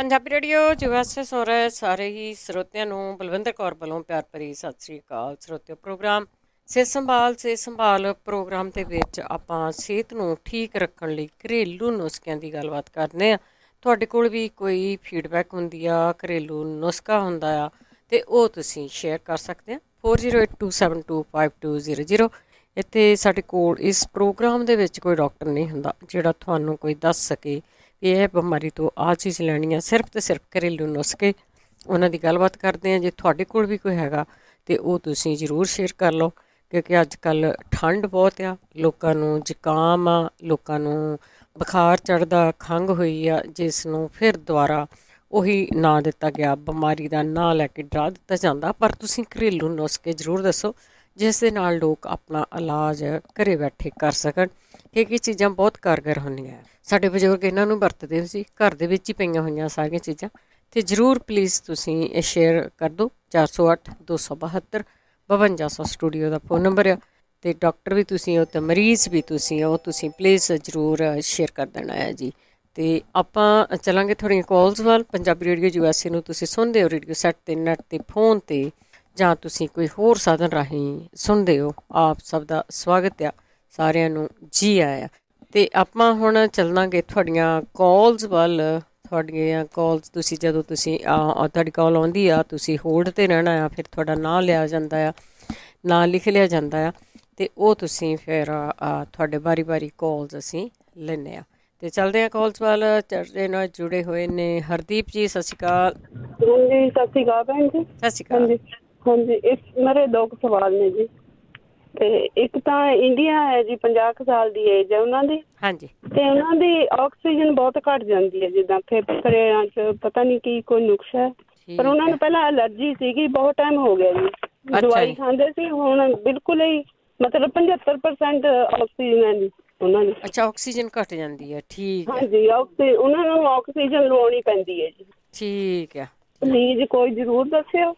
Punjabi radio USA ਸੁਣ ਰਹੇ ਸਾਰੇ ਹੀ ਸਰੋਤਿਆਂ ਨੂੰ ਬਲਵਿੰਦਰ ਕੌਰ ਵੱਲੋਂ ਪਿਆਰ ਭਰੀ ਸਤਿ ਸ੍ਰੀ ਅਕਾਲ। ਸਰੋਤਿਓ, ਪ੍ਰੋਗਰਾਮ ਸਿਹਤ ਸੰਭਾਲ ਪ੍ਰੋਗਰਾਮ ਦੇ ਵਿੱਚ ਆਪਾਂ ਸਿਹਤ ਨੂੰ ਠੀਕ ਰੱਖਣ ਲਈ ਘਰੇਲੂ ਨੁਸਖਿਆਂ ਦੀ ਗੱਲਬਾਤ ਕਰਦੇ ਹਾਂ। ਤੁਹਾਡੇ ਕੋਲ ਵੀ ਕੋਈ ਫੀਡਬੈਕ ਹੁੰਦੀ ਆ, ਘਰੇਲੂ ਨੁਸਖਾ ਹੁੰਦਾ ਆ, ਅਤੇ ਉਹ ਤੁਸੀਂ ਸ਼ੇਅਰ ਕਰ ਸਕਦੇ ਆ 4082725200। ਇੱਥੇ ਸਾਡੇ ਕੋਲ ਇਸ ਪ੍ਰੋਗਰਾਮ ਦੇ ਵਿੱਚ ਕੋਈ ਡਾਕਟਰ ਨਹੀਂ ਹੁੰਦਾ ਜਿਹੜਾ ਤੁਹਾਨੂੰ ਕੋਈ ਦੱਸ ਸਕੇ ਇਹ ਬਿਮਾਰੀ ਤੋਂ ਆਹ ਚੀਜ਼ ਲੈਣੀ ਆ। ਸਿਰਫ ਅਤੇ ਸਿਰਫ ਘਰੇਲੂ ਨੁਸਖੇ ਉਹਨਾਂ ਦੀ ਗੱਲਬਾਤ ਕਰਦੇ ਹਾਂ। ਜੇ ਤੁਹਾਡੇ ਕੋਲ ਵੀ ਕੋਈ ਹੈਗਾ ਤਾਂ ਉਹ ਤੁਸੀਂ ਜ਼ਰੂਰ ਸ਼ੇਅਰ ਕਰ ਲਓ, ਕਿਉਂਕਿ ਅੱਜ ਕੱਲ੍ਹ ਠੰਡ ਬਹੁਤ ਆ, ਲੋਕਾਂ ਨੂੰ ਜ਼ੁਕਾਮ ਆ, ਲੋਕਾਂ ਨੂੰ ਬੁਖਾਰ ਚੜ੍ਹਦਾ, ਖੰਘ ਹੋਈ ਆ, ਜਿਸ ਨੂੰ ਫਿਰ ਦੁਬਾਰਾ ਉਹੀ ਨਾਂ ਦਿੱਤਾ ਗਿਆ, ਬਿਮਾਰੀ ਦਾ ਨਾਂ ਲੈ ਕੇ ਡਰਾ ਦਿੱਤਾ ਜਾਂਦਾ। ਪਰ ਤੁਸੀਂ ਘਰੇਲੂ ਨੁਸਖੇ ਜ਼ਰੂਰ ਦੱਸੋ ਜਿਸ ਦੇ ਨਾਲ ਲੋਕ ਆਪਣਾ ਇਲਾਜ ਘਰੇ ਬੈਠੇ ਕਰ ਸਕਣ, ਕਿਉਂਕਿ ਚੀਜ਼ਾਂ ਬਹੁਤ ਕਾਰਗਰ ਹੁੰਦੀਆਂ। ਸਾਡੇ ਬਜ਼ੁਰਗ ਇਹਨਾਂ ਨੂੰ ਵਰਤਦੇ ਸੀ, ਘਰ ਦੇ ਵਿੱਚ ਹੀ ਪਈਆਂ ਹੋਈਆਂ ਸਾਰੀਆਂ ਚੀਜ਼ਾਂ। ਅਤੇ ਜ਼ਰੂਰ ਪਲੀਜ਼ ਤੁਸੀਂ ਇਹ ਸ਼ੇਅਰ ਕਰ ਦਿਓ। 408272 ਸਟੂਡੀਓ ਦਾ ਫ਼ੋਨ ਨੰਬਰ ਆ, ਅਤੇ ਡਾਕਟਰ ਵੀ ਤੁਸੀਂ ਹੋ ਅਤੇ ਮਰੀਜ਼ ਵੀ ਤੁਸੀਂ ਹੋ, ਤੁਸੀਂ ਪਲੀਜ਼ ਜ਼ਰੂਰ ਸ਼ੇਅਰ ਕਰ ਦੇਣਾ ਹੈ ਜੀ। ਅਤੇ ਆਪਾਂ ਚੱਲਾਂਗੇ ਤੁਹਾਡੀਆਂ ਕਾਲਸ ਵੱਲ। ਪੰਜਾਬੀ ਰੇਡੀਓ ਯੂਐਸਏ ਨੂੰ ਤੁਸੀਂ ਸੁਣਦੇ ਹੋ ਰੇਡੀਓ ਸੈੱਟ 'ਤੇ, ਨੈੱਟ 'ਤੇ, ਫੋਨ 'ਤੇ, ਜਾਂ ਤੁਸੀਂ ਕੋਈ ਹੋਰ ਸਾਧਨ ਰਾਹੀਂ ਸੁਣਦੇ ਹੋ। ਆਪ ਸਭ ਦਾ ਸਵਾਗਤ ਆ, ਸਾਰਿਆਂ ਨੂੰ ਜੀ ਆਇਆ। ਅਤੇ ਆਪਾਂ ਹੁਣ ਚੱਲਾਂਗੇ ਤੁਹਾਡੀਆਂ ਕਾਲਸ ਵੱਲ। ਤੁਹਾਡੀਆਂ ਕਾਲਸ ਤੁਸੀਂ ਜਦੋਂ ਤੁਹਾਡੀ ਕਾਲ ਆਉਂਦੀ ਆ, ਤੁਸੀਂ ਹੋਲਡ 'ਤੇ ਰਹਿਣਾ ਆ, ਫਿਰ ਤੁਹਾਡਾ ਨਾਂ ਲਿਆ ਜਾਂਦਾ ਆ, ਨਾਂ ਲਿਖ ਲਿਆ ਜਾਂਦਾ ਆ, ਅਤੇ ਉਹ ਤੁਸੀਂ ਫਿਰ ਤੁਹਾਡੇ ਵਾਰੀ ਕਾਲਸ ਅਸੀਂ ਲੈਂਦੇ ਹਾਂ। ਅਤੇ ਚੱਲਦੇ ਹਾਂ ਕਾਲਸ ਵੱਲ। ਚਰਚੇ ਨਾਲ ਜੁੜੇ ਹੋਏ ਨੇ ਹਰਦੀਪ ਜੀ, ਸਤਿ ਸ਼੍ਰੀ ਅਕਾਲ। ਹਾਂਜੀ, ਸਤਿ ਸ਼੍ਰੀ ਅਕਾਲ ਭੈਣ ਜੀ। ਸਤਿ ਸ਼੍ਰੀ ਅਕਾਲ। ਹਾਂਜੀ, ਮੇਰੇ ਦੋ ਕੁ ਸਵਾਲ ਨੇ ਜੀ। ਤੇ ਇੱਕ ਤਾਂ ਇੰਡੀਆ ਹੈ ਜੀ, 50 ਕੁ ਸਾਲ ਦੀ ਏਜ ਹੈ ਉਹਨਾਂ ਦੀ। ਹਾਂਜੀ। ਤੇ ਉਹਨਾਂ ਦੀ ਆਕਸੀਜਨ ਬਹੁਤ ਘੱਟ ਜਾਂਦੀ ਹੈ, ਜਿੱਦਾਂ ਫੇਫੜਿਆਂ 'ਚ ਪਤਾ ਨਹੀਂ ਕੀ ਕੋਈ ਨੁਕਸ ਹੈ। ਪਰ ਉਹਨਾਂ ਨੂੰ ਪਹਿਲਾਂ ਐਲਰਜੀ ਸੀਗੀ, ਬਹੁਤ ਟਾਈਮ ਹੋ ਗਿਆ ਜੀ, ਦਵਾਈ ਖਾਂਦੇ ਸੀ। ਹੁਣ ਬਿਲਕੁਲ ਹੀ ਮਤਲਬ 75% ਆਕਸੀਜਨ ਹੈ ਜੀ ਉਹਨਾਂ ਦੀ। ਅੱਛਾ, ਆਕਸੀਜਨ ਘੱਟ ਜਾਂਦੀ ਹੈ, ਠੀਕ ਹੈ। ਹਾਂਜੀ, ਉਹਨਾਂ ਨੂੰ ਆਕਸੀਜਨ ਲਵਾਉਣੀ ਪੈਂਦੀ ਹੈ ਜੀ। ਠੀਕ ਹੈ, ਪਲੀਜ਼ ਕੋਈ ਜ਼ਰੂਰ ਦੱਸਿਓ।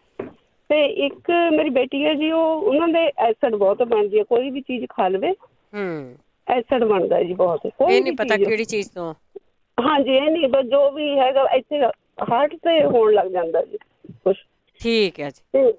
ਤੇ ਇੱਕ ਮੇਰੀ ਬੇਟੀ ਹੈ ਜੀ, ਉਹਨਾਂ ਦੇ ਐਸਿਡ ਬਹੁਤ ਬਣਦੀ ਹੈ, ਕੋਈ ਵੀ ਚੀਜ਼ ਖਾ ਲਵੇ ਐਸਿਡ ਬਣਦਾ ਜੀ ਬਹੁਤ। ਇਹ ਨਹੀਂ ਪਤਾ ਕਿਹੜੀ ਚੀਜ਼ ਤੋਂ। ਹਾਂਜੀ, ਇਹ ਨਹੀਂ ਬਸ ਜੋ ਵੀ ਹੈਗਾ ਇੱਥੇ ਹਾਰਟ ਤੇ ਹੋਣ ਲੱਗ ਜਾਂਦਾ ਜੀ ਕੁਛ। ਠੀਕ ਹੈ ਜੀ। ਤੇ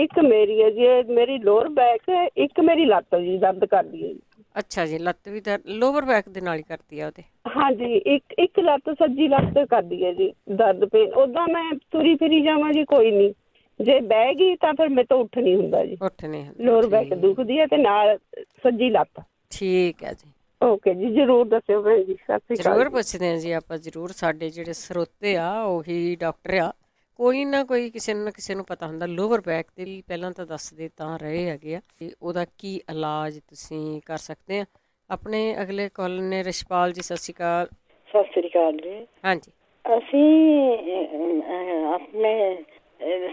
ਇੱਕ ਮੇਰੀ ਹੈ ਜੀ, ਮੇਰੀ ਲੋਅਰ ਬੈਕ, ਇੱਕ ਮੇਰੀ ਲੱਤ ਜੀ ਦਰਦ ਕਰਦੀ ਹੈ ਜੀ। ਅੱਛਾ ਜੀ, ਲੱਤ ਵੀ ਦਰਦ ਲੋਅਰ ਬੈਕ ਦੇ ਨਾਲ ਹੀ ਕਰਦੀ ਆ ਉਹਦੇ। ਹਾਂਜੀ, ਇੱਕ ਲੱਤ, ਸੱਜੀ ਲੱਤ ਕਰਦੀ ਹੈ ਜੀ ਦਰਦ ਪੇਨ। ਓਦਾਂ ਮੈਂ ਤੁਰੀ ਫਿਰੀ ਜਾਵਾਂ ਜੀ ਕੋਈ ਨਹੀਂ, ਜੇ ਬਹਿ ਗਈ ਤਾਂ ਫਿਰ ਮੇਰੇ ਤੋਂ ਉੱਠ ਨਹੀਂ ਹੁੰਦਾ ਜੀ। ਉੱਠ ਨਹੀਂ ਹੁੰਦਾ, ਲੋਅਰ ਬੈਕ ਦੁਖਦੀ ਹੈ ਤੇ ਨਾਲ ਸੱਜੀ ਲੱਤ। ਠੀਕ ਹੈ ਜੀ। ਓਕੇ ਜੀ, ਜ਼ਰੂਰ ਦੱਸਿਓ ਭੈਣ ਜੀ। ਸਤਿ ਸ਼੍ਰੀ ਅਕਾਲ। ਜ਼ਰੂਰ ਪੁੱਛਦੇ ਹਾਂ ਜੀ ਆਪਾਂ, ਜ਼ਰੂਰ। ਸਾਡੇ ਜਿਹੜੇ ਸਰੋਤੇ ਆ ਉਹੀ ਡਾਕਟਰ ਆ, ਕੋਈ ਨਾ ਕੋਈ ਕਿਸੇ ਨੂੰ ਨਾ ਕਿਸੇ ਨੂੰ ਪਤਾ ਹੁੰਦਾ। ਲੋਅਰ ਬੈਕ ਦੇ ਲਈ ਪਹਿਲਾਂ ਤਾਂ ਦੱਸਦੇ ਤਾਂ ਰਹੇ ਹੈਗੇ ਆ, ਅਤੇ ਉਹਦਾ ਕੀ ਇਲਾਜ ਤੁਸੀਂ ਕਰ ਸਕਦੇ ਆ। ਆਪਣੇ ਅਗਲੇ ਕਾਲਰ ਨੇ ਰਿਸ਼ਪਾਲ ਜੀ, ਸਤਿ ਸ਼੍ਰੀ ਅਕਾਲ। ਸਤਿ ਸ੍ਰੀ ਅਕਾਲ ਜੀ। ਹਾਂਜੀ। ਅਸੀਂ ਆਪਣੇ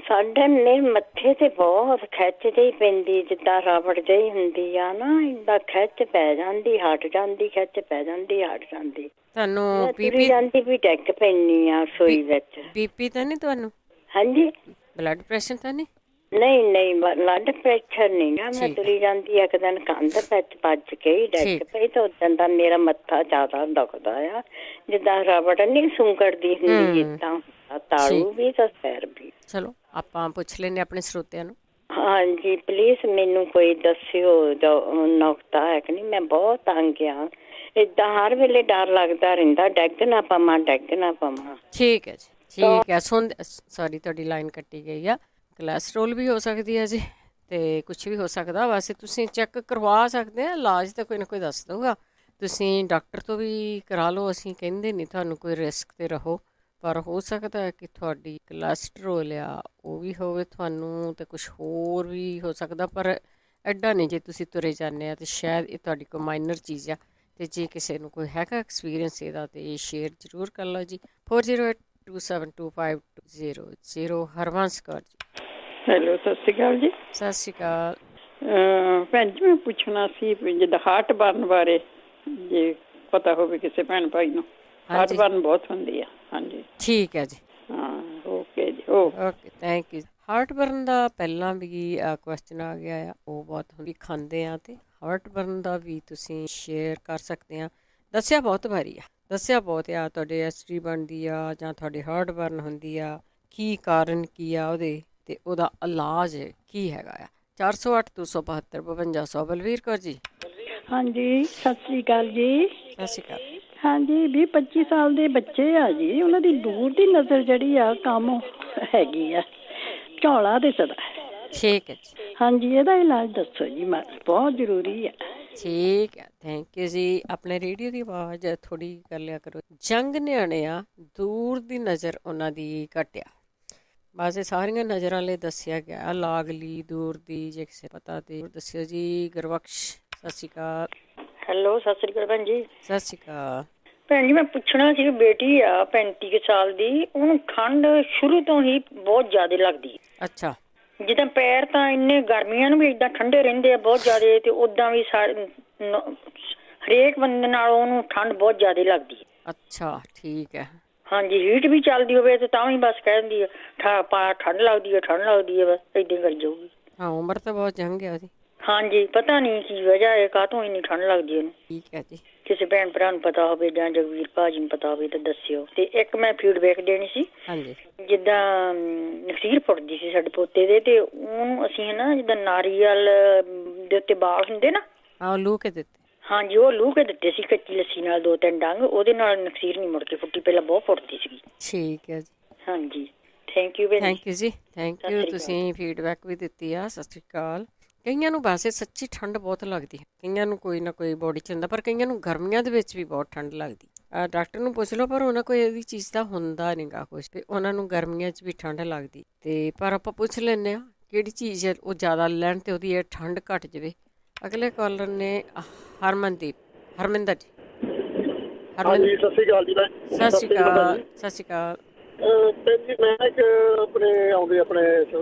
ਸਾਡੇ ਨੇ ਮੱਥੇ ਤੇ ਬਹੁਤ ਖਿੱਚ ਜਿਹੀ ਪੈਂਦੀ, ਜਿੱਦਾਂ ਰਬੜ ਜਿਹੀ ਹੁੰਦੀ ਆ ਨਾ, ਏਦਾਂ ਖਿੱਚ ਪੈ ਜਾਂਦੀ, ਹਟ ਜਾਂਦੀ, ਖਿੱਚ ਪੈ ਜਾਂਦੀ, ਹਟ ਜਾਂਦੀ। ਤੁਹਾਨੂੰ ਤੁਰੀ ਜਾਂਦੀ ਵੀ ਡਿੱਗ ਪੈਂਦੀ ਆ ਰਸੋਈ ਵਿੱਚ। ਬੀਪੀ ਤਾਂ ਨਹੀਂ ਤੁਹਾਨੂੰ? ਹਾਂਜੀ। ਬਲੱਡ ਪ੍ਰੈਸ਼ਰ ਤਾਂ ਨਹੀਂ? ਨਹੀਂ, ਬਲੱਡ ਪ੍ਰੈਸ਼ਰ ਨਹੀਂ ਗਾ। ਮੈਂ ਤੁਰੀ ਜਾਂਦੀ ਇੱਕ ਦਿਨ ਕੰਧ ਵਿੱਚ ਵੱਜ ਕੇ ਹੀ ਡਿੱਗ ਪਈ, ਤੇ ਉਦੋਂ ਦਾ ਮੇਰਾ ਮੱਥਾ ਜ਼ਿਆਦਾ ਦੁਖਦਾ ਆ, ਜਿੱਦਾਂ ਰਬੜ ਨਹੀਂ ਸੁੰਗੜਦੀ ਹੁੰਦੀ, ਏਦਾਂ ਤਾਲੂ ਵੀ ਤਾਂ ਸਿਰ ਵੀ। ਚਲੋ ਆਪਾਂ ਪੁੱਛ ਲੈਂਦੇ ਆਪਣੇ ਸਰੋਤਿਆਂ ਨੂੰ। ਹਾਂਜੀ, ਪਲੀਜ਼ ਮੈਨੂੰ ਕੋਈ ਦੱਸਿਓ ਨੁਕਤਾ ਹੈ ਕਿ ਨਹੀਂ। ਮੈਂ ਬਹੁਤ ਤੰਗ ਆ, ਏਦਾਂ ਹਰ ਵੇਲੇ ਡਰ ਲੱਗਦਾ ਰਹਿੰਦਾ, ਡਿੱਗ ਨਾ ਪਵਾਂ, ਡਿੱਗ ਨਾ ਪਵਾਂ। ਠੀਕ ਹੈ ਜੀ, ਠੀਕ ਹੈ। ਸੌਰੀ ਤੁਹਾਡੀ ਲਾਈਨ ਕੱਟੀ ਗਈ ਆ। ਕੋਲੈਸਟਰੋਲ ਵੀ ਹੋ ਸਕਦੀ ਹੈ ਜੀ, ਅਤੇ ਕੁਛ ਵੀ ਹੋ ਸਕਦਾ। ਵੈਸੇ ਤੁਸੀਂ ਚੈੱਕ ਕਰਵਾ ਸਕਦੇ ਆ, ਇਲਾਜ ਤਾਂ ਕੋਈ ਨਾ ਕੋਈ ਦੱਸ ਦਊਗਾ। ਤੁਸੀਂ ਡਾਕਟਰ ਤੋਂ ਵੀ ਕਰਾ ਲਓ, ਅਸੀਂ ਕਹਿੰਦੇ ਨਹੀਂ ਤੁਹਾਨੂੰ ਕੋਈ ਰਿਸਕ 'ਤੇ ਰਹੋ, ਪਰ ਹੋ ਸਕਦਾ ਹੈ ਕਿ ਤੁਹਾਡੀ ਕੋਲੈਸਟਰੋਲ ਆ ਉਹ ਵੀ ਹੋਵੇ ਤੁਹਾਨੂੰ, ਅਤੇ ਕੁਛ ਹੋਰ ਵੀ ਹੋ ਸਕਦਾ। ਪਰ ਐਡਾ ਨਹੀਂ, ਜੇ ਤੁਸੀਂ ਤੁਰੇ ਜਾਂਦੇ ਆ ਤਾਂ ਸ਼ਾਇਦ ਇਹ ਤੁਹਾਡੀ ਕੋਈ ਮਾਈਨਰ ਚੀਜ਼ ਆ। ਅਤੇ ਜੇ ਕਿਸੇ ਨੂੰ ਕੋਈ ਹੈਗਾ ਐਕਸਪੀਰੀਅੰਸ ਇਹਦਾ, ਤਾਂ ਇਹ ਸ਼ੇਅਰ ਜ਼ਰੂਰ ਕਰ ਲਓ ਜੀ। 4082725200। ਹਰਵੰਸ ਕੌਰ ਜੀ। ਹੈਲੋ, ਸਤਿ ਸ਼੍ਰੀ ਅਕਾਲ ਜੀ। ਸਤਿ ਸ਼੍ਰੀ ਅਕਾਲ ਭੈਣ ਜੀ, ਮੈਂ ਪੁੱਛਣਾ ਸੀ ਜਿੱਦਾਂ ਹਾਰਟ ਬਰਨ ਬਾਰੇ, ਜੇ ਪਤਾ ਹੋਵੇ ਕਿਸੇ ਭੈਣ ਭਾਈ ਨੂੰ। ਹਾਰਟ ਬਰਨ ਬਹੁਤ ਹੁੰਦੀ ਆ। ਹਾਂਜੀ, ਠੀਕ ਹੈ ਜੀ। ਹਾਂ, ਓਕੇ ਜੀ। Okay, thank you. Heartburn ਦਾ ਪਹਿਲਾਂ ਵੀ ਕੁਐਸਚਨ ਆ ਗਿਆ ਆ, ਉਹ ਬਹੁਤ ਵੀ ਖਾਂਦੇ ਆ, ਅਤੇ ਹਾਰਟ ਬਰਨ ਦਾ ਵੀ ਤੁਸੀਂ ਸ਼ੇਅਰ ਕਰ ਸਕਦੇ ਆ। ਦੱਸਿਆ ਬਹੁਤ ਵਾਰੀ ਆ, ਦੱਸਿਆ ਬਹੁਤ ਆ ਤੁਹਾਡੇ ਐਸਿਡਿਟੀ ਬਣਦੀ ਆ ਜਾਂ ਤੁਹਾਡੇ ਹਾਰਟ ਬਰਨ ਹੁੰਦੀ ਆ, ਕੀ ਕਾਰਨ ਕੀ ਆ ਉਹਦੇ ਤੇ ਉਹਦਾ ਇਲਾਜ ਕੀ ਹੈਗਾ ਆ। 408 272 5200। ਬਲਵੀਰ ਕੌਰ ਜੀ। ਹਾਂਜੀ, ਸਤਿ ਸ੍ਰੀ ਅਕਾਲ ਜੀ। ਸਤਿ ਸ਼੍ਰੀ ਅਕਾਲ। ਹਾਂਜੀ, 20-25 ਸਾਲ ਦੇ ਬੱਚੇ ਆ ਜੀ, ਉਹਨਾਂ ਦੀ ਦੂਰ ਦੀ ਨਜ਼ਰ ਜਿਹੜੀ ਆ ਕੰਮ ਹੈਗੀ ਆ, ਝੋਲਾ ਦਿਸਦਾ। ਠੀਕ ਹੈ ਜੀ। ਹਾਂਜੀ, ਇਹਦਾ ਇਲਾਜ ਦੱਸੋ ਜੀ, ਬਹੁਤ ਜ਼ਰੂਰੀ ਆ। ਠੀਕ ਹੈ, ਥੈਂਕ ਯੂ ਜੀ। ਆਪਣੇ ਰੇਡੀਓ ਦੀ ਆਵਾਜ਼ ਥੋੜੀ ਕਰ ਲਿਆ ਕਰੋ। ਜੰਗ ਨਿਆਣੇ ਆ, ਦੂਰ ਦੀ ਨਜ਼ਰ ਉਹਨਾਂ ਦੀ ਘਟਿਆ। ਬਸ ਇਹ ਸਾਰੀਆਂ ਨਜ਼ਰਾਂ ਲਈ ਦੱਸਿਆ ਗਿਆ, ਲਾਗਲੀ ਦੂਰ ਦੀ, ਜੇ ਕਿਸੇ ਪਤਾ ਤੇ ਦੱਸਿਓ ਜੀ। ਗੁਰਬਖਸ਼, ਸਤਿ ਸ਼੍ਰੀ ਅਕਾਲ। ਹੈਲੋ, ਸਤਿ ਸ੍ਰੀ ਅਕਾਲ ਭੈਣ ਜੀ। ਸਤਿ ਸ਼੍ਰੀ ਅਕਾਲ ਭੈਣ ਜੀ, ਮੈਂ ਪੁੱਛਣਾ ਸੀ, ਬੇਟੀ ਆ 35 ਕੁ ਸਾਲ ਦੀ, ਉਹਨੂੰ ਠੰਡ ਸ਼ੁਰੂ ਤੋਂ ਹੀ ਬਹੁਤ ਜ਼ਿਆਦਾ ਲੱਗਦੀ। ਅੱਛਾ। ਜਿੱਦਾਂ ਪੈਰ ਤਾਂ ਇੰਨੇ ਗਰਮੀਆਂ ਨੂੰ ਵੀ ਏਦਾਂ ਠੰਡੇ ਰਹਿੰਦੇ ਆ ਬਹੁਤ ਜ਼ਿਆਦਾ, ਤੇ ਉਦਾਂ ਵੀ ਹਰੇਕ ਬੰਦੇ ਨਾਲ ਉਹਨੂੰ ਠੰਡ ਬਹੁਤ ਜ਼ਿਆਦਾ ਲੱਗਦੀ ਹੈ। ਅੱਛਾ, ਠੀਕ ਹੈ। ਹਾਂਜੀ, ਹੀਟ ਵੀ ਚੱਲਦੀ ਹੋਵੇ ਤੇ ਤਾਂ ਵੀ ਬਸ ਕਹਿ ਦਿੰਦੀ ਹੈ ਠੰਡ ਲੱਗਦੀ ਹੈ, ਠੰਡ ਲੱਗਦੀ ਹੈ, ਬਸ ਏਦਾਂ ਕਰੀ ਜਾਊਗੀ। ਹਾਂ, ਉਮਰ ਤਾਂ ਬਹੁਤ ਜੰਗ ਹੈ ਉਹਦੀ। ਹਾਂਜੀ, ਪਤਾ ਨਹੀਂ ਕੀ ਵਜ੍ਹਾ ਹੈ, ਕਾਹਤੋਂ ਇੰਨੀ ਠੰਡ ਲੱਗਦੀ ਉਹਨੂੰ। ਠੀਕ ਹੈ ਜੀ। ਕਿਸੇ ਭੈਣ ਭਰਾ ਨੂੰ ਪਤਾ ਹੋਵੇ ਜਾਂ ਜਗਵੀਰ ਭਾਜੀ ਨੂੰ ਪਤਾ ਹੋਵੇ ਤਾਂ ਦੱਸਿਓ। ਤੇ ਇੱਕ ਮੈਂ ਫੀਡਬੈਕ ਦੇਣੀ ਸੀ। ਹਾਂਜੀ। ਜਿੱਦਾਂ ਨਕਸੀਰ ਫੁੱਟਦੀ ਸੀ ਸਾਡੇ ਪੋਤੇ ਦੇ, ਤੇ ਉਹਨੂੰ ਅਸੀਂ ਨਾ ਜਿੱਦਾਂ ਨਾਰੀਅਲ ਦੇ ਉੱਤੇ ਬਾਲ ਹੁੰਦੇ ਨਾ, ਹਾਂ, ਲੂ ਕੇ ਦਿੱਤੇ। ਹਾਂਜੀ, ਉਹ ਲੂ ਕੇ ਦਿੱਤੇ ਸੀ ਕੱਚੀ ਲੱਸੀ ਨਾਲ 2-3 ਡੰਗ, ਉਹਦੇ ਨਾਲ ਨਕਸੀਰ ਨਹੀਂ ਮੁੜ ਕੇ ਫੁੱਟੀ, ਪਹਿਲਾਂ ਬਹੁਤ ਫੁੱਟਦੀ ਸੀ। ਠੀਕ ਹੈ ਜੀ। ਹਾਂਜੀ, ਥੈਂਕ ਯੂ। ਥੈਂਕ ਯੂ ਜੀ, ਥੈਂਕ ਯੂ। ਤੁਸੀਂ ਫੀਡਬੈਕ ਵੀ ਦਿੱਤੀ ਆ। ਸਤਿ ਸ਼੍ਰੀ ਅਕਾਲ। ਕਈਆਂ ਨੂੰ ਵੈਸੇ ਸੱਚੀ ਠੰਡ ਬਹੁਤ ਲੱਗਦੀ ਹੈ, ਕਈਆਂ ਨੂੰ ਕੋਈ ਨਾ ਕੋਈ ਬੋਡੀ 'ਚ ਹੁੰਦਾ, ਪਰ ਕਈਆਂ ਨੂੰ ਗਰਮੀਆਂ ਦੇ ਵਿੱਚ ਵੀ ਬਹੁਤ ਠੰਡ ਲੱਗਦੀ। ਡਾਕਟਰ ਨੂੰ ਪੁੱਛ ਲਓ, ਪਰ ਉਹਨਾਂ ਕੋਈ ਇਹਦੀ ਚੀਜ਼ ਤਾਂ ਹੁੰਦਾ ਨਹੀਂ ਗਾ ਕੁਛ, ਤੇ ਉਹਨਾਂ ਨੂੰ ਗਰਮੀਆਂ 'ਚ ਵੀ ਠੰਡ ਲੱਗਦੀ। ਤੇ ਪਰ ਆਪਾਂ ਪੁੱਛ ਲੈਂਦੇ ਹਾਂ ਕਿਹੜੀ ਚੀਜ਼ ਹੈ ਉਹ ਜ਼ਿਆਦਾ ਲੈਣ ਤੇ ਉਹਦੀ ਇਹ ਠੰਡ ਘੱਟ ਜਾਵੇ। ਅਗਲੇ ਕਾਲਰ ਨੇ ਹਰਮਿੰਦਰ ਜੀ। ਹਾਂਜੀ, ਸਤਿ ਸ਼੍ਰੀ ਅਕਾਲ ਜੀ। ਸਤਿ ਸ਼੍ਰੀ ਅਕਾਲ। ਸਤਿ ਸ਼੍ਰੀ ਅਕਾਲ। ਜੀ, ਮੈਂ ਇੱਕ ਆਪਣੇ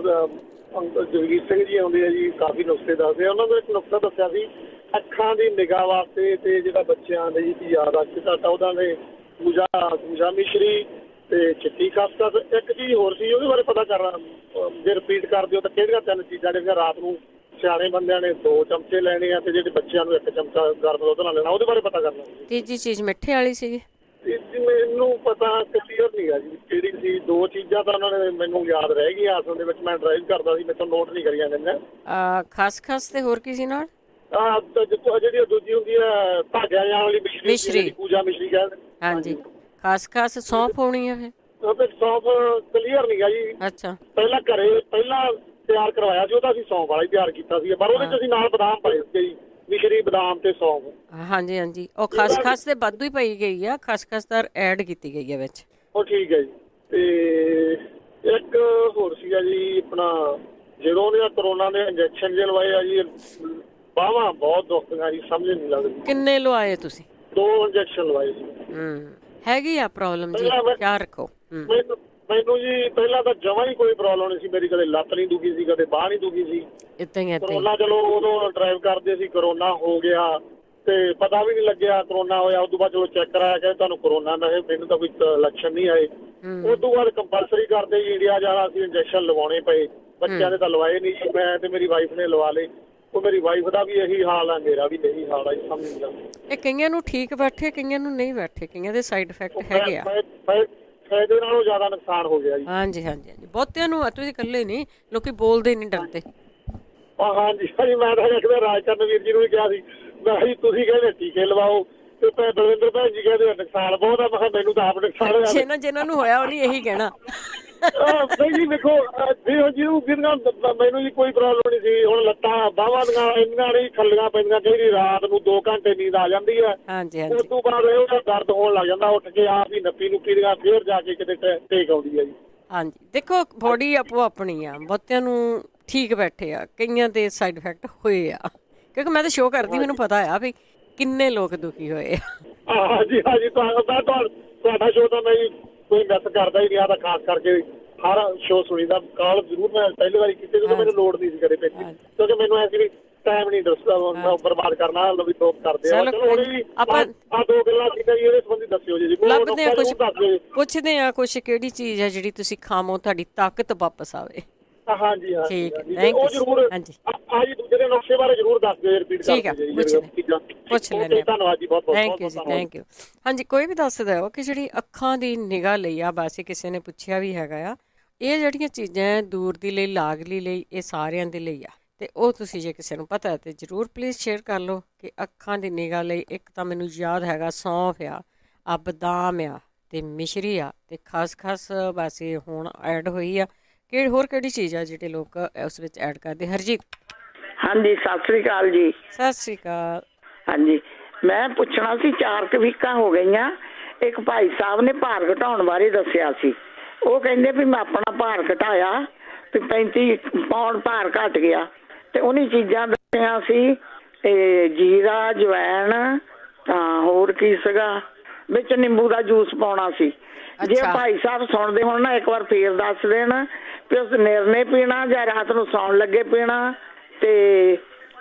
ਜਗਵੀਰ ਸਿੰਘ ਜੀ ਆਉਂਦੇ ਆ ਜੀ, ਕਾਫੀ ਨੁਸਖੇ ਦੱਸਦੇ ਆ। ਉਹਨਾਂ ਨੂੰ ਇੱਕ ਨੁਸਖਾ ਦੱਸਿਆ ਸੀ ਅੱਖਾਂ ਦੀ ਨਿਗਾਹ ਵਾਸਤੇ, ਤੇ ਜਿਹੜਾ ਬੱਚਿਆਂ ਦੇ ਜੀ ਯਾਦਾਸ਼ਤ ਘੱਟ ਆ ਉਹਨਾਂ ਨੇ ਪੂਜਾ ਮਿਸ਼ਰੀ ਤੇ ਚਿੱਟੀ ਖਸਖਸ। ਇੱਕ ਚੀਜ਼ ਹੋਰ ਸੀ, ਉਹਦੇ ਬਾਰੇ ਪਤਾ ਕਰਨਾ, ਜੇ ਰਿਪੀਟ ਕਰ ਦਿਓ ਤਾਂ ਕਿਹੜੀਆਂ 3 ਚੀਜ਼ਾਂ ਜਿਹੜੀਆਂ ਰਾਤ ਨੂੰ ਸਿਆਣੇ ਬੰਦਿਆਂ ਨੇ 2 ਚਮਚੇ ਲੈਣੇ ਆ, ਤੇ ਜਿਹੜੇ ਬੱਚਿਆਂ ਨੂੰ 1 ਚਮਚਾ ਗਰਮ ਦੁੱਧ ਨਾਲ ਲੈਣਾ, ਉਹਦੇ ਬਾਰੇ ਪਤਾ ਕਰਨਾ। ਤੀਜੀ ਚੀਜ਼ ਮਿੱਠੇ ਵਾਲੀ ਸੀਗੀ। ਮੈਨੂੰ ਪਤਾ ਕਲੀਅਰ ਨਹੀਂ ਗਾ ਜੀ ਕਿਹੜੀ ਸੀ। 2 ਚੀਜ਼ਾਂ ਤਾਂ ਉਹਨਾਂ ਨੇ ਮੈਨੂੰ ਯਾਦ ਰਹਿ ਗਈਆਂ, ਅਸਲ ਦੇ ਵਿੱਚ ਮੈਂ ਡਰਾਈਵ ਕਰਦਾ ਸੀ, ਮੈਥੋਂ ਨੋਟ ਨਹੀਂ ਕਰੀਆਂ ਗਈਆਂ। ਖਸਖਸ ਤੇ ਹੋਰ ਕੀ ਸੀ ਨਾਲ? ਜਿਹੜੀ ਦੂਜੀ ਹੁੰਦੀ ਹੈ ਧਾਗਿਆਂ ਜਾਂ ਵਾਲੀ ਮਿਸ਼ਰੀ, ਪੂਜਾ ਮਿਸ਼ਰੀ ਕਹਿੰਦੇ। ਹਾਂਜੀ, ਖਸਖਸ। ਸੌਂਫ ਹੋਣੀ ਹੈ ਫਿਰ? ਸੌਂਫ ਕਲੀਅਰ ਨਹੀਂ ਗਾ ਜੀ। ਅੱਛਾ। ਪਹਿਲਾਂ ਤਿਆਰ ਕਰਵਾਇਆ ਸੀ, ਉਹਦਾ ਅਸੀਂ ਸੌਂਫ ਵਾਲਾ ਹੀ ਤਿਆਰ ਕੀਤਾ ਸੀ, ਪਰ ਉਹਦੇ 'ਚ ਅਸੀਂ ਨਾਲ ਬਦਾਮ ਪਾਏ ਸੀ ਜੀ, ਮਿਸ਼ਰੀ, ਬਦਾਮ ਤੇ ਸੌਂਫ। ਹਾਂਜੀ ਹਾਂਜੀ, ਉਹ ਖਸਖਸ ਤੇ ਵਾਧੂ ਹੀ ਪਈ ਗਈ ਆ, ਖਸਖਸ ਤਾਂ ਐਡ ਕੀਤੀ ਗਈ ਹੈ ਵਿੱਚ। ਉਹ ਠੀਕ ਹੈ ਜੀ। ਤੇ ਇੱਕ ਹੋਰ ਸੀਗਾ ਜੀ, ਆਪਣਾ ਜਦੋਂ ਉਹਨੇ ਕਰੋਨਾ ਦੇ ਇੰਜੈਕਸ਼ਨ ਜੇ ਲਵਾਏ ਆ ਜੀ, ਬਾਹਾਂ ਬਹੁਤ ਦੁਖਦੀਆਂ ਜੀ, ਸਮਝ ਨਹੀਂ ਲੱਗਦੀ। ਕਿੰਨੇ ਲਵਾਏ ਤੁਸੀਂ? 2 ਇੰਜੈਕਸ਼ਨ ਲਵਾਏ ਜੀ। ਹੈਗੀ ਆ ਪ੍ਰੋਬਲਮ ਜੀ, ਖਿਆਲ ਰੱਖੋ। ਮੈਨੂੰ ਜੀ ਪਹਿਲਾਂ ਤਾਂ ਜਮਾਂ ਹੀ ਕੋਈ ਪ੍ਰੋਬਲਮ ਨਹੀਂ ਸੀ, ਮੇਰੀ ਕਦੇ ਲੱਤ ਨਹੀਂ ਦੁਖੀ ਸੀ, ਕਦੇ ਬਾਂਹ ਨਹੀਂ ਦੁਖੀ ਸੀ। ਏਦਾਂ ਹੀ ਕਰੋਨਾ, ਚਲੋ ਉਦੋਂ ਡਰਾਈਵ ਕਰਦੇ ਸੀ, ਕਰੋਨਾ ਹੋ ਗਿਆ ਤੇ ਪਤਾ ਵੀ ਨਹੀਂ ਲੱਗਿਆ ਕਰੋਨਾ ਹੋਇਆ। ਉਦੋਂ ਬਾਅਦ ਚਲੋ ਚੈੱਕ ਕਰਾਇਆ ਕਿ ਤੁਹਾਨੂੰ ਕਰੋਨਾ ਨਾ, ਮੈਨੂੰ ਤਾਂ ਕੋਈ ਲੱਛਣ ਨਹੀਂ ਆਏ। ਉਦੋਂ ਬਾਅਦ ਕੰਪਲਸਰੀ ਕਰਦੇ ਜੀ, ਇੰਡੀਆ ਜਾਣਾ ਸੀ, ਇੰਜੈਕਸ਼ਨ ਲਵਾਉਣੇ ਪਏ। ਬੱਚਿਆਂ ਦੇ ਤਾਂ ਲਵਾਏ ਨਹੀਂ ਜੀ, ਮੈਂ ਤੇ ਮੇਰੀ ਵਾਈਫ ਨੇ ਲਵਾ ਲਏ। ਉਹ ਮੇਰੀ ਵਾਈਫ ਦਾ ਵੀ ਇਹੀ ਹਾਲ ਆ, ਮੇਰਾ ਵੀ ਇਹੀ ਹਾਲ ਆ ਜੀ, ਸਮਝ ਨਹੀਂ ਲੱਗਦੀ। ਇਹ ਕਈਆਂ ਨੂੰ ਠੀਕ ਬੈਠੇ, ਕਈਆਂ ਨੂੰ ਨਹੀਂ ਬੈਠੇ, ਕਈਆਂ ਦੇ ਸਾਈਡ ਇਫੈਕਟ ਹੈਗੇ ਆ। ਫਾਇਦੇ ਨਾਲੋਂ ਜ਼ਿਆਦਾ ਨੁਕਸਾਨ ਹੋ ਗਿਆ ਜੀ। ਹਾਂਜੀ ਹਾਂਜੀ ਹਾਂਜੀ, ਬਹੁਤਿਆਂ ਨੂੰ। ਤੁਸੀਂ ਇਕੱਲੇ ਨਹੀਂ, ਲੋਕੀ ਬੋਲਦੇ ਨਹੀਂ, ਡਰਦੇ। ਹਾਂਜੀ ਹਾਂਜੀ, ਮੈਂ ਤਾਂ ਇੱਕ ਰਾਜਚਰਨ ਵੀਰ ਜੀ ਨੂੰ ਵੀ ਕਿਹਾ ਸੀ, ਮੈਂ ਜੀ ਤੁਸੀਂ ਕਹਿੰਦੇ ਟੀਕੇ ਲਵਾਓ, ਤੇ ਬਲਵਿੰਦਰ ਭੈਣ ਜੀ ਕਹਿੰਦੇ ਨੁਕਸਾਨ ਬਹੁਤ ਆ। ਮੈਂ ਕਿਹਾ ਮੈਨੂੰ ਤਾਂ ਆਪ ਨੁਕਸਾਨ ਹੋਇਆ। ਜਿਹਨਾਂ ਨੂੰ ਹੋਇਆ ਉਹ ਨਹੀਂ ਇਹੀ ਕਹਿਣਾ। ਨਹੀਂ ਜੀ, ਦੇਖੋ ਮੈਨੂੰ ਜੀ ਕੋਈ ਪ੍ਰੋਬਲਮ ਨਹੀਂ ਸੀ। ਹੁਣ ਲੱਤਾਂ ਬਾਹਾਂ ਦੀਆਂ ਇੰਨੀਆਂ ਨਹੀਂ ਖੱਲੀਆਂ ਪੈਂਦੀਆਂ, ਕਈ ਰਾਤ ਨੂੰ 2 ਘੰਟੇ ਨੀਂਦ ਆ ਜਾਂਦੀ ਹੈ। ਹਾਂਜੀ ਹਾਂਜੀ। ਉਸ ਤੋਂ ਬਾਅਦ ਉਹਦਾ ਦਰਦ ਹੋਣ ਲੱਗ ਜਾਂਦਾ, ਉੱਠ ਕੇ ਆਪ ਹੀ ਨੱਪੀ ਦੀਆਂ, ਫੇਰ ਜਾ ਕੇ ਕਿਤੇ ਟੇਕ ਆਉਂਦੀ ਹੈ ਜੀ। ਹਾਂਜੀ, ਦੇਖੋ ਬੋਡੀ ਆਪੋ ਆਪਣੀ ਆ, ਬਹੁਤਿਆਂ ਨੂੰ ਠੀਕ ਬੈਠੇ ਆ, ਕਈਆਂ ਦੇ ਸਾਈਡ ਇਫੈਕਟ ਹੋਏ ਆ, ਕਿਉਂਕਿ ਮੈਂ ਤਾਂ ਸ਼ੋਅ ਕਰਦੀ, ਮੈਨੂੰ ਪਤਾ ਆ ਵੀ ਕਿੰਨੇ ਲੋਕ ਦੁਖੀ ਹੋਏ ਆ। ਹਾਂਜੀ ਹਾਂਜੀ, ਤੁਹਾਡਾ ਸ਼ੋਅ ਤਾਂ ਮੈਂ ਕੋਈ ਮਿਸ ਕਰਦਾ ਹੀ ਨਹੀਂ ਆ, ਤਾਂ ਖਾਸ ਕਰਕੇ ਹਰ ਸ਼ੋਅ ਸੁਣੀਦਾ। ਕਾਲ ਜ਼ਰੂਰ ਮੈਂ ਪਹਿਲੀ ਵਾਰੀ ਕੀਤੀ, ਕਿਉਂਕਿ ਮੈਨੂੰ ਲੋੜ ਨਹੀਂ ਸੀ ਕਦੇ ਭੇਜੀ, ਕਿਉਂਕਿ ਮੈਨੂੰ ਐਕਚੁਅਲੀ ਟਾਈਮ ਨਹੀਂ ਦੱਸਦਾ ਬਰਬਾਦ ਕਰਨਾ, ਵੀ ਲੋਕ ਕਰਦੇ ਆ। ਚਲੋ ਹੁਣ ਵੀ ਆਪਾਂ 2 ਗੱਲਾਂ ਸੀਗੀਆਂ ਜੀ, ਇਹਦੇ ਸੰਬੰਧੀ ਦੱਸਿਓ ਜੀ। ਲੱਭਦੇ ਆ ਕੁਝ, ਪੁੱਛਦੇ ਆ ਕੁਛ, ਕਿਹੜੀ ਚੀਜ਼ ਹੈ ਜਿਹੜੀ ਤੁਸੀਂ ਖਾਵੋ ਤੁਹਾਡੀ ਤਾਕਤ ਵਾਪਸ ਆਵੇ। ਹਾਂਜੀ ਹਾਂਜੀ ਠੀਕ ਹੈ, ਹਾਂਜੀ, ਤੇ thank ਉਹ you, ਜ਼ਰੂਰ ਹਾਂਜੀ। ਜੀ ਦੂਜੇ ਦੇ ਨੁਕਸੇ ਬਾਰੇ ਜ਼ਰੂਰ ਦੱਸ ਦਿਓ, ਰਿਪੀਟ ਕਰ ਠੀਕ ਆ, ਦਿਓ ਜੀ ਪੁੱਛ ਜਿਹੜੀਆਂ ਲੈ ਚੀਜ਼ਾਂ। ਪੁੱਛ ਓਕੇ, ਲੈਂਦੇ ਧੰਨਵਾਦ ਜੀ, ਬਹੁਤ ਬਹੁਤ ਥੈਂਕ ਬਹੁਤ ਯੂ ਬਹੁਤ ਜੀ, ਧੰਨਵਾਦ। Thank you. ਹਾਂਜੀ, ਕੋਈ ਵੀ ਦੱਸ ਦਿਓ ਕਿ ਜਿਹੜੀ ਅੱਖਾਂ ਦੀ ਨਿਗਾਹ ਲਈ ਆ, ਵੈਸੇ ਕਿਸੇ ਨੇ ਪੁੱਛਿਆ ਵੀ ਹੈਗਾ ਆ, ਇਹ ਜਿਹੜੀਆਂ ਚੀਜ਼ਾਂ ਹੈ ਦੂਰ ਦੀ ਲਈ, ਲਾਗਲੀ ਲਈ, ਇਹ ਸਾਰਿਆਂ ਦੇ ਲਈ ਆ। ਤੇ ਉਹ ਤੁਸੀਂ ਜੇ ਕਿਸੇ ਨੂੰ ਪਤਾ ਤੇ ਜ਼ਰੂਰ ਪਲੀਜ਼ ਸ਼ੇਅਰ ਕਰ ਲਓ ਕਿ ਅੱਖਾਂ ਦੀ ਨਿਗਾਹ ਲਈ ਇੱਕ ਤਾਂ ਮੈਨੂੰ ਯਾਦ ਹੈਗਾ ਸੌਂਫ ਆ ਬਦਾਮ ਆ ਤੇ ਮਿਸ਼ਰੀ ਆ ਤੇ ਖਸਖਸ ਵੈਸੇ ਹੁਣ ਐਡ ਹੋਈ ਆ। ਕਿ ਹੋਰ ਕਿਹੜੀ ਚੀਜ਼ ਆ ਜਿਹੜੇ ਲੋਕ ਉਸ ਵਿੱਚ ਐਡ ਕਰਦੇ? ਹਰਜੀਤ। ਹਾਂਜੀ, ਸਤਿ ਸ੍ਰੀ ਅਕਾਲ ਜੀ। ਸਤਿ ਸ਼੍ਰੀ ਅਕਾਲ। ਹਾਂਜੀ, ਮੈਂ ਪੁੱਛਣਾ ਸੀ, 4 ਵੀਕਾਂ ਹੋ ਗਈਆਂ, ਇੱਕ ਭਾਈ ਸਾਹਿਬ ਨੇ ਭਾਰ ਘਟਾਉਣ ਬਾਰੇ ਦੱਸਿਆ ਸੀ। ਉਹ ਕਹਿੰਦੇ ਵੀ ਮੈਂ ਆਪਣਾ ਭਾਰ ਘਟਾਇਆ ਤੇ 35 ਪੌਂਡ ਭਾਰ ਘਟ ਗਿਆ। ਤੇ ਉਹਨੇ ਚੀਜ਼ਾਂ ਦੱਸੀਆਂ ਸੀ, ਜੀਰਾ, ਜਵੈਣ, ਤਾਂ ਹੋਰ ਕੀ ਸੀਗਾ, ਵਿੱਚ ਨਿੰਬੂ ਦਾ ਜੂਸ ਪਾਉਣਾ ਸੀ। ਜੇ ਭਾਈ ਸਾਹਿਬ ਸੁਣਦੇ ਹੋਣ ਨਾ, ਇੱਕ ਵਾਰ ਫੇਰ ਦੱਸ ਦੇਣ ਵੀ ਉਸ ਨਿਰਣੇ ਪੀਣਾ ਜਾਂ ਰਾਤ ਨੂੰ ਸੌਣ ਲੱਗੇ ਪੀਣਾ। ਤੇ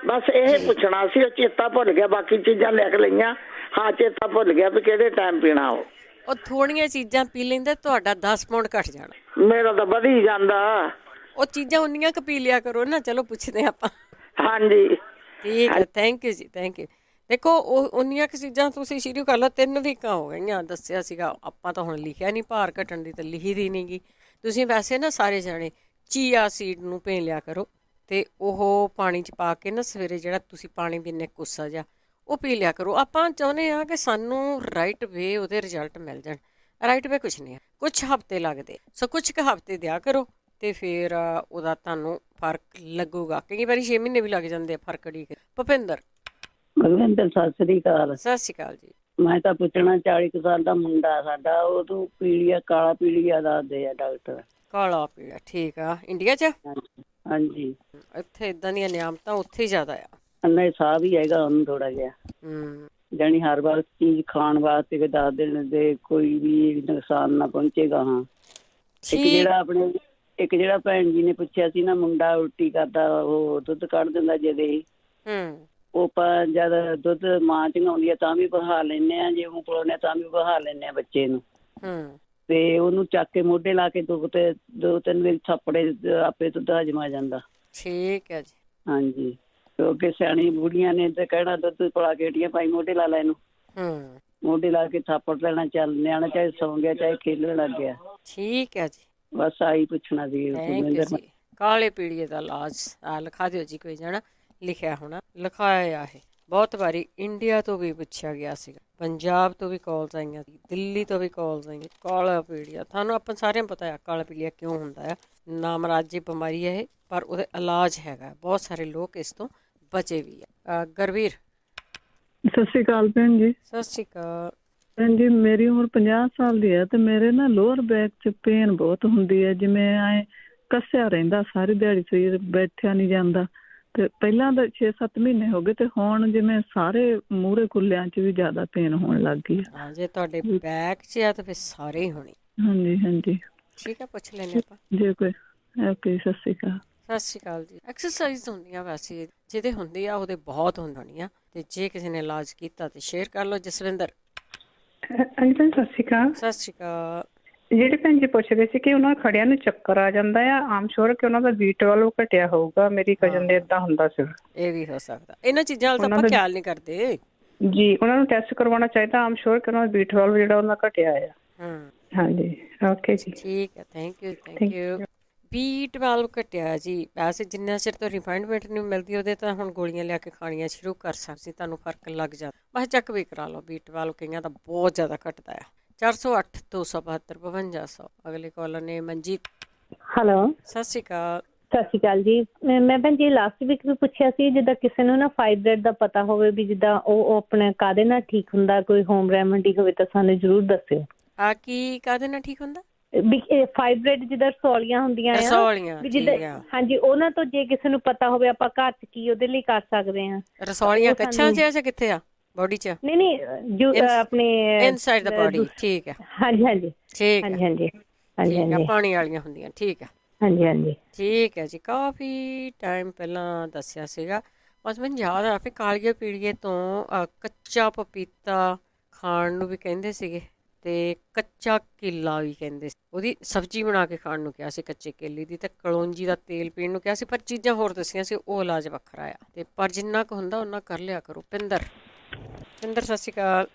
ਬਸ ਇਹ ਪੁੱਛਣਾ ਸੀ, ਉਹ ਚੇਤਾ ਭੁੱਲ ਗਿਆ, ਬਾਕੀ ਚੀਜ਼ਾਂ ਲਿਖ ਲਈਆਂ, ਹਾਂ ਚੇਤਾ ਭੁੱਲ ਗਿਆ ਵੀ ਕਿਹੜੇ ਟਾਈਮ ਪੀਣਾ। ਉਹ ਥੋੜੀਆਂ ਚੀਜ਼ਾਂ ਪੀ ਲੈਂਦਾ, ਤੁਹਾਡਾ 10 ਪੌਂਡ ਘਟ ਜਾਣਾ। ਮੇਰਾ ਤਾਂ ਵਧੀ ਜਾਂਦਾ। ਉਹ ਚੀਜ਼ਾਂ ਉਨੀਆਂ ਕੁ ਪੀ ਲਿਆ ਕਰੋ ਨਾ। ਚਲੋ ਪੁੱਛਦੇ ਆਪਾਂ। ਹਾਂਜੀ, ਠੀਕ ਹੈ, ਥੈਂਕ ਯੂ ਜੀ, ਥੈਂਕ ਯੂ। ਦੇਖੋ ਉਹ ਉਨੀਆਂ ਕੁ ਚੀਜ਼ਾਂ ਤੁਸੀਂ ਸ਼ੁਰੂ ਕਰ ਲਓ। 3 ਵੀਕਾਂ ਹੋ ਗਈਆਂ, ਦੱਸਿਆ ਸੀਗਾ ਆਪਾਂ ਤਾਂ ਹੁਣ ਲਿਖਿਆ ਨਹੀਂ, ਭਾਰ ਘਟਣ ਦੀ ਤਾਂ ਲਿਖੀ ਦੀ ਨਹੀਂ ਗੀ। ਤੁਸੀਂ ਵੈਸੇ ਨਾ ਸਾਰੇ ਜਾਣੇ ਚੀਆ ਸੀਡ ਨੂੰ ਭੇ ਲਿਆ ਕਰੋ ਤੇ ਉਹ ਪਾਣੀ 'ਚ ਪਾ ਕੇ ਨਾ ਸਵੇਰੇ ਜਿਹੜਾ ਤੁਸੀਂ ਪਾਣੀ ਪੀਂਦੇ ਕੋਸਾ ਜਿਹਾ ਉਹ ਪੀ ਲਿਆ ਕਰੋ। ਆਪਾਂ ਚਾਹੁੰਦੇ ਹਾਂ ਕਿ ਸਾਨੂੰ ਰਾਈਟ ਵੇ ਉਹਦੇ ਰਿਜ਼ਲਟ ਮਿਲ ਜਾਣ। ਰਾਈਟ ਵੇ ਕੁਛ ਨਹੀਂ ਹੈ, ਕੁਛ ਹਫ਼ਤੇ ਲੱਗਦੇ, ਸੋ ਕੁਛ ਕੁ ਹਫ਼ਤੇ ਦਿਆ ਕਰੋ ਤੇ ਫਿਰ ਉਹਦਾ ਤੁਹਾਨੂੰ ਫਰਕ ਲੱਗੂਗਾ। ਕਈ ਵਾਰੀ 6 ਮਹੀਨੇ ਵੀ ਲੱਗ ਜਾਂਦੇ ਆ ਫਰਕ ਅੜੀਕ। ਭੁਪਿੰਦਰ। ਬਲਵਿੰਦਰ, ਸਤਿ ਸ੍ਰੀ ਅਕਾਲ। ਸਤਿ ਸ਼੍ਰੀ ਅਕਾਲ ਜੀ। ਮੈਂ ਤਾਂ ਪੁੱਛਣਾ, 40 ਕੁ ਸਾਲ ਦਾ ਮੁੰਡਾ ਸਾਡਾ, ਉਹ ਤੋਂ ਪੀਲੀਆ, ਕਾਲਾ ਪੀਲੀਆ ਦੱਸਦੇ ਆ ਡਾਕਟਰ। ਕਾਲਾ ਪੀਲਾ, ਠੀਕ ਆ। ਇੰਡੀਆ 'ਚ? ਹਾਂਜੀ। ਇੱਥੇ ਇਦਾਂ ਦੀਆਂ ਨਿਆਮਤਾਂ ਉੱਥੇ ਹੀ ਜ਼ਿਆਦਾ ਆ। ਅੰਨਾ ਸਾਹ ਵੀ ਹੈਗਾ ਉਹਨੂੰ ਥੋੜਾ ਜਿਹਾ। ਜਾਣੀ ਹਰ ਵਾਰ ਚੀਜ਼ ਖਾਣ ਵਾਸਤੇ ਦੱਸ ਦੇਣ ਦੇ ਕੋਈ ਵੀ ਨੁਕਸਾਨ ਨਾ ਪਹੁੰਚੇਗਾ। ਹਾਂ, ਇੱਕ ਜਿਹੜਾ ਭੈਣ ਜੀ ਨੇ ਪੁੱਛਿਆ ਸੀ ਨਾ, ਮੁੰਡਾ ਉਲਟੀ ਕਰਦਾ, ਉਹ ਦੁੱਧ ਕੱਢ ਦਿੰਦਾ ਜਿਹਦੇ, ਉਹ ਆਪਾਂ ਜਦ ਦੁੱਧ ਮਾਂ ਚੰਗਾਉਂਦੀ ਆ ਤਾਂ ਵੀ ਬਹਾ ਲੈਂਦੇ ਆ, ਜੇ ਉਹ ਪਿਲਾਉਂਦੇ ਤਾਂ ਵੀ ਬਹਾ ਲੈਂਦੇ ਆ ਬੱਚੇ ਨੂੰ। ਤੇ ਉਹਨੂੰ ਚੱਕ ਕੇ ਮੋਢੇ ਲਾ ਕੇ 2-3 ਵਾਰੀ ਥੱਪੜੇ, ਆਪੇ ਦੁੱਧ ਹਜਮਾ ਜਾਂਦਾ। ਠੀਕ ਹੈ ਜੀ। ਹਾਂਜੀ, ਕਿਉਂਕਿ ਸਿਆਣੀ ਬੁੜੀਆਂ ਨੇ ਤੇ ਕਹਿਣਾ ਦੁੱਧ ਪਿਲਾ ਕੇ ਹਟੀਆਂ, ਭਾਈ ਮੋਢੇ ਲਾ ਲੈ ਇਹਨੂੰ। ਮੋਢੇ ਲਾ ਕੇ ਥੱਪੜ ਲੈਣਾ, ਚੱਲ ਨਿਆਣਾ ਚਾਹੇ ਸੌਂ ਗਿਆ ਚਾਹੇ ਖੇਲਣ ਲੱਗ ਗਿਆ। ਠੀਕ ਹੈ ਜੀ, ਬਸ ਆਹੀ ਪੁੱਛਣਾ ਸੀ। ਕਾਲੇ ਪੀਲੀਏ ਦਾ ਇਲਾਜ ਲਿਖਾ ਦਿਓ ਜੀ, ਕੋਈ ਜਾਣਾ ਲਿਖਿਆ ਹੋਣਾ, ਲਿਖਾਇਆ ਇਹ ਬਹੁਤ ਵਾਰੀ। ਇੰਡੀਆ ਤੋਂ ਵੀ ਪੁੱਛਿਆ ਗਿਆ ਸੀਗਾ, ਪੰਜਾਬ ਤੋਂ ਵੀ ਕਾਲਸ ਆਈਆਂ ਸੀ, ਦਿੱਲੀ ਤੋਂ ਵੀ ਕਾਲਸ ਆਈਆਂ। ਕਾਲਾ ਪੀਲੀਆ ਤੁਹਾਨੂੰ ਆਪਾਂ ਸਾਰਿਆਂ ਨੂੰ ਪਤਾ ਆ ਕਾਲਾ ਪੀਲੀਆ ਕਿਉਂ ਹੁੰਦਾ ਆ। ਨਾਮਰਾਜੀ ਬਿਮਾਰੀ ਹੈ ਇਹ, ਪਰ ਉਹਦਾ ਇਲਾਜ ਹੈਗਾ। ਬਹੁਤ ਸਾਰੇ ਲੋਕ ਇਸ ਤੋਂ ਬਚੇ ਵੀ ਆ। ਗੁਰਵੀਰ। ਸਤਿ ਸ਼੍ਰੀ ਅਕਾਲ ਭੈਣ ਜੀ। ਸਤਿ ਸ਼੍ਰੀ ਅਕਾਲ ਭੈਣ ਜੀ, ਮੇਰੀ ਉਮਰ 50 ਸਾਲ ਦੀ ਹੈ ਤੇ ਮੇਰੇ ਨਾ ਲੋਅਰ ਬੈਕ 'ਚ ਪੇਨ ਬਹੁਤ ਹੁੰਦੀ ਹੈ, ਜਿਵੇਂ ਐਂ ਕੱਸਿਆ ਰਹਿੰਦਾ ਸਾਰੀ ਦਿਹਾੜੀ, ਸਰੀਰ ਬੈਠਿਆ ਨਹੀਂ ਜਾਂਦਾ। ਤੇ ਪਹਿਲਾਂ ਤਾਂ 6-7 ਮਹੀਨੇ ਹੋ ਗਏ ਤੇ ਹੁਣ ਜਿਵੇਂ ਸਾਰੇ ਮੂਹਰੇ ਕੁੱਲਿਆਂ 'ਚ ਵੀ ਜ਼ਿਆਦਾ ਪੇਨ ਹੋਣ ਲੱਗ ਗਈ ਹੈ। ਜੇ ਤੁਹਾਡੇ ਬੈਕ 'ਚ ਆ ਤਾਂ ਫਿਰ ਸਾਰੇ ਹੀ ਹੋਣੀ। ਹਾਂਜੀ ਹਾਂਜੀ, ਠੀਕ ਹੈ, ਪੁੱਛ ਲੈਂਦੇ ਆਪਾਂ ਜੇ ਕੋਈ। ਓਕੇ, ਸਤਿ ਸ਼੍ਰੀ ਅਕਾਲ। ਸਤਿ ਸ਼੍ਰੀ ਅਕਾਲ ਜੀ। ਐਕਸਰਸਾਈਜ਼ ਹੁੰਦੀਆਂ ਵੈਸੇ ਜਿਹਦੇ ਹੁੰਦੀ ਆ ਉਹਦੇ ਬਹੁਤ ਹੋਣੀਆਂ, ਤੇ ਜੇ ਕਿਸੇ ਨੇ ਇਲਾਜ ਕੀਤਾ ਤੇ ਸ਼ੇਅਰ ਕਰ ਲਓ। ਜਸਵਿੰਦਰ। ਹਾਂਜੀ ਭੈਣ, ਸਤਿ ਸ਼੍ਰੀ ਅਕਾਲ। ਸਤਿ ਸ਼੍ਰੀ ਅਕਾਲ। ਜਿਹੜੇ ਭੈਣ ਜੀ ਪੁੱਛਦੇ ਸੀ ਕਿ ਉਹਨਾਂ ਖੜਿਆਂ ਨੂੰ ਚੱਕਰ ਆ ਜਾਂਦਾ ਆ, ਆਮ ਸ਼ੋਰ ਕਿ ਉਹਨਾਂ ਦਾ B12 ਘਟਿਆ ਹੋਊਗਾ। ਮੇਰੀ ਕਜ਼ਨ ਦੇ ਏਦਾਂ ਹੁੰਦਾ ਸੀ। ਇਹ ਵੀ ਹੋ ਸਕਦਾ, ਇਹਨਾਂ ਚੀਜ਼ਾਂ ਵੱਲ ਤਾਂ ਆਪਾਂ ਖਿਆਲ ਨਹੀਂ ਕਰਦੇ ਜੀ। ਉਹਨਾਂ ਨੂੰ ਟੈਸਟ ਕਰਵਾਉਣਾ ਚਾਹੀਦਾ, ਆਮ ਸ਼ੋਰ ਕਿ ਉਹਨਾਂ ਦਾ B12 ਜਿਹੜਾ ਉਹਨਾਂ ਘਟਿਆ ਆ। ਹਾਂਜੀ, ਓਕੇ ਜੀ, ਠੀਕ ਹੈ, thank you, thank you. B12 ਘਟਿਆ ਜੀ, ਵੈਸੇ ਜਿੰਨਾ ਚਿਰ ਤੋਂ ਰਿਫਾਈਨਮੈਂਟ ਨਹੀਂ ਮਿਲਦੀ ਉਹਦੇ ਤਾਂ ਹੁਣ ਗੋਲੀਆਂ ਲਿਆ ਕੇ ਖਾਣੀਆਂ ਸ਼ੁਰੂ ਕਰ ਸਕਦੇ, ਤੁਹਾਨੂੰ ਫਰਕ ਲੱਗ ਜਾਂਦਾ। ਬਸ ਚੈੱਕ ਵੀ ਕਰਾ ਲਓ। B12 ਕਈਆਂ ਦਾ ਬਹੁਤ ਜ਼ਿਆਦਾ ਘਟਦਾ ਆ। 408 272 5200। ਅਗਲੇ ਕਾਲਰ ਨੇ ਮਨਜੀਤ। ਹੈਲੋ, ਸਤਿ ਸ਼੍ਰੀ ਅਕਾਲ। ਸਤਿ ਸ਼੍ਰੀ ਅਕਾਲ ਜੀ। ਮੈਂ ਭੈਣ ਜੀ ਲਾਸਟ ਵੀਕ ਵੀ ਪੁੱਛਿਆ ਸੀ, ਜਿੱਦਾਂ ਕਿਸੇ ਨੂੰ ਨਾ ਫਾਈਬਰਾਇਡ ਦਾ ਪਤਾ ਹੋਵੇ ਵੀ ਜਿੱਦਾਂ ਉਹ ਆਪਣੇ ਕਾਹਦੇ ਨਾਲ ਠੀਕ ਹੁੰਦਾ, ਕੋਈ ਹੋਮ ਰੈਮਡੀ ਹੋਵੇ ਤਾਂ ਸਾਨੂੰ ਜ਼ਰੂਰ ਦੱਸਿਓ। ਕੀ ਕਾਹਦੇ ਨਾਲ ਠੀਕ ਹੁੰਦਾ? ਫਾਈਬਰਾਇਡ ਜਿੱਦਾਂ ਰਸੌਲੀਆਂ ਹੁੰਦੀਆਂ ਆ, ਜਿੱਦਾਂ ਹਾਂਜੀ, ਉਹਨਾਂ ਤੋਂ ਜੇ ਕਿਸੇ ਨੂੰ ਪਤਾ ਹੋਵੇ ਆਪਾਂ ਘਰ 'ਚ ਕੀ ਉਹਦੇ ਲਈ ਕਰ ਸਕਦੇ ਹਾਂ। ਰਸੌਲੀਆਂ ਕੱਛਾਂ 'ਚ ਜਾਂ ਕਿੱਥੇ ਆ? ਬੋਡੀ 'ਚ? ਨਹੀਂ, ਆਪਣੇ ਇਨਸਾਈਡ ਦਾ ਬੋਡੀ। ਠੀਕ ਹੈ, ਹਾਂਜੀ ਹਾਂਜੀ, ਠੀਕ ਹਾਂਜੀ ਹਾਂਜੀ ਹਾਂਜੀ ਹਾਂਜੀ, ਪਾਣੀ ਵਾਲੀਆਂ ਹੁੰਦੀਆਂ। ਠੀਕ ਹੈ, ਹਾਂਜੀ ਹਾਂਜੀ, ਠੀਕ ਹੈ ਜੀ। ਕਾਫੀ ਟਾਈਮ ਪਹਿਲਾਂ ਦੱਸਿਆ ਸੀਗਾ, ਬਸ ਮੈਨੂੰ ਯਾਦ ਆ ਵੀ ਕਾਲੀਏ ਪੀਲੀਏ ਤੋਂ ਕੱਚਾ ਪਪੀਤਾ ਖਾਣ ਨੂੰ ਵੀ ਕਹਿੰਦੇ ਸੀਗੇ। ਤੇ ਕੱਚਾ ਕੇਲਾ ਵੀ ਕਹਿੰਦੇ ਸੀ, ਉਹਦੀ ਸਬਜ਼ੀ ਬਣਾ ਕੇ ਖਾਣ ਨੂੰ ਕਿਹਾ ਸੀ ਕੱਚੇ ਕੇਲੇ ਦੀ, ਤੇ ਕਲੌਂਜੀ ਦਾ ਤੇਲ ਪੀਣ ਨੂੰ ਕਿਹਾ ਸੀ, ਪਰ ਚੀਜ਼ਾਂ ਹੋਰ ਦੱਸੀਆਂ ਸੀ, ਉਹ ਇਲਾਜ ਵੱਖਰਾ ਆ। ਤੇ ਪਰ ਜਿੰਨਾ ਕੁ ਹੁੰਦਾ ਉਹਨਾਂ ਕਰ ਲਿਆ ਕਰੋ। ਪਿੰਦਰ ਸਤਿ ਸ਼੍ਰੀ ਅਕਾਲ।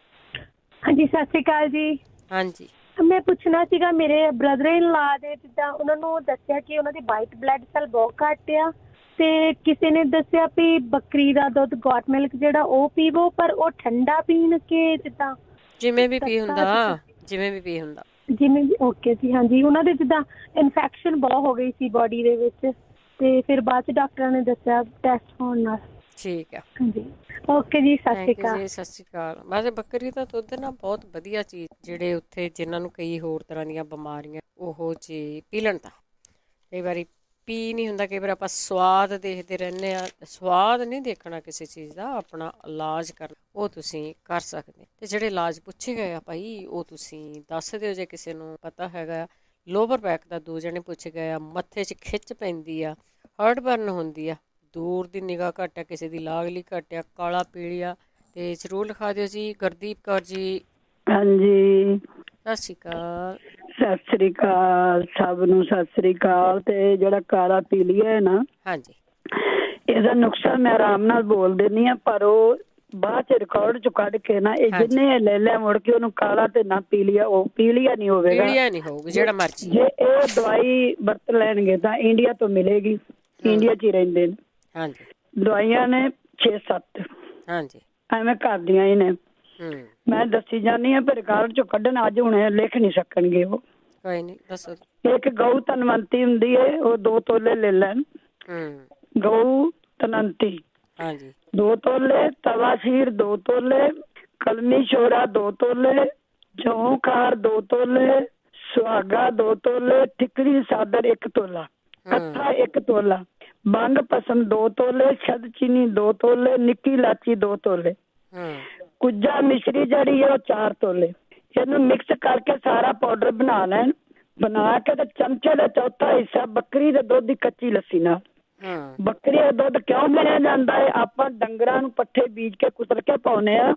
ਹਾਂਜੀ ਸਤਿ ਸ਼੍ਰੀ ਅਕਾਲ ਜੀ। ਹਾਂਜੀ ਮੈਂ ਪੁੱਛਣਾ ਸੀਗਾ, ਮੇਰੇ ਬ੍ਰਦਰ ਇਨ ਲਾ ਦੇ ਜਿੱਦਾਂ ਉਹਨਾਂ ਨੂੰ ਦੱਸਿਆ ਕਿ ਉਹਨਾਂ ਦੀ ਵਾਈਟ ਬਲੱਡ ਸੈੱਲ ਬਹੁਤ ਘੱਟ ਆ, ਤੇ ਕਿਸੇ ਨੇ ਦੱਸਿਆ ਵੀ ਬੱਕਰੀ ਦਾ ਦੁੱਧ ਗੌਟ ਮਿਲਕ ਜਿਹੜਾ ਉਹ ਪੀਵੋ, ਪਰ ਉਹ ਠੰਡਾ ਪੀਣ ਕੇ ਜਿੱਦਾਂ ਜਿਵੇਂ ਵੀ ਪੀ ਹੁੰਦਾ ਜਿਵੇਂ ਵੀ। ਓਕੇ ਜੀ, ਹਾਂਜੀ। ਉਹਨਾਂ ਦੇ ਜਿੱਦਾਂ ਇਨਫੈਕਸ਼ਨ ਬਹੁਤ ਹੋ ਗਈ ਸੀ ਬੋਡੀ ਦੇ ਵਿੱਚ, ਤੇ ਫਿਰ ਬਾਅਦ ਚ ਡਾਕਟਰਾਂ ਨੇ ਦੱਸਿਆ ਟੈਸਟ ਹੋਣ ਨਾਲ। ਠੀਕ ਆ, ਹਾਂਜੀ ਓਕੇ ਜੀ, ਸਤਿ ਸ਼੍ਰੀ ਅਕਾਲ ਜੀ। ਸਤਿ ਸ਼੍ਰੀ ਅਕਾਲ। ਵੈਸੇ ਬੱਕਰੀ ਦਾ ਦੁੱਧ ਨਾ ਬਹੁਤ ਵਧੀਆ ਚੀਜ਼, ਜਿਹੜੇ ਉੱਥੇ ਜਿਨ੍ਹਾਂ ਨੂੰ ਕਈ ਹੋਰ ਤਰ੍ਹਾਂ ਦੀਆਂ ਬਿਮਾਰੀਆਂ ਉਹ ਜੀ ਪੀ ਲੈਣ ਤਾਂ ਕਈ ਵਾਰੀ ਪੀ ਨਹੀਂ ਹੁੰਦਾ, ਕਈ ਵਾਰ ਆਪਾਂ ਸਵਾਦ ਦੇਖਦੇ ਰਹਿੰਦੇ ਹਾਂ। ਸਵਾਦ ਨਹੀਂ ਦੇਖਣਾ ਕਿਸੇ ਚੀਜ਼ ਦਾ, ਆਪਣਾ ਇਲਾਜ ਕਰਨਾ ਉਹ ਤੁਸੀਂ ਕਰ ਸਕਦੇ। ਤੇ ਜਿਹੜੇ ਇਲਾਜ ਪੁੱਛੇ ਗਏ ਆ ਭਾਈ ਉਹ ਤੁਸੀਂ ਦੱਸ ਦਿਓ ਜੇ ਕਿਸੇ ਨੂੰ ਪਤਾ ਹੈਗਾ। ਲੋਵਰ ਬੈਕ ਦਾ 2 ਜਣੇ ਪੁੱਛੇ ਗਏ ਆ, ਮੱਥੇ 'ਚ ਖਿੱਚ ਪੈਂਦੀ ਆ, ਹਰਟ ਬਰਨ ਹੁੰਦੀ ਆ, ਦੂਰ ਦੀ ਨਿਗਾਹ ਘੱਟ ਆ, ਕਿਸੇ ਦੀ ਲਾਗਲੀ ਘੱਟ ਆ, ਕਾਲਾ ਪੀਲੀਆ, ਤੇ ਜ਼ਰੂਰ ਲਿਖਾ ਦਿਓ ਜੀ। ਗੁਰਦੀਪ ਕੌਰ ਜੀ ਹਾਂਜੀ ਸਤਿ ਸ਼੍ਰੀ ਅਕਾਲ। ਸਤਿ ਸ੍ਰੀ ਅਕਾਲ ਸਭ ਨੂੰ, ਸਤਿ ਸ੍ਰੀ ਅਕਾਲ। ਤੇ ਜਿਹੜਾ ਕਾਲਾ ਪੀਲੀਆ ਹੈ ਨਾ, ਹਾਂਜੀ, ਇਹਦਾ ਨੁਕਸਾ ਮੈਂ ਆਰਾਮ ਨਾਲ ਬੋਲ ਦਿੰਦੀ ਹਾਂ, ਪਰ ਉਹ ਬਾਅਦ ਚ ਰਿਕਾਰਡ ਚ ਕੱਢ ਕੇ ਨਾ ਇਹ ਜਿੰਨੇ ਲੈ ਲਿਆ ਮੁੜ ਕੇ ਉਹਨੂੰ ਕਾਲਾ ਤੇ ਨਾ ਪੀਲੀਆ, ਉਹ ਪੀਲੀਆ ਨਹੀਂ ਹੋਵੇਗਾ, ਪੀਲੀਆ ਨਹੀਂ ਹੋਊਗਾ, ਜਿਹੜਾ ਮਰਜ਼ੀ। ਜੇ ਇਹ ਦਵਾਈ ਵਰਤ ਲੈਣਗੇ ਤਾਂ ਇੰਡੀਆ ਤੋਂ ਮਿਲੇਗੀ, ਇੰਡੀਆ ਚ ਹੀ ਰਹਿੰਦੇ ਨੇ। ਹਾਂਜੀ, ਦਵਾਈਆਂ ਨੇ 6-7 ਹਾਂਜੀ ਐਵੇਂ ਕਰਦੀਆਂ ਹੀ ਨੇ। ਮੈਂ ਦੱਸੀ ਜਾਂਦੀ ਹਾਂ, ਪਰ ਰਿਕਾਰਡ ਚੋਂ ਕੱਢਣ ਅੱਜ ਹੁਣ ਲਿਖ ਨਹੀਂ ਸਕਣਗੇ ਉਹ। ਕੋਈ ਨਹੀਂ, ਦੱਸੋ। ਇੱਕ ਗਊ ਧਨਵੰਤੀ ਹੁੰਦੀ ਹੈ, ਉਹ 2 ਤੋਲੇ ਲੈ ਲੈਣ। ਗਊ ਧਨਵੰਤੀ ਹਾਂਜੀ 2 ਤੋਲੇ, ਤਵਾਸ਼ੀਰ 2 ਤੋਲੇ, ਕਲਮੀ ਸ਼ੋਰਾ 2 ਤੋਲੇ, ਜੌਂਖਾਰ 2 ਤੋਲੇ, ਸੁਹਾਗਾ 2 ਤੋਲੇ, ਠਿਕਰੀ ਸਾਦਰ 1 ਤੋਲਾ, ਕੱਥਾ 1 ਤੋਲਾ, ਬੰਗ ਪਸਮ 2 ਤੋਲੇ, ਛਦ ਚੀਨੀ 2 ਤੋਲੇ, ਨਿੱਕੀ ਇਲਾਚੀ 2 ਤੋਲੇ, ਕੁੱਜਾ ਮਿਸ਼ਰੀ ਜਿਹੜੀ ਹੈ ਉਹ 4 ਤੋਲੇ। ਇਹਨੂੰ ਮਿਕਸ ਕਰਕੇ ਸਾਰਾ ਪਾਊਡਰ ਬਣਾ ਲੈਣ। ਬਣਾ ਕੇ ਤੇ ਚਮਚੇ ਦਾ 1/4 ਹਿੱਸਾ ਬੱਕਰੀ ਦੇ ਦੁੱਧ ਦੀ ਕੱਚੀ ਲੱਸੀ ਨਾਲ। ਬੱਕਰੀ ਦਾ ਦੁੱਧ ਕਿਉਂ ਮਿਲਿਆ ਜਾਂਦਾ ਹੈ? ਆਪਾਂ ਡੰਗਰਾਂ ਨੂੰ ਪੱਠੇ ਬੀਜ ਕੇ ਕੁਤਰ ਕੇ ਪਾਉਂਦੇ ਆ।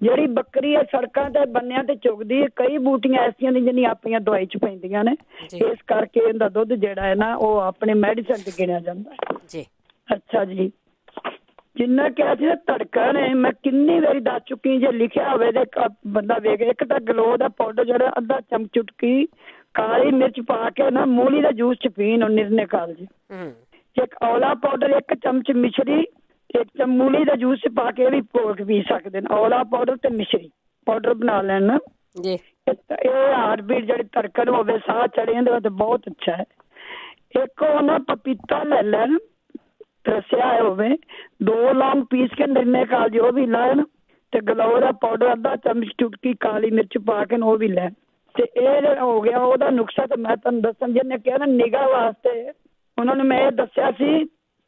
ਜਿਹੜੀ ਬੱਕਰੀ ਹੈ ਸੜਕਾਂ ਤੇ ਬੰਨਿਆਂ ਤੇ ਚੁਗਦੀ ਹੈ, ਕਈ ਬੂਟੀਆਂ ਐਸੀਆਂ ਨੇ ਜਿਹੜੀਆਂ ਆਪਣੀਆਂ ਦਵਾਈ ਚ ਪੈਂਦੀਆਂ ਨੇ, ਇਸ ਕਰਕੇ ਇਹਦਾ ਦੁੱਧ ਜਿਹੜਾ ਹੈ ਨਾ ਉਹ ਆਪਣੇ ਮੈਡੀਸਨ ਚ ਗਿਣਿਆ ਜਾਂਦਾ ਜੀ। ਅੱਛਾ ਜੀ, ਜਿੰਨਾ ਕਿਹਾ ਸੀ ਧੜਕਣ ਹੈ, ਮੈਂ ਕਿੰਨੀ ਵਾਰੀ ਦੱਸ ਚੁੱਕੀ, ਜੇ ਲਿਖਿਆ ਹੋਵੇ ਤੇ ਬੰਦਾ ਵੇਖ। ਇੱਕ ਤਾਂ ਗਲੋ ਦਾ ਪਾਊਡਰ ਜਿਹੜਾ ਅੱਧਾ ਚੁਟਕੀ ਕਾਲੀ ਮਿਰਚ ਪਾ ਕੇ ਨਾ ਮੂਲੀ ਦਾ ਜੂਸ ਚ ਪੀਣ, ਨਿਰਨੇ ਕਾਲਜ। ਇੱਕ ਔਲਾ ਪਾਊਡਰ 1 ਚਮਚ, ਮਿਸ਼ਰੀ 1 ਚਮਚ, ਮੂਲੀ ਦਾ ਜੂਸ ਚ ਪਾ ਕੇ ਵੀ ਘੋਲ ਕੇ ਪੀ ਸਕਦੇ ਨੇ। ਔਲਾ ਪਾਊਡਰ ਤੇ ਮਿਸ਼ਰੀ ਪਾਊਡਰ ਬਣਾ ਲੈਣ ਜੀ। ਇਹ ਹਾਰਟ ਬੀਟ ਜਿਹੜੀ ਧੜਕਣ ਹੋਵੇ, ਸਾਹ ਚੜੇ ਇਹਦੇ ਵਾਸਤੇ ਬਹੁਤ ਅੱਛਾ ਹੈ। ਇੱਕ ਉਹ ਨਾ ਪਪੀਤਾ ਲੈ ਲੈਣ, ਰਸਿਆ ਹੋਵੇ, 2 ਲੌਂਗ ਪੀਸ ਕੇ ਨਿਰਨੇ ਕਾਲਜ ਉਹ ਵੀ ਲੈਣ, ਤੇ ਗਲੋ ਦਾ ਪਾਊਡਰ ਅੱਧਾ ਚਮਚ ਚੁਟਕੀ ਕਾਲੀ ਮਿਰਚ ਪਾ ਕੇ ਉਹ ਵੀ ਲੈਣ। ਤੇ ਇਹ ਹੋ ਗਿਆ ਉਹਦਾ ਨੁਕਸਾ। ਤੇ ਮੈਂ ਤੁਹਾਨੂੰ ਦੱਸਣ, ਜਿਹਨੇ ਕਿਹਾ ਨਾ ਨਿਗਾਹ ਵਾਸਤੇ, ਉਹਨਾਂ ਨੂੰ ਮੈਂ ਇਹ ਦੱਸਿਆ ਸੀ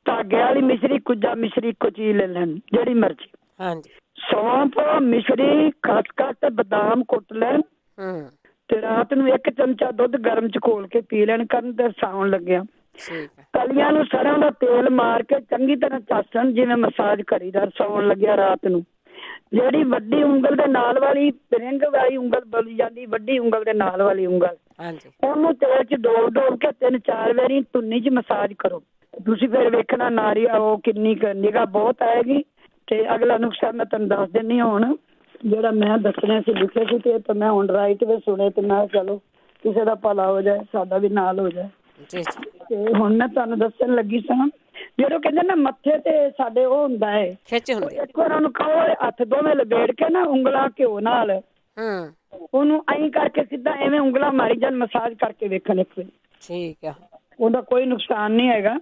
ਧਾਗੇ ਵਾਲੀ ਮਿਸ਼ਰੀ, ਕੁੱਜਾ ਮਿਸ਼ਰੀ, ਇੱਕੋ ਚੀਜ਼ ਲੈ ਲੈਣ ਜਿਹੜੀ ਮਰਜ਼ੀ। ਹਾਂਜੀ, ਸੌਂਫ, ਮਿਸ਼ਰੀ, ਖਸਖਸ ਤੇ ਬਦਾਮ ਕੁੱਟ ਲੈਣ, ਤੇ ਰਾਤ ਨੂੰ 1 ਚਮਚਾ ਦੁੱਧ ਗਰਮ ਚ ਘੋਲ ਕੇ ਪੀ ਲੈਣ ਕਰਨ ਤੇ ਸਾਉਣ ਲੱਗਿਆ। ਕਲੀਆਂ ਨੂੰ ਸਰੋਂ ਦਾ ਤੇਲ ਮਾਰ ਕੇ ਚੰਗੀ ਤਰ੍ਹਾਂ ਚਾਸਣ, ਜਿਵੇਂ ਮਸਾਜ ਕਰੀਦਾ ਸੌਣ ਲੱਗਿਆ ਰਾਤ ਨੂੰ। ਜਿਹੜੀ ਵੱਡੀ ਉਂਗਲ ਦੇ ਨਾਲ ਵਾਲੀ ਰਿੰਗ ਵਾਲੀ ਉਂਗਲ ਬੋਲੀ ਜਾਂਦੀ, ਵੱਡੀ ਉਂਗਲ ਦੇ ਨਾਲ ਵਾਲੀ ਉਂਗਲ, ਉਹਨੂੰ ਤੇਲ ਚ ਡੋਬ ਕੇ 3-4 ਵਾਰੀ ਧੁੰਨੀ ਚ ਮਸਾਜ ਕਰੋ। ਤੁਸੀਂ ਫਿਰ ਵੇਖਣਾ ਨਾਰੀ ਉਹ ਕਿੰਨੀ ਨਿਗਾਹ ਬਹੁਤ ਆਏਗੀ। ਤੇ ਅਗਲਾ ਨੁਕਸਾ ਮੈਂ ਤੁਹਾਨੂੰ ਦੱਸ ਦਿੰਦੀ ਹਾਂ। ਹੁਣ ਜਿਹੜਾ ਮੈਂ ਦੱਸਣਾ ਸੀ ਲਿਖੇ ਸੀ, ਤੇ ਤਾਂ ਮੈਂ ਹੁਣ ਰਾਈਟ ਵੇ ਸੁਣੇ, ਤੇ ਮੈਂ ਚਲੋ ਕਿਸੇ ਦਾ ਭਲਾ ਹੋ ਜਾਏ, ਸਾਡਾ ਵੀ ਨਾਲ ਹੋ ਜਾਏ। ਤੇ ਹੁਣ ਮੈਂ ਤੁਹਾਨੂੰ ਦੱਸਣ ਲੱਗੀ ਸਾਂ, ਜਦੋਂ ਕਹਿੰਦੇ ਨਾ ਮੱਥੇ ਤੇ ਸਾਡੇ ਉਹ ਹੁੰਦਾ ਹੈ, ਇੱਕ ਵਾਰ ਉਹਨੂੰ ਕਹੋ ਹੱਥ ਦੋਵੇਂ ਲਬੇੜ ਕੇ ਨਾ ਉਂਗਲਾਂ ਘਿਓ ਨਾਲ ਉਹਨੂੰ ਐਂ ਕਰਕੇ ਸਿੱਧਾ ਐਵੇਂ ਉਂਗਲਾਂ ਮਾਰੀ ਜਾਣ, ਮਸਾਜ ਕਰਕੇ ਵੇਖਣ ਇੱਕ ਵਾਰੀ। ਠੀਕ ਆ, ਉਹਦਾ ਕੋਈ ਨੁਕਸਾਨ ਨਹੀਂ ਹੈਗਾ।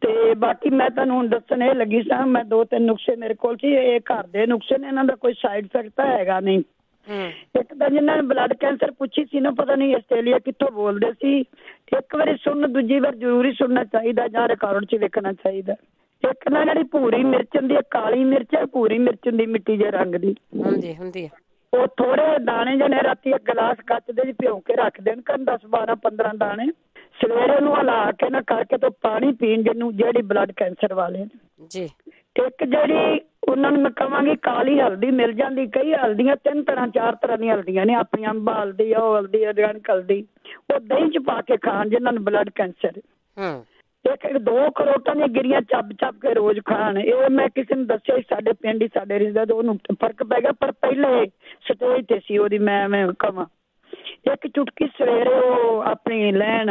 ਤੇ ਬਾਕੀ ਮੈਂ ਤੁਹਾਨੂੰ ਹੁਣ ਦੱਸਣ ਇਹ ਲੱਗੀ ਸਾਂ, ਮੈਂ 2-3 ਨੁਕਸੇ ਮੇਰੇ ਕੋਲ ਸੀ, ਇਹ ਘਰ ਦੇ ਨੁਕਸੇ ਨੇ, ਇਹਨਾਂ ਦਾ ਕੋਈ ਸਾਈਡ ਇਫੈਕਟ ਤਾਂ ਹੈਗਾ ਨਹੀਂ। ਇੱਕ ਤਾਂ ਜਿਨ੍ਹਾਂ ਨੇ ਬਲੱਡ ਕੈਂਸਰ ਪੁੱਛੀ ਸੀ ਨਾ, ਪਤਾ ਨਹੀਂ ਆਸਟ੍ਰੇਲੀਆ ਕਿੱਥੋਂ ਬੋਲਦੇ ਸੀ, ਇੱਕ ਵਾਰੀ ਸੁਣਨ, ਦੂਜੀ ਵਾਰ ਜ਼ਰੂਰੀ ਸੁਣਨਾ ਚਾਹੀਦਾ ਜਾਂ ਰਿਕਾਰਡ 'ਚ ਵੇਖਣਾ ਚਾਹੀਦਾ। ਇੱਕ ਨਾ ਜਿਹੜੀ ਭੂਰੀ ਮਿਰਚ ਹੁੰਦੀ ਹੈ, ਕਾਲੀ ਮਿਰਚ ਹੈ, ਭੂਰੀ ਮਿਰਚ ਹੁੰਦੀ ਮਿੱਟੀ ਜਿਹੇ ਰੰਗ ਦੀ ਹੁੰਦੀ ਹੈ, ਉਹ ਥੋੜੇ ਦਾਣੇ ਜਿਹੇ ਰਾਤੀ 1 ਗਲਾਸ ਕੱਚ ਦੇ ਭਿਉਂ ਕੇ ਰੱਖ ਦੇਣ, 10-12-15 ਦਾਣੇ, ਸਵੇਰੇ ਨੂੰ ਹਿਲਾ ਕੇ ਨਾ ਕਰਕੇ ਤੋਂ ਪਾਣੀ ਪੀਣ, ਜਿਹਨੂੰ ਜਿਹੜੀ ਬਲੱਡ ਕੈਂਸਰ ਵਾਲੇ ਜੀ। ਇੱਕ ਜਿਹੜੀ ਉਹਨਾਂ ਨੂੰ ਮੈਂ ਕਹਾਂਗੀ ਕਾਲੀ ਹਲਦੀ ਮਿਲ ਜਾਂਦੀ, ਕਈ ਹਲਦੀਆਂ 3 ਤਰ੍ਹਾਂ 4 ਤਰ੍ਹਾਂ ਦੀਆਂ ਹਲਦੀਆਂ ਨੇ ਆਪਣੀਆਂ, ਅੰਬ ਹਲਦੀ, ਉਹ ਹਲਦੀ, ਅਜਵਾਇਣ ਹਲਦੀ, ਉਹ ਦਹੀਂ 'ਚ ਪਾ ਕੇ ਖਾਣ ਜਿਹਨਾਂ ਨੂੰ ਬਲੱਡ ਕੈਂਸਰ। ਇੱਕ 2 ਖਰੋਟਾਂ ਦੀਆਂ ਗਿਰੀਆਂ ਚੱਬ ਕੇ ਰੋਜ਼ ਖਾਣ। ਇਹ ਮੈਂ ਕਿਸੇ ਨੂੰ ਦੱਸਿਆ ਸੀ, ਸਾਡੇ ਪਿੰਡ ਹੀ ਸਾਡੇ ਰਿਸ਼ਤੇਦਾਰ, ਉਹਨੂੰ ਫਰਕ ਪੈ ਗਿਆ, ਪਰ ਪਹਿਲੇ ਸਟੇਜ ਤੇ ਸੀ ਉਹਦੀ। ਮੈਂ ਕਹਾਂ ਇੱਕ ਚੁਟਕੀ ਸਵੇਰੇ ਉਹ ਆਪਣੀ ਲੈਣ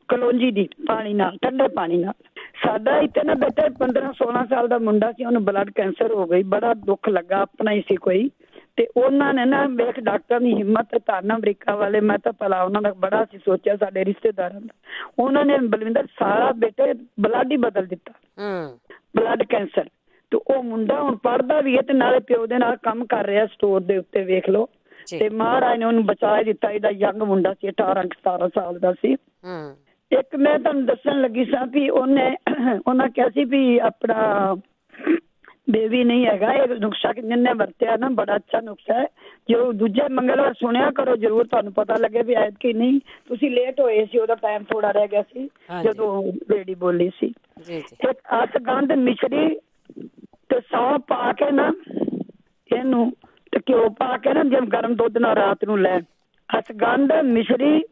ਕਲੌਂਜੀ ਦੀ ਪਾਣੀ ਨਾਲ, ਠੰਡੇ ਪਾਣੀ ਨਾਲ। ਸਾਡਾ ਇੱਥੇ ਨਾ ਬੇਟਾ 15-16 ਸਾਲ ਦਾ ਮੁੰਡਾ ਸੀ, ਉਹਨੂੰ ਬਲੱਡ ਕੈਂਸਰ ਹੋ ਗਈ। ਬੜਾ ਦੁੱਖ ਲੱਗਾ, ਆਪਣਾ ਹੀ ਸੀ ਕੋਈ। ਤੇ ਉਹਨਾਂ ਨੇ ਨਾ ਵੇਖ ਡਾਕਟਰ ਦੀ ਹਿੰਮਤ, ਧੰਨ ਅਮਰੀਕਾ ਵਾਲੇ। ਮੈਂ ਤਾਂ ਭਲਾ ਉਹਨਾਂ ਦਾ ਬੜਾ ਸੀ ਸੋਚਿਆ, ਸਾਡੇ ਰਿਸ਼ਤੇਦਾਰਾਂ ਦਾ। ਉਹਨਾਂ ਨੇ ਬਲਵਿੰਦਰ ਸਾਰਾ ਬੇਟੇ ਬਲੱਡ ਹੀ ਬਦਲ ਦਿੱਤਾ, ਬਲੱਡ ਕੈਂਸਰ। ਤੇ ਉਹ ਮੁੰਡਾ ਹੁਣ ਪੜ੍ਹਦਾ ਵੀ ਹੈ ਤੇ ਨਾਲੇ ਪਿਓ ਦੇ ਨਾਲ ਕੰਮ ਕਰ ਰਿਹਾ ਸਟੋਰ ਦੇ ਉੱਤੇ, ਵੇਖ ਲਓ। ਤੇ ਮਹਾਰਾਜ ਨੇ ਉਹਨੂੰ ਬਚਾ ਦਿੱਤਾ। ਇਹਦਾ ਯੰਗ ਮੁੰਡਾ ਸੀ, 18-17 ਸਾਲ ਦਾ ਸੀ। ਇੱਕ ਮੈਂ ਤੁਹਾਨੂੰ ਦੱਸਣ ਲੱਗੀ ਸਾਂ ਵੀ ਉਹਨਾਂ ਕਿਹਾ ਸੀ ਵੀ ਆਪਣਾ ਬੇਬੀ ਨਹੀਂ ਹੈਗਾ। ਇਹ ਨੁਕਸਾ ਜਿਹਨੇ ਵਰਤਿਆ ਨਾ, ਬੜਾ ਅੱਛਾ ਨੁਕਸਾ ਹੈ। ਜੋ ਦੂਜੇ ਮੰਗਲਵਾਰ ਸੁਣਿਆ ਕਰੋ ਜ਼ਰੂਰ, ਤੁਹਾਨੂੰ ਪਤਾ ਲੱਗੇ ਵੀ ਐਤਕੀ ਨਹੀਂ। ਤੁਸੀਂ ਲੇਟ ਹੋਏ ਸੀ, ਉਹਦਾ ਟਾਈਮ ਥੋੜਾ ਰਹਿ ਗਿਆ ਸੀ ਜਦੋਂ ਲੇਡੀ ਬੋਲੀ ਸੀ। ਇੱਕ ਅਸ਼ਗੰਧ, ਮਿਸ਼ਰੀ ਤੇ ਸੌਂਫ ਪਾ ਕੇ ਨਾ, ਇਹਨੂੰ ਤੇ ਘਿਓ ਪਾ ਕੇ ਨਾ, ਜਿਵੇਂ ਗਰਮ ਦੁੱਧ ਨਾਲ ਰਾਤ ਨੂੰ ਲੈਣ। ਅਸ਼ਗੰਧ, ਮਿਸ਼ਰੀ,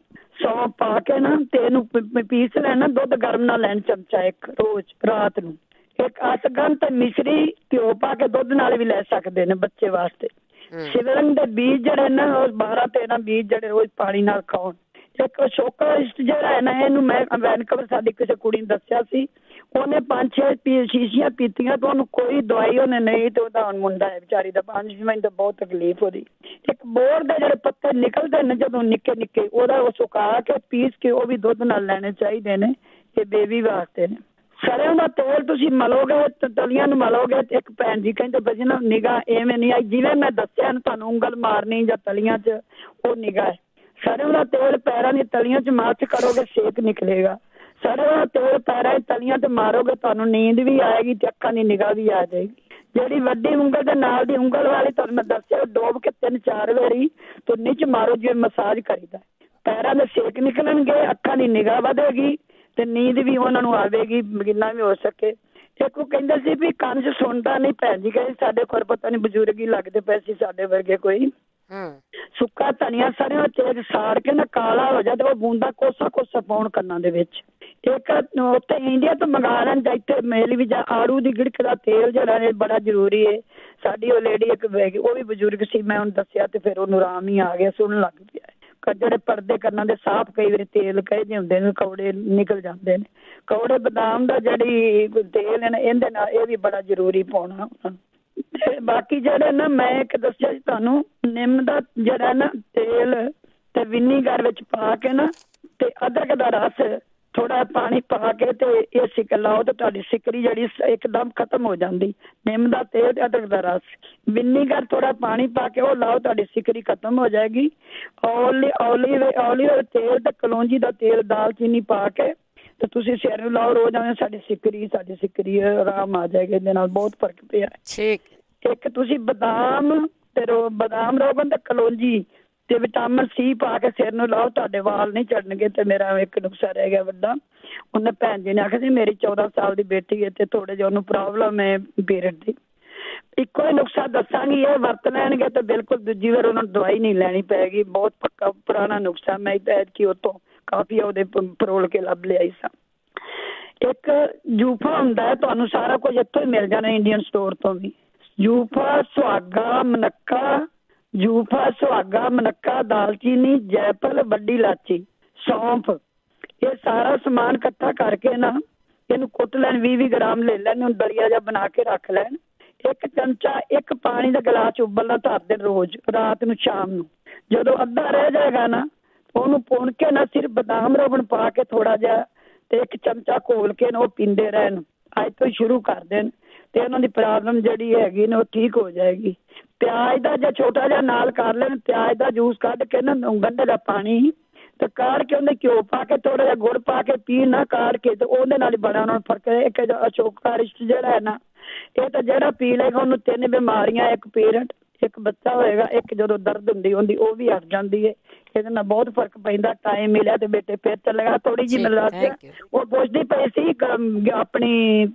ਸੌਂਫ ਪਾ ਕੇ ਨਾ ਤੇ ਇਹਨੂੰ ਪੀਸ ਲੈਣਾ। ਦੁੱਧ ਗਰਮ ਨਾਲ ਲੈਣ ਚਮਚਾ ਇੱਕ ਰੋਜ਼ ਰਾਤ ਨੂੰ। ਇੱਕ ਅਸ਼ਗੰਧ ਤੇ ਮਿਸ਼ਰੀ ਘਿਓ ਪਾ ਕੇ ਦੁੱਧ ਨਾਲ ਵੀ ਲੈ ਸਕਦੇ ਨੇ ਬੱਚੇ ਵਾਸਤੇ। ਸ਼ਿਵਰੰਗ ਦੇ ਬੀਜ ਜਿਹੜੇ ਨਾ, ਉਹ 12-13 ਬੀਜ ਜਿਹੜੇ ਰੋਜ਼ ਪਾਣੀ ਨਾਲ ਖਾਣ। ਇੱਕ ਅਸ਼ੋਕਾ ਜਿਹੜਾ ਹੈ ਨਾ, ਇਹਨੂੰ ਮੈਂ ਵੈਨਕਵਰ ਸਾਡੀ ਕਿਸੇ ਕੁੜੀ ਨੂੰ ਦੱਸਿਆ ਸੀ। ਉਹਨੇ 5-6 ਸ਼ੀਸ਼ੀਆਂ ਪੀਤੀਆਂ ਤੇ ਉਹਨੂੰ ਕੋਈ ਦਵਾਈ ਉਹਨੇ ਨਹੀਂ। ਤੇ ਉਹਦਾ ਹੁਣ ਮੁੰਡਾ ਹੈ ਵਿਚਾਰੀ ਦਾ 5 ਮਹੀਨੇ ਤੋਂ ਬਹੁਤ ਤਕਲੀਫ ਉਹਦੀ। ਇੱਕ ਬੋਰ ਦੇ ਜਿਹੜੇ ਪੱਤੇ ਨਿਕਲਦੇ ਨੇ ਜਦੋਂ ਨਿੱਕੇ ਨਿੱਕੇ, ਉਹਦਾ ਉਹ ਸੁਕਾ ਕੇ ਪੀਸ ਕੇ ਉਹ ਵੀ ਦੁੱਧ ਨਾਲ ਲੈਣੇ ਚਾਹੀਦੇ ਨੇ। ਇਹ ਬੇਬੀ ਵਾਸਤੇ ਨੇ। ਸਰੋਂ ਦਾ ਤੇਲ ਤੁਸੀਂ ਮਲੋਗੇ, ਤਲੀਆਂ ਨੂੰ ਮਲੋਗੇ। ਇੱਕ ਭੈਣ ਜੀ ਕਹਿੰਦੇ ਬਜੀ ਨਾ ਨਿਗਾਹ ਐਵੇਂ ਨਹੀਂ ਆਈ, ਜਿਵੇਂ ਮੈਂ ਦੱਸਿਆ ਨਾ ਤੁਹਾਨੂੰ, ਉਂਗਲ ਮਾਰਨੀ ਜਾਂ ਤਲੀਆਂ 'ਚ, ਉਹ ਨਿਗਾਹ। ਸਰੋਂ ਦਾ ਤੇਲ ਪੈਰਾਂ ਦੀਆਂ ਤਲੀਆਂ 'ਚ ਮਾਰਚ ਕਰੋਗੇ, ਸੇਕ ਨਿਕਲੇਗਾ। ਸਰੋਂ ਦਾ ਤੇਲ ਪੈਰਾਂ ਦੀ ਤਲੀਆਂ 'ਤੇ ਮਾਰੋਗੇ, ਤੁਹਾਨੂੰ ਨੀਂਦ ਵੀ ਆਏਗੀ ਤੇ ਅੱਖਾਂ ਦੀ ਨਿਗਾਹ ਵੀ ਆ ਜਾਏਗੀ। ਜਿਹੜੀ ਵੱਡੀ ਉਂਗਲ ਦੇ ਨਾਲ ਦੀ ਉਂਗਲ ਵਾਲੀ ਤੁਹਾਨੂੰ ਮੈਂ ਦੱਸਿਆ, ਡੋਬ ਕੇ 3-4 ਵਾਰੀ ਤੁੰਨੀ 'ਚ ਮਾਰੋ, ਜਿਵੇਂ ਮਸਾਜ ਕਰੀਦਾ। ਪੈਰਾਂ ਦੇ ਸੇਕ ਨਿਕਲਣਗੇ, ਅੱਖਾਂ ਦੀ ਨਿਗਾਹ ਵਧੇਗੀ ਤੇ ਨੀਂਦ ਵੀ ਉਹਨਾਂ ਨੂੰ ਆਵੇਗੀ ਜਿੰਨਾ ਵੀ ਹੋ ਸਕੇ। ਇੱਕ ਉਹ ਕਹਿੰਦੇ ਸੀ ਵੀ ਕੰਨ 'ਚ ਸੁਣਦਾ ਨਹੀਂ। ਭੈਣ ਜੀ ਕਹਿੰਦੇ ਸਾਡੇ ਕੋਲ ਪਤਾ ਨਹੀਂ ਬਜ਼ੁਰਗ ਹੀ ਲੱਗਦੇ ਪਏ ਸੀ ਸਾਡੇ ਵਰਗੇ ਕੋਈ। ਸੁੱਕਾ ਧਨੀਆ ਸਰੋਂ ਦਾ ਤੇਲ ਸਾੜ ਕੇ ਨਾ ਕਾਲਾ ਹੋ ਜਾਏ ਤੇ ਉਹ ਬੂੰਦਾ ਕੋਸਾ ਪਾਉਣ ਕੰਨਾਂ ਦੇ ਵਿੱਚ। ਇੱਕ ਉੱਥੇ ਇੰਡੀਆ ਤੋਂ ਮੰਗਾ ਲੈਣ ਜਾਂ ਇੱਥੇ ਮੇਲ ਵੀ ਜਾਂ ਆੜੂ ਦੀ ਗਿੜਕ ਦਾ ਤੇਲ ਜਿਹੜਾ ਹੈ ਬੜਾ ਜ਼ਰੂਰੀ ਹੈ। ਸਾਡੀ ਉਹ ਲੇਡੀ ਇੱਕ ਹੈਗੀ, ਉਹ ਵੀ ਬਜ਼ੁਰਗ ਸੀ, ਮੈਂ ਉਹਨੂੰ ਦੱਸਿਆ ਤੇ ਫਿਰ ਉਹਨੂੰ ਆਰਾਮ ਹੀ ਆ ਗਿਆ, ਸੁਣਨ ਲੱਗ ਪਿਆ। ਜਿਹੜੇ ਪਰਦੇ ਕੰਨਾਂ ਦੇ ਸਾਫ਼ ਕਈ ਵਾਰੀ ਤੇਲ ਕਹੇ ਜਿਹੇ ਹੁੰਦੇ ਨੇ, ਕੌੜੇ ਨਿਕਲ ਜਾਂਦੇ ਨੇ। ਕੌੜੇ ਬਦਾਮ ਦਾ ਜਿਹੜੀ ਤੇਲ ਹੈ ਨਾ, ਇਹਦੇ ਨਾਲ ਇਹ ਵੀ ਬੜਾ ਜ਼ਰੂਰੀ ਪਾਉਣਾ। ਤੇ ਬਾਕੀ ਜਿਹੜੇ ਨਾ ਮੈਂ ਇੱਕ ਦੱਸਿਆ ਸੀ ਤੁਹਾਨੂੰ, ਨਿੰਮ ਦਾ ਜਿਹੜਾ ਨਾ ਤੇਲ ਤੇ ਵਿਨੀਗਰ ਵਿੱਚ ਪਾ ਕੇ ਨਾ ਤੇ ਅਦਰਕ ਦਾ ਰਸ ਥੋੜਾ ਪਾਣੀ ਪਾ ਕੇ ਤੇ ਇਹ ਸਿੱਕ ਲਾਓ ਤੇ ਤੁਹਾਡੀ ਸਿਕਰੀ ਜਿਹੜੀ ਇੱਕਦਮ ਖਤਮ ਹੋ ਜਾਂਦੀ। ਨਿੰਮ ਦਾ ਤੇਲ ਤੇ ਅਦਰਕ ਦਾ ਰਸ, ਵਿਨੀਗਰ ਥੋੜਾ ਪਾਣੀ ਪਾ ਕੇ ਉਹ ਲਾਓ, ਤੁਹਾਡੀ ਸਿਕਰੀ ਖਤਮ ਹੋ ਜਾਏਗੀ। ਓਲੀਵ ਤੇਲ ਤੇ ਕਲੌਂਜੀ ਦਾ ਤੇਲ, ਦਾਲਚੀਨੀ ਪਾ ਕੇ ਤੇ ਤੁਸੀਂ ਸਿਰ ਨੂੰ ਲਾਓ ਰੋਜ਼। ਆਵੇਂ ਸਾਡੀ ਸਿਕਰੀ ਆਰਾਮ ਆ ਜਾਏਗਾ। ਇਹਦੇ ਨਾਲ ਬਹੁਤ ਫਰਕ ਪਿਆ। ਇੱਕ ਤੁਸੀਂ ਬਦਾਮ ਤੇ ਬਦਾਮ ਰੋਗਨ ਤੇ ਕਲੌਂਜੀ ਤੇ ਵਿਟਾਮਿਨ ਸੀ ਪਾ ਕੇ ਸਿਰ ਨੂੰ ਲਾਓ, ਤੁਹਾਡੇ ਵਾਲ ਨਹੀਂ ਝੜਨਗੇ। ਤੇ ਮੇਰਾ ਇੱਕ ਨੁਕਸਾ ਰਹਿ ਗਿਆ ਵੱਡਾ। ਉਹਨੇ ਭੈਣ ਜੀ ਨੇ ਆਖਿਆ ਸੀ ਮੇਰੀ 14 ਸਾਲ ਦੀ ਬੇਟੀ ਹੈ ਤੇ ਥੋੜੇ ਜਿਹਾ ਉਹਨੂੰ ਪ੍ਰੋਬਲਮ ਹੈ ਪੀਰੀਅਡ ਦੀ। ਇੱਕੋ ਹੀ ਨੁਕਸਾ ਦੱਸਾਂਗੀ, ਇਹ ਵਰਤ ਲੈਣਗੇ ਤੇ ਬਿਲਕੁਲ ਦੂਜੀ ਵਾਰ ਉਹਨਾਂ ਨੂੰ ਦਵਾਈ ਨਹੀਂ ਲੈਣੀ ਪਏਗੀ। ਬਹੁਤ ਪੱਕਾ ਪੁਰਾਣਾ ਨੁਕਸਾ, ਮੈਂ ਐਤਕੀ ਉਹ ਤੋਂ ਕਾਫੀ ਉਹਦੇ ਪਰੋਲ ਕੇ ਲੱਭ ਲਿਆਈ ਸਾਂ। ਇੱਕ ਜੂਫਾ ਹੁੰਦਾ ਹੈ, ਤੁਹਾਨੂੰ ਸਾਰਾ ਕੁਝ ਇੱਥੋਂ ਹੀ ਮਿਲ ਜਾਣਾ ਇੰਡੀਅਨ ਸਟੋਰ ਤੋਂ ਵੀ। ਜੂਫਾ, ਸੁਹਾਗਾ, ਮਨੱਕਾ, ਦਾਲਚੀਨੀ, ਜੈਪਲ, ਵੱਡੀ ਇਲਾਚੀ, ਸੌਂਫ, ਇਹ ਸਾਰਾ ਸਮਾਨ ਇਕੱਠਾ ਕਰਕੇ ਨਾ ਇਹਨੂੰ ਕੁੱਟ ਲੈਣ। 20-20 ਗ੍ਰਾਮ ਲੈ ਲੈਣ, ਉਹਨੂੰ ਦਲੀਆ ਜਿਹਾ ਬਣਾ ਕੇ ਰੱਖ ਲੈਣ। ਇੱਕ ਚਮਚਾ ਇੱਕ ਪਾਣੀ ਦਾ ਗਲਾਸ ਉਬਲਣਾ ਧਰ ਦੇਣ ਰੋਜ਼ ਰਾਤ ਨੂੰ, ਸ਼ਾਮ ਨੂੰ। ਜਦੋਂ ਅੱਧਾ ਰਹਿ ਜਾਏਗਾ ਨਾ, ਉਹਨੂੰ ਪੁਣ ਕੇ ਨਾ ਸਿਰਫ ਬਦਾਮ ਰੋਗਣ ਪਾ ਕੇ ਥੋੜਾ ਜਿਹਾ ਤੇ ਇੱਕ ਚਮਚਾ ਘੋਲ ਕੇ ਨਾ ਉਹ ਪੀਂਦੇ ਰਹਿਣ। ਅੱਜ ਤੋਂ ਹੀ ਸ਼ੁਰੂ ਕਰ ਦੇਣ ਤੇ ਉਹਨਾਂ ਦੀ ਪ੍ਰੋਬਲਮ ਜਿਹੜੀ ਹੈਗੀ ਨਾ ਉਹ ਠੀਕ ਹੋ ਜਾਏਗੀ। ਪਿਆਜ਼ ਦਾ ਜਾਂ ਛੋਟਾ ਜਿਹਾ ਨਾਲ ਕਰ ਲੈਣ, ਪਿਆਜ਼ ਦਾ ਜੂਸ ਕੱਢ ਕੇ ਨਾ, ਗੰਢੇ ਦਾ ਪਾਣੀ ਤੇ ਕਾੜ ਕੇ ਉਹਦੇ ਘਿਓ ਪਾ ਕੇ ਥੋੜਾ ਜਿਹਾ ਗੁੜ ਪਾ ਕੇ ਪੀਣ ਨਾ, ਕਾੜ ਕੇ ਤੇ ਉਹਦੇ ਨਾਲ ਹੀ ਬੜਾ ਉਹਨਾਂ ਨੂੰ ਫਰਕ ਹੈ। ਇੱਕ ਅਸ਼ੋਕਾ ਰਿਸ਼ਟ ਜਿਹੜਾ ਹੈ ਨਾ, ਇਹ ਤਾਂ ਜਿਹੜਾ ਪੀ ਲੇਗਾ ਉਹਨੂੰ 3 ਬਿਮਾਰੀਆਂ, ਇੱਕ ਪੀਰੀਅਡ, ਇੱਕ ਬੱਚਾ ਹੋਏਗਾ, ਇੱਕ ਜਦੋਂ ਦਰਦ ਹੁੰਦੀ ਉਹ ਵੀ ਹਟ ਜਾਂਦੀ ਹੈ। ਇਹਦੇ ਨਾਲ ਬਹੁਤ ਫਰਕ ਪੈਂਦਾ। ਟਾਈਮ ਮਿਲਿਆ ਤੇ ਬੇਟੇ ਫਿਰ ਚੱਲੇਗਾ। ਥੋੜੀ ਜਿਹੀ ਮਿਲਾ ਉਹ ਪੁੱਛਦੀ ਪਈ ਸੀ ਆਪਣੀ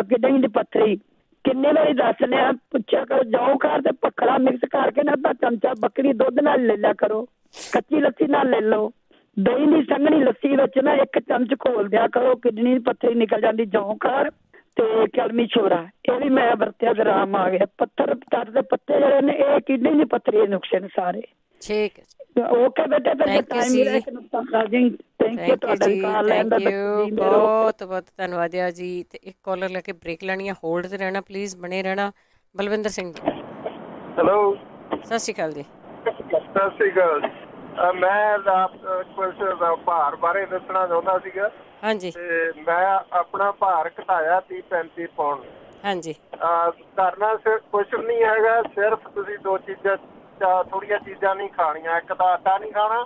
ਕਿਡਨੀ ਦੀ ਪੱਥਰੀ ਕਿੰਨੇ ਵਾਰੀ ਦੱਸ ਲਿਆ, ਪੁੱਛਿਆ ਕਰੋ ਜੌਂ ਖਾਰ ਤੇ ਪੱਖੜਾ ਮਿਕਸ ਕਰਕੇ ਨਾ ਅੱਧਾ ਚਮਚਾ ਬੱਕਰੀ ਦੁੱਧ ਨਾਲ ਲੈ ਲਿਆ ਕਰੋ, ਕੱਚੀ ਲੱਸੀ ਨਾਲ ਲੈ ਲਓ। ਦਹੀਂ ਦੀ ਸੰਘਣੀ ਲੱਸੀ ਵਿੱਚ ਨਾ 1 ਚਮਚ ਘੋਲ ਦਿਆ ਕਰੋ, ਕਿਡਨੀ ਪੱਥਰੀ ਨਿਕਲ ਜਾਂਦੀ। ਜੌਂ ਖਾਰ ਤੇ ਕਲਮੀ ਛੋਰਾ, ਇਹ ਵੀ ਮੈਂ ਵਰਤਿਆ ਤੇ ਆਰਾਮ ਆ ਗਿਆ। ਪੱਥਰ ਤਰ ਦੇ ਪੱਤੇ ਜਿਹੜੇ ਨੇ ਇਹ ਕਿਡਨੀ ਦੀ ਪੱਥਰੀ ਦੇ ਨੁਕਸੇ ਨੇ ਸਾਰੇ। ਠੀਕ ਹੈ, ਓਕੇ ਬੇਟੇ, ਫਿਰ ਟਾਈਮ ਮਿਲਿਆ ਇੱਕ ਨੁਕਤਾ ਕਰ ਜੀ। ਥੈਂਕ ਯੂ ਤੁਹਾਡਾ ਕਾਲ ਲੈਣ ਦਾ। ਬਹੁਤ ਬਹੁਤ ਧੰਨਵਾਦ ਆ ਜੀ। ਤੇ ਇੱਕ ਕਾਲਰ ਲੈ ਕੇ ਬ੍ਰੇਕ ਲੈਣੀ ਆ, ਹੋਲਡ ਤੇ ਰਹਿਣਾ ਪਲੀਜ਼, ਬਣੇ ਰਹਿਣਾ। ਬਲਵਿੰਦਰ ਸਿੰਘ ਜੀ, ਹੈਲੋ, ਸਤਿ ਸ਼੍ਰੀ ਅਕਾਲ ਜੀ। ਸਤਿ ਸ਼੍ਰੀ ਅਕਾਲ ਜੀ। ਮੈਂ ਕੁਝ ਭਾਰ ਬਾਰੇ ਦੱਸਣਾ ਚਾਹੁੰਦਾ ਸੀਗਾ। ਹਾਂਜੀ। ਤੇ ਮੈਂ ਆਪਣਾ ਭਾਰ ਘਟਾਇਆ 30-35 ਪਾਉਂਡ। ਹਾਂਜੀ। ਕਰਨਾ ਸਿਰਫ ਕੁਛ ਨਹੀਂ ਹੈਗਾ, ਸਿਰਫ ਤੁਸੀਂ 2 ਚੀਜ਼ਾਂ, ਥੋੜੀਆਂ ਚੀਜ਼ਾਂ ਨਹੀਂ ਖਾਣੀਆਂ। ਇੱਕ ਤਾਂ ਆਟਾ ਨਹੀਂ ਖਾਣਾ,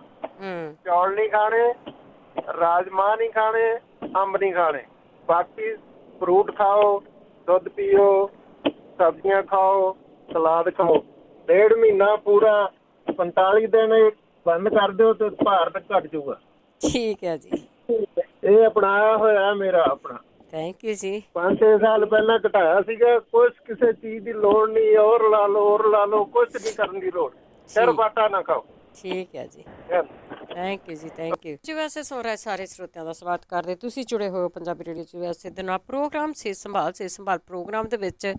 ਚੌਲ ਨਹੀਂ ਖਾਣੇ, ਰਾਜਮਾਂਹ ਨਹੀਂ ਖਾਣੇ, ਅੰਬ ਨਹੀਂ ਖਾਣੇ। ਬਾਕੀ ਫਰੂਟ ਖਾਓ, ਦੁੱਧ ਪੀਓ, ਸਬਜ਼ੀਆਂ ਖਾਓ, ਸਲਾਦ ਖਾਓ। 1.5 ਮਹੀਨਾ ਪੂਰਾ 45 ਦਿਨ ਬੰਦ ਕਰ ਦਿਓ ਤੇ ਭਾਰ ਤਾਂ ਘਟ ਜਾਊਗਾ। ਠੀਕ ਹੈ ਜੀ। ਇਹ ਅਪਣਾਇਆ ਹੋਇਆ ਮੇਰਾ ਆਪਣਾ। ਥੈਂਕ ਯੂ ਜੀ। 5-6 ਸਾਲ ਪਹਿਲਾਂ ਘਟਾਇਆ ਸੀਗਾ। ਕੁਛ ਕਿਸੇ ਚੀਜ਼ ਦੀ ਲੋੜ ਨਹੀਂ, ਹੋਰ ਲਾ ਲਓ, ਕੁਛ ਨਹੀਂ ਕਰਨ ਦੀ ਲੋੜ, ਸਿਰਫ ਆਟਾ ਨਾ ਖਾਓ। ਠੀਕ ਹੈ ਜੀ, ਥੈਂਕ ਯੂ ਜੀ, ਥੈਂਕ ਯੂ ਜੀ। ਵੈਸੇ ਸੁਣ ਰਹੇ ਸਾਰੇ ਸਰੋਤਿਆਂ ਦਾ ਸਵਾਗਤ ਕਰਦੇ। ਤੁਸੀਂ ਜੁੜੇ ਹੋਏ ਹੋ ਪੰਜਾਬੀ ਰੇਡੀਓ 'ਚ ਵੈਸੇ ਦੇ ਨਾਲ ਪ੍ਰੋਗਰਾਮ ਸਿਹਤ ਸੰਭਾਲ ਪ੍ਰੋਗਰਾਮ ਦੇ ਵਿੱਚ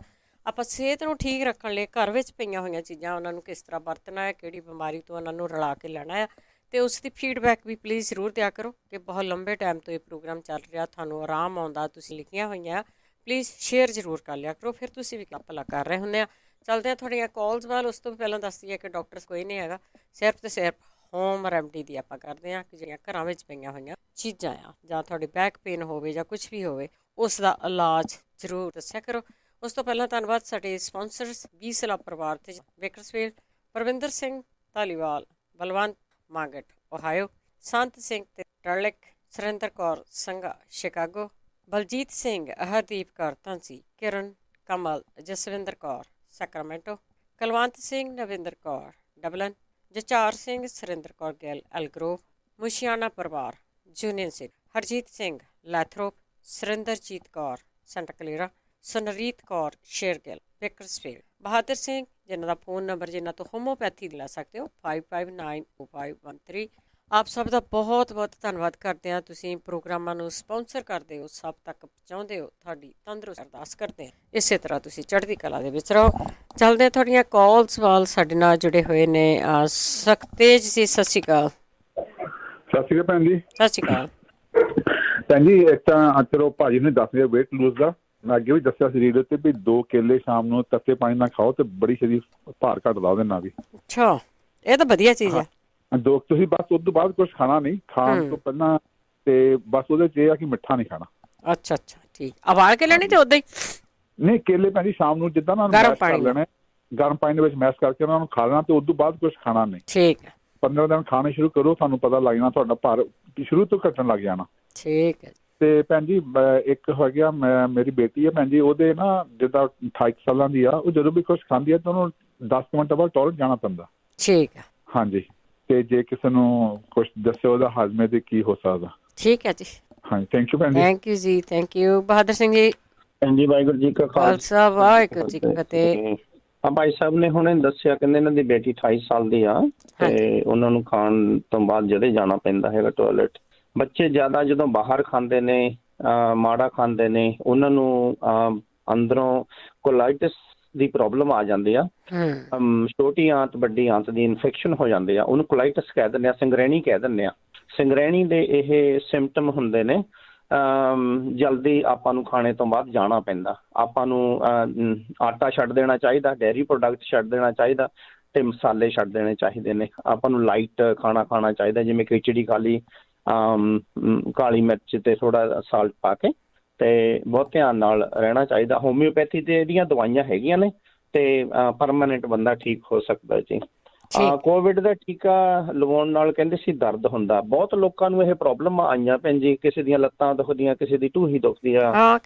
ਆਪਾਂ ਸਿਹਤ ਨੂੰ ਠੀਕ ਰੱਖਣ ਲਈ ਘਰ ਵਿੱਚ ਪਈਆਂ ਹੋਈਆਂ ਚੀਜ਼ਾਂ ਉਹਨਾਂ ਨੂੰ ਕਿਸ ਤਰ੍ਹਾਂ ਵਰਤਣਾ ਹੈ, ਕਿਹੜੀ ਬਿਮਾਰੀ ਤੋਂ ਉਹਨਾਂ ਨੂੰ ਰਲਾ ਕੇ ਲੈਣਾ ਹੈ, ਅਤੇ ਉਸ ਦੀ ਫੀਡਬੈਕ ਵੀ ਪਲੀਜ਼ ਜ਼ਰੂਰ ਦਿਆ ਕਰੋ ਕਿ ਬਹੁਤ ਲੰਬੇ ਟਾਈਮ ਤੋਂ ਇਹ ਪ੍ਰੋਗਰਾਮ ਚੱਲ ਰਿਹਾ, ਤੁਹਾਨੂੰ ਆਰਾਮ ਆਉਂਦਾ, ਤੁਸੀਂ ਲਿਖੀਆਂ ਹੋਈਆਂ ਪਲੀਜ਼ ਸ਼ੇਅਰ ਜ਼ਰੂਰ ਕਰ ਲਿਆ ਕਰੋ। ਫਿਰ ਤੁਸੀਂ ਵੀ ਭਲਾ ਕਰ ਰਹੇ ਹੁੰਦੇ ਆ। ਚੱਲਦੇ ਹਾਂ ਤੁਹਾਡੀਆਂ ਕਾਲਸ ਵੱਲ। ਉਸ ਤੋਂ ਵੀ ਪਹਿਲਾਂ ਦੱਸਦੀ ਹੈ ਕਿ ਡਾਕਟਰਸ ਕੋਈ ਨਹੀਂ ਹੈਗਾ, ਸਿਰਫ ਅਤੇ ਸਿਰਫ ਹੋਮ ਰੈਮਡੀ ਦੀ ਆਪਾਂ ਕਰਦੇ ਹਾਂ ਕਿ ਜਿਹੜੀਆਂ ਘਰਾਂ ਵਿੱਚ ਪਈਆਂ ਹੋਈਆਂ ਚੀਜ਼ਾਂ ਆ, ਜਾਂ ਤੁਹਾਡੀ ਬੈਕ ਪੇਨ ਹੋਵੇ ਜਾਂ ਕੁਛ ਵੀ ਹੋਵੇ, ਉਸ ਦਾ ਇਲਾਜ ਜ਼ਰੂਰ ਦੱਸਿਆ ਕਰੋ। ਉਸ ਤੋਂ ਪਹਿਲਾਂ ਧੰਨਵਾਦ ਸਾਡੇ ਸਪਾਂਸਰਸ ਬੀ ਸਲਾਹ ਪਰਿਵਾਰ ਤੇ ਬੇਕਰਸਫੀਲਡ, ਪਰਵਿੰਦਰ ਸਿੰਘ ਧਾਲੀਵਾਲ, ਬਲਵੰਤ ਮਾਗਟ ਓਹਾਇਓ, ਸੰਤ ਸਿੰਘ ਤੇ Turlock, Surinder Kaur Sangha Chicago, Baljit Singh, Hardeep Kaur Dhansi, Kiran Kamal, Jaswinder Kaur Sacramento, Kulwant Singh, Navinder Kaur Dublin, ਜਚਾਰ ਸਿੰਘ, ਸੁਰਿੰਦਰ ਕੌਰ ਗਿੱਲ ਐਲਗਰੋਵ, ਮੁਸ਼ਿਆਣਾ ਪਰਿਵਾਰ Union City, Harjit Singh Lathrop, Surinderjit Kaur Santa Clara, Sunreet Kaur Shergill Bakersfield, Bahadur Singh ਜਿਨ੍ਹਾਂ ਦਾ ਫੋਨ ਨੰਬਰ ਜਿਨ੍ਹਾਂ ਤੋਂ ਹੋਮੋਪੈਥੀ ਲੈ ਸਕਦੇ ਹੋ 559513। ਆਪ ਸਭ ਦਾ ਬਹੁਤ ਬਹੁਤ ਧੰਨਵਾਦ ਕਰਦੇ ਹਾਂ। ਤੁਸੀਂ ਪ੍ਰੋਗਰਾਮਾਂ ਨੂੰ ਸਪਾਂਸਰ ਕਰਦੇ ਹੋ, ਸਭ ਤੱਕ ਪਹੁੰਚਾਉਂਦੇ ਹੋ, ਤੁਹਾਡੀ ਤੰਦਰੁਸਤ ਅਰਦਾਸ ਕਰਦੇ ਹਾਂ ਇਸੇ ਤਰ੍ਹਾਂ ਤੁਸੀਂ ਚੜ੍ਹਦੀ ਕਲਾ ਦੇ ਵਿੱਚ ਰਹੋ। ਚੱਲਦੇ ਹਾਂ ਤੁਹਾਡੀਆਂ ਕਾਲਸ ਵੱਲ। ਸਾਡੇ ਨਾਲ ਜੁੜੇ ਹੋਏ ਨੇ ਸੁਖਤੇਜ ਜੀ, ਸਤਿ ਸ਼੍ਰੀ ਅਕਾਲ। ਸਤਿ ਸ਼੍ਰੀ ਅਕਾਲ ਭੈਣ ਜੀ। ਸਤਿ ਸ਼੍ਰੀ ਅਕਾਲ ਭੈਣ ਜੀ। ਇੱਕ ਤਾਂ ਚਲੋ ਭਾਜੀ ਨੇ ਦੱਸ ਦਿਆ ਵੇਟ ਲੂਜ਼ ਦਾ, ਮੈਂ ਅੱਗੇ ਵੀ ਦੱਸਿਆ ਸੀ ਰੇਡੀਓ ਤੇ ਵੀ 2 ਕੇਲੇ ਸ਼ਾਮ ਨੂੰ ਤੱਤੇ ਪਾਣੀ ਨਾਲ ਖਾਓ ਤੇ ਬੜੀ ਸਰੀਰ ਭਾਰ ਘਟਦਾ ਉਹਦੇ ਨਾਲ ਵੀ। ਅੱਛਾ, ਇਹ ਤਾਂ ਵਧੀਆ ਚੀਜ਼ ਹੈ। 2 ਤੁਸੀਂ ਬਸ ਉਸ ਤੋਂ ਬਾਅਦ ਕੁਛ ਖਾਣਾ ਨਹੀਂ, ਖਾਣ ਤੋਂ ਪਹਿਲਾਂ ਤੇ ਬਸ ਉਹਦੇ 'ਚ ਇਹ ਆ ਕਿ ਮਿੱਠਾ ਨਹੀਂ ਖਾਣਾ। ਅੱਛਾ ਅੱਛਾ, ਠੀਕ। ਉਬਾਲ ਕੇ ਲੈਣੀ ਤੇ ਉਦਾਂ ਹੀ ਨਹੀਂ, ਕੇਲੇ ਭੈਣ ਜੀ ਸ਼ਾਮ ਨੂੰ ਜਿੱਦਾਂ ਨਾ ਮੈਸ਼ ਕਰ ਲੈਣੇ, ਗਰਮ ਪਾਣੀ ਦੇ ਵਿੱਚ ਮੈਸ਼ ਕਰਕੇ ਉਹਨਾਂ ਨੂੰ ਖਾ ਲੈਣਾ ਤੇ ਉਸ ਤੋਂ ਬਾਅਦ ਕੁਛ ਖਾਣਾ ਨਹੀਂ। ਠੀਕ ਹੈ। 15 ਦਿਨ ਖਾਣੇ ਸ਼ੁਰੂ ਕਰੋ, ਤੁਹਾਨੂੰ ਪਤਾ ਲੱਗ ਜਾਣਾ ਤੁਹਾਡਾ ਭਾਰ ਸ਼ੁਰੂ ਤੋਂ ਘਟਣ ਲੱਗ ਜਾਣਾ। ਠੀਕ ਹੈ। ਤੇ ਭੈਣ ਜੀ ਇੱਕ ਹੋ ਗਿਆ, ਮੇਰੀ ਬੇਟੀ ਹੈ ਭੈਣ ਜੀ, ਉਹਦੇ ਨਾ ਜਿੱਦਾਂ 28 ਸਾਲਾਂ ਦੀ ਆ, ਉਹ ਜਦੋਂ ਵੀ ਕੁਛ ਖਾਂਦੀ ਹੈ ਤਾਂ ਉਹਨੂੰ 10 ਮਿੰਟ ਬਾਅਦ ਟਾਇਲਟ ਜਾਣਾ ਪੈਂਦਾ। ਠੀਕ ਹੈ। ਹਾਂਜੀ, ਤੇ ਜੇ ਕਿਸੇ ਨੂੰ ਕੁਛ ਦੱਸਿਓ ਉਹਦਾ ਹਾਜ਼ਮੇ ਤੇ ਕੀ ਹੋ ਸਕਦਾ। ਠੀਕ ਹੈ ਜੀ। ਹਾਂਜੀ, ਥੈਂਕ ਯੂ ਭੈਣ ਜੀ। ਥੈਂਕ ਯੂ ਜੀ, ਥੈਂਕ ਯੂ। ਬਹਾਦਰ ਸਿੰਘ ਜੀ। ਹਾਂਜੀ, ਵਾਹਿਗੁਰੂ ਜੀ ਕਾ ਖਾਲਸਾ, ਵਾਹਿਗੁਰੂ ਜੀ ਕੀ ਫਤਿਹ। ਭਾਈ ਸਾਹਿਬ ਨੇ ਹੁਣੇ ਦੱਸਿਆ, ਕਹਿੰਦੇ ਇਹਨਾਂ ਦੀ ਬੇਟੀ 28 ਸਾਲ ਦੀ ਆ ਤੇ ਉਹਨਾਂ ਨੂੰ ਖਾਣ ਤੋਂ ਬਾਅਦ ਜਦੇ ਜਾਣਾ ਪੈਂਦਾ ਹੈਗਾ ਟਾਇਲਟ। ਬੱਚੇ ਜ਼ਿਆਦਾ ਜਦੋਂ ਬਾਹਰ ਖਾਂਦੇ ਨੇ, ਮਾੜਾ ਖਾਂਦੇ ਨੇ, ਉਹਨਾਂ ਨੂੰ ਅੰਦਰੋਂ ਕੋਲਾਈਟਿਸ ਦੀ ਪ੍ਰੋਬਲਮ ਆ ਜਾਂਦੀ ਆ। ਛੋਟੀ ਆਂਤ ਵੱਡੀ ਆਂਤ ਦੀ ਇਨਫੈਕਸ਼ਨ ਹੋ ਜਾਂਦੀ ਆ, ਉਹਨੂੰ ਕੋਲਾਈਟਿਸ ਕਹਿ ਦਿੰਦੇ ਆ, ਸਿੰਗਰੈਣੀ ਕਹਿ ਦਿੰਦੇ ਆ। ਸਿੰਗਰੈਣੀ ਦੇ ਇਹ ਸਿੰਪਟਮ ਹੁੰਦੇ ਨੇ। ਜਲਦੀ ਆਪਾਂ ਨੂੰ ਖਾਣੇ ਤੋਂ ਬਾਅਦ ਜਾਣਾ ਪੈਂਦਾ। ਆਪਾਂ ਨੂੰ ਆਟਾ ਛੱਡ ਦੇਣਾ ਚਾਹੀਦਾ, ਡੇਅਰੀ ਪ੍ਰੋਡਕਟ ਛੱਡ ਦੇਣਾ ਚਾਹੀਦਾ ਤੇ ਮਸਾਲੇ ਛੱਡ ਦੇਣੇ ਚਾਹੀਦੇ ਨੇ। ਆਪਾਂ ਨੂੰ ਲਾਈਟ ਖਾਣਾ ਖਾਣਾ ਚਾਹੀਦਾ, ਜਿਵੇਂ ਖਿਚੜੀ ਖਾ ਲਈ, ਕਾਲੀ ਮਿਰਚ ਤੇ ਥੋੜਾ ਸਾਲਟ ਪਾ ਕੇ, ਤੇ ਬਹੁਤ ਧਿਆਨ ਨਾਲ ਰਹਿਣਾ ਚਾਹੀਦਾ। ਹੋਮਿਓਪੈਥੀ ਤੇ ਇਹਦੀਆਂ ਦਵਾਈਆਂ ਹੈਗੀਆਂ ਨੇ ਤੇ ਪਰਮਾਨੈਂਟ ਬੰਦਾ ਠੀਕ ਹੋ ਸਕਦਾ ਜੀ। ਕੋਵਿਡ ਦਾ ਟੀਕਾ ਲਵਾਉਣ ਨਾਲ ਕਹਿੰਦੇ ਸੀ ਦਰਦ ਹੁੰਦਾ। ਬਹੁਤ ਲੋਕਾਂ ਨੂੰ ਇਹ ਪ੍ਰੋਬਲਮ ਆਈਆਂ ਭੈਣ ਜੀ, ਕਿਸੇ ਦੀਆਂ ਲੱਤਾਂ ਦੁਖਦੀਆਂ, ਕਿਸੇ ਦੀ ਢੂਹੀ ਦੁਖਦੀ ਆ,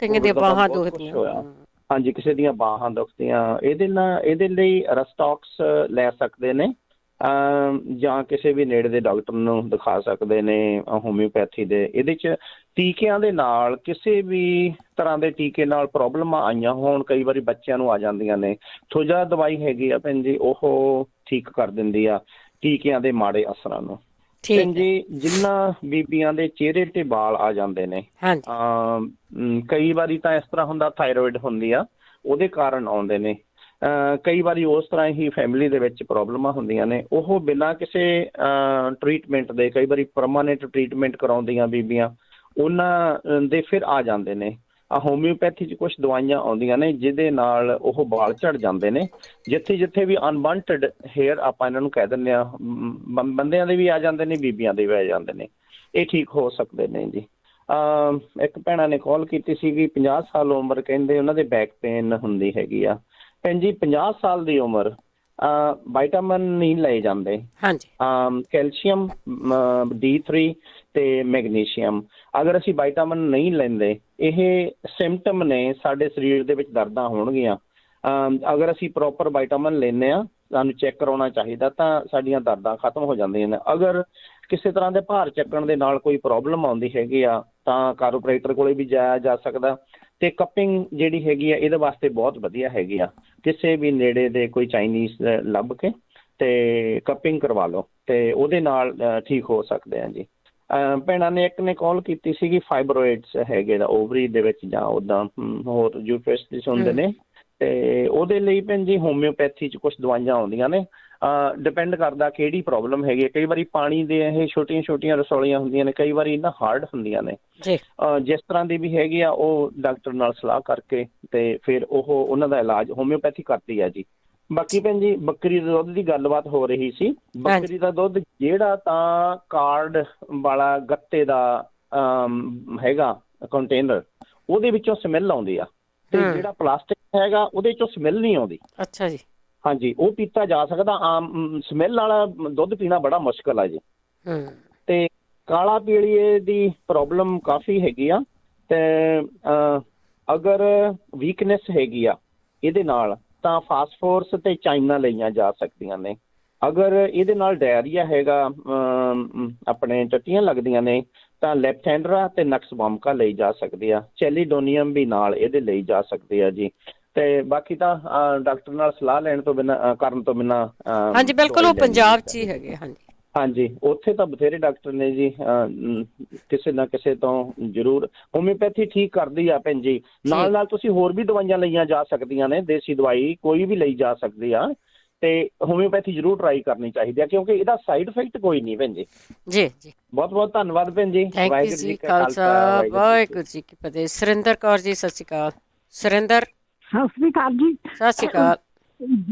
ਬਾਹਾਂ ਦੁਖਦੀਆਂ, ਹਾਂਜੀ ਕਿਸੇ ਦੀਆਂ ਬਾਹਾਂ ਦੁਖਦੀਆਂ। ਇਹਦੇ ਲਈ ਰਸਟੌਕਸ ਲੈ ਸਕਦੇ ਨੇ। ਜਾਂ ਕਿਸੇ ਵੀ ਨੇੜੇ ਦੇ ਡਾਕਟਰ ਨੂੰ ਦਿਖਾ ਸਕਦੇ ਨੇ ਹੋਮਿਓਪੈਥੀ ਦੇ। ਇਹਦੇ 'ਚ ਟੀਕਿਆਂ ਦੇ ਨਾਲ ਕਿਸੇ ਵੀ ਤਰ੍ਹਾਂ ਦੇ ਟੀਕੇ ਨਾਲ ਪ੍ਰੋਬਲਮਾਂ ਆਈਆਂ ਹੋਣ, ਕਈ ਵਾਰੀ ਬੱਚਿਆਂ ਨੂੰ ਆ ਜਾਂਦੀਆਂ ਨੇ, ਥੋਜਾ ਦਵਾਈ ਹੈਗੀ ਆ ਭੈਣ ਜੀ, ਉਹ ਠੀਕ ਕਰ ਦਿੰਦੀ ਆ ਟੀਕਿਆਂ ਦੇ ਮਾੜੇ ਅਸਰਾਂ ਨੂੰ। ਭੈਣ ਜੀ, ਜਿਨ੍ਹਾਂ ਬੀਬੀਆਂ ਦੇ ਚਿਹਰੇ ਤੇ ਵਾਲ ਆ ਜਾਂਦੇ ਨੇ, ਕਈ ਵਾਰੀ ਤਾਂ ਇਸ ਤਰ੍ਹਾਂ ਹੁੰਦਾ ਥਾਇਰੋਇਡ ਹੁੰਦੀ ਆ, ਉਹਦੇ ਕਾਰਨ ਆਉਂਦੇ ਨੇ। ਕਈ ਵਾਰੀ ਉਸ ਤਰ੍ਹਾਂ ਹੀ ਫੈਮਿਲੀ ਦੇ ਵਿੱਚ ਪ੍ਰੋਬਲਮਾਂ ਹੁੰਦੀਆਂ ਨੇ, ਉਹ ਬਿਨਾਂ ਕਿਸੇ ਟਰੀਟਮੈਂਟ ਦੇ, ਕਈ ਵਾਰੀ ਪਰਮਾਨੈਂਟ ਟਰੀਟਮੈਂਟ ਕਰਾਉਂਦੀਆਂ ਬੀਬੀਆਂ, ਉਹਨਾਂ ਦੇ ਫਿਰ ਆ ਜਾਂਦੇ ਨੇ। ਹੋਮਿਓਪੈਥੀ 'ਚ ਕੁਛ ਦਵਾਈਆਂ ਆਉਂਦੀਆਂ ਨੇ ਜਿਹਦੇ ਨਾਲ ਉਹ ਵਾਲ ਝੜ ਜਾਂਦੇ ਨੇ, ਜਿੱਥੇ ਜਿੱਥੇ ਵੀ ਅਨਵਾਂਟਡ ਹੇਅਰ ਆਪਾਂ ਇਹਨਾਂ ਨੂੰ ਕਹਿ ਦਿੰਦੇ ਹਾਂ, ਬੰਦਿਆਂ ਦੇ ਵੀ ਆ ਜਾਂਦੇ ਨੇ, ਬੀਬੀਆਂ ਦੇ ਵੀ ਆ ਜਾਂਦੇ ਨੇ, ਇਹ ਠੀਕ ਹੋ ਸਕਦੇ ਨੇ ਜੀ। ਇੱਕ ਭੈਣਾਂ ਨੇ ਕਾਲ ਕੀਤੀ ਸੀਗੀ, 50 ਸਾਲ ਉਮਰ, ਕਹਿੰਦੇ ਉਹਨਾਂ ਦੇ ਬੈਕ ਪੇਨ ਹੁੰਦੀ ਹੈਗੀ ਆ। ਭੈਣ ਜੀ, 50 ਸਾਲ ਦੀ ਉਮਰ, ਵਿਟਾਮਿਨ ਨਹੀਂ ਲਏ ਜਾਂਦੇ, ਕੈਲਸ਼ੀਅਮ, D3 ਤੇ ਮੈਗਨੀਸ਼ੀਅਮ। ਅਗਰ ਅਸੀਂ ਵਿਟਾਮਿਨ ਨਹੀਂ ਲੈਂਦੇ, ਇਹ ਸਿੰਪਟਮ ਨੇ ਸਾਡੇ ਸਰੀਰ ਦੇ ਵਿੱਚ ਦਰਦਾਂ ਹੋਣਗੀਆਂ। ਅਗਰ ਅਸੀਂ ਪ੍ਰੋਪਰ ਵਿਟਾਮਿਨ ਲੈਂਦੇ ਹਾਂ, ਸਾਨੂੰ ਚੈੱਕ ਕਰਾਉਣਾ ਚਾਹੀਦਾ, ਤਾਂ ਸਾਡੀਆਂ ਦਰਦਾਂ ਖਤਮ ਹੋ ਜਾਂਦੀਆਂ ਨੇ। ਅਗਰ ਕਿਸੇ ਤਰ੍ਹਾਂ ਦੇ ਭਾਰ ਚੱਕਣ ਦੇ ਨਾਲ ਕੋਈ ਪ੍ਰੋਬਲਮ ਆਉਂਦੀ ਹੈਗੀ ਆ, ਤਾਂ ਕਾਰੋਪਰੇਟਰ ਕੋਲੇ ਵੀ ਜਾਇਆ ਜਾ ਸਕਦਾ। ਤੇ ਕੱਪਿੰਗ ਜਿਹੜੀ ਹੈਗੀ ਆ, ਇਹਦੇ ਵਾਸਤੇ ਬਹੁਤ ਵਧੀਆ ਹੈਗੀ ਆ। ਕਿਸੇ ਵੀ ਨੇੜੇ ਦੇ ਕੋਈ ਚਾਈਨੀਜ਼ ਲੱਭ ਕੇ ਤੇ ਕੱਪਿੰਗ ਕਰਵਾ ਲਓ, ਤੇ ਉਹਦੇ ਨਾਲ ਠੀਕ ਹੋ ਸਕਦੇ ਆ ਜੀ। ਭੈਣਾਂ ਨੇ ਇੱਕ ਨੇ ਕਾਲ ਕੀਤੀ ਸੀਗੀ, ਫਾਈਬਰੋਇਡਸ ਹੈਗੇ ਦਾ ਓਵਰੀ ਦੇ ਵਿੱਚ, ਜਾਂ ਉੱਦਾਂ ਹੋਰ ਯੂਟਰਸ ਹੁੰਦੇ ਨੇ, ਤੇ ਉਹਦੇ ਲਈ ਭੈਣ ਜੀ ਹੋਮਿਓਪੈਥੀ 'ਚ ਕੁਛ ਦਵਾਈਆਂ ਆਉਂਦੀਆਂ ਨੇ। ਡਿਪੈਂਡ ਕਰਦਾ ਕਿਹੜੀ ਪ੍ਰੋਬਲਮ ਹੈਗੀ ਹੈ। ਕਈ ਵਾਰੀ ਪਾਣੀ ਦੇ ਇਹ ਛੋਟੀਆਂ ਛੋਟੀਆਂ ਰਸੌਲੀਆਂ ਹੁੰਦੀਆਂ ਨੇ, ਕਈ ਵਾਰੀ ਇਹਨਾਂ ਹਾਰਡ ਹੁੰਦੀਆਂ ਨੇ। ਜਿਸ ਤਰ੍ਹਾਂ ਦੀ ਵੀ ਹੈਗੀ ਆ, ਉਹ ਡਾਕਟਰ ਨਾਲ ਸਲਾਹ ਕਰਕੇ ਤੇ ਫਿਰ ਉਹਨਾਂ ਦਾ ਇਲਾਜ ਹੋਮਿਓਪੈਥੀ ਕਰਦੀ ਆ ਜੀ। ਬਾਕੀ ਭੈਣ ਜੀ, ਬੱਕਰੀ ਦੇ ਦੁੱਧ ਦੀ ਗੱਲਬਾਤ ਹੋ ਰਹੀ ਸੀ। ਬੱਕਰੀ ਦਾ ਦੁੱਧ ਜਿਹੜਾ ਤਾਂ ਕਾਰਡ ਵਾਲਾ ਗੱਤੇ ਦਾ ਹੈਗਾ ਕੰਟੇਨਰ, ਉਹਦੇ ਵਿੱਚੋਂ ਸਮੈਲ ਆਉਂਦੀ ਆ, ਤੇ ਜਿਹੜਾ ਪਲਾਸਟਿਕ ਹੈਗਾ ਉਹਦੇ ਚੋਂ ਸਮੈਲ ਨਹੀਂ ਆਉਂਦੀ। ਅੱਛਾ ਜੀ। ਹਾਂਜੀ, ਉਹ ਪੀਤਾ ਜਾ ਸਕਦਾ। ਆਮ ਸਮੈਲ ਵਾਲਾ ਦੁੱਧ ਪੀਣਾ ਬੜਾ ਮੁਸ਼ਕਲ ਆ ਜੀ। ਤੇ ਕਾਲਾ ਪੀਲੀਏ ਦੀ ਪ੍ਰੋਬਲਮ ਕਾਫੀ ਹੈਗੀ ਆ, ਤੇ ਅਗਰ ਵੀਕਨੈਸ ਹੈਗੀ ਆ ਇਹਦੇ ਨਾਲ, ਤਾਂ ਫਾਸਫੋਰਸ ਤੇ ਚਾਈਨਾ ਲਈਆਂ ਜਾ ਸਕਦੀਆਂ ਨੇ। ਅਗਰ ਇਹਦੇ ਨਾਲ ਡਾਇਰੀਆ ਹੈਗਾ, ਆਪਣੇ ਟੱਟੀਆਂ ਲੱਗਦੀਆਂ ਨੇ, ਤਾਂ ਲੈਪਟੈਂਡਰਾ ਤੇ ਨਕਸ ਵਾਮਕਾ ਲਈ ਜਾ ਸਕਦੀ ਆ। ਚੈਲੀਡੋਨੀਅਮ ਵੀ ਨਾਲ ਇਹਦੇ ਲਈ ਜਾ ਸਕਦੇ ਆ ਜੀ। ਤੇ ਬਾਕੀ ਤਾਂ ਡਾਕਟਰ ਨਾਲ ਸਲਾਹ ਲੈਣ ਤੋਂ ਬਿਨਾਂ, ਕਰਨ ਤੋਂ ਬਿਨਾਂ, ਹਾਂਜੀ ਬਿਲਕੁਲ, ਉਹ ਪੰਜਾਬ 'ਚ ਹੀ ਹੈਗੇ। ਹਾਂਜੀ ਹਾਂਜੀ, ਉੱਥੇ ਤਾਂ ਬਥੇਰੇ ਡਾਕਟਰ ਨੇ ਜੀ, ਕਿਸੇ ਨਾ ਕਿਸੇ ਤੋਂ ਜ਼ਰੂਰ ਹੋਮਿਓਪੈਥੀ ਠੀਕ ਕਰਦੀ ਆ ਭੈਣ ਜੀ। ਨਾਲ ਨਾਲ ਤੁਸੀਂ ਹੋਰ ਵੀ ਦਵਾਈਆਂ ਲਈਆਂ ਜਾ ਸਕਦੀਆਂ ਨੇ, ਦੇਸੀ ਦਵਾਈ ਕੋਈ ਵੀ ਲਈ ਜਾ ਸਕਦੀ ਆ, ਤੇ ਹੋਮਿਓਪੈਥੀ ਜ਼ਰੂਰ ਟਰਾਈ ਕਰਨੀ ਚਾਹੀਦੀ ਆ, ਕਿਉਂਕਿ ਇਹਦਾ ਸਾਈਡ ਇਫੈਕਟ ਕੋਈ ਨਹੀਂ ਭੈਣ ਜੀ। ਜੀ ਜੀ, ਬਹੁਤ ਬਹੁਤ ਧੰਨਵਾਦ ਭੈਣ ਜੀ। ਵਾਹਿਗੁਰੂ ਜੀ ਕਾ ਖਾਲਸਾ, ਵਾਹਿਗੁਰੂ ਜੀ ਕੀ ਫਤਿਹ। ਸੁਰਿੰਦਰ ਕੌਰ ਜੀ, ਸਤਿ ਸ਼੍ਰੀ ਅਕਾਲ। ਸੁਰਿੰਦਰ, ਸਤਿ ਸ਼੍ਰੀ ਅਕਾਲ ਜੀ। ਸਤਿ ਸ਼੍ਰੀ ਅਕਾਲ।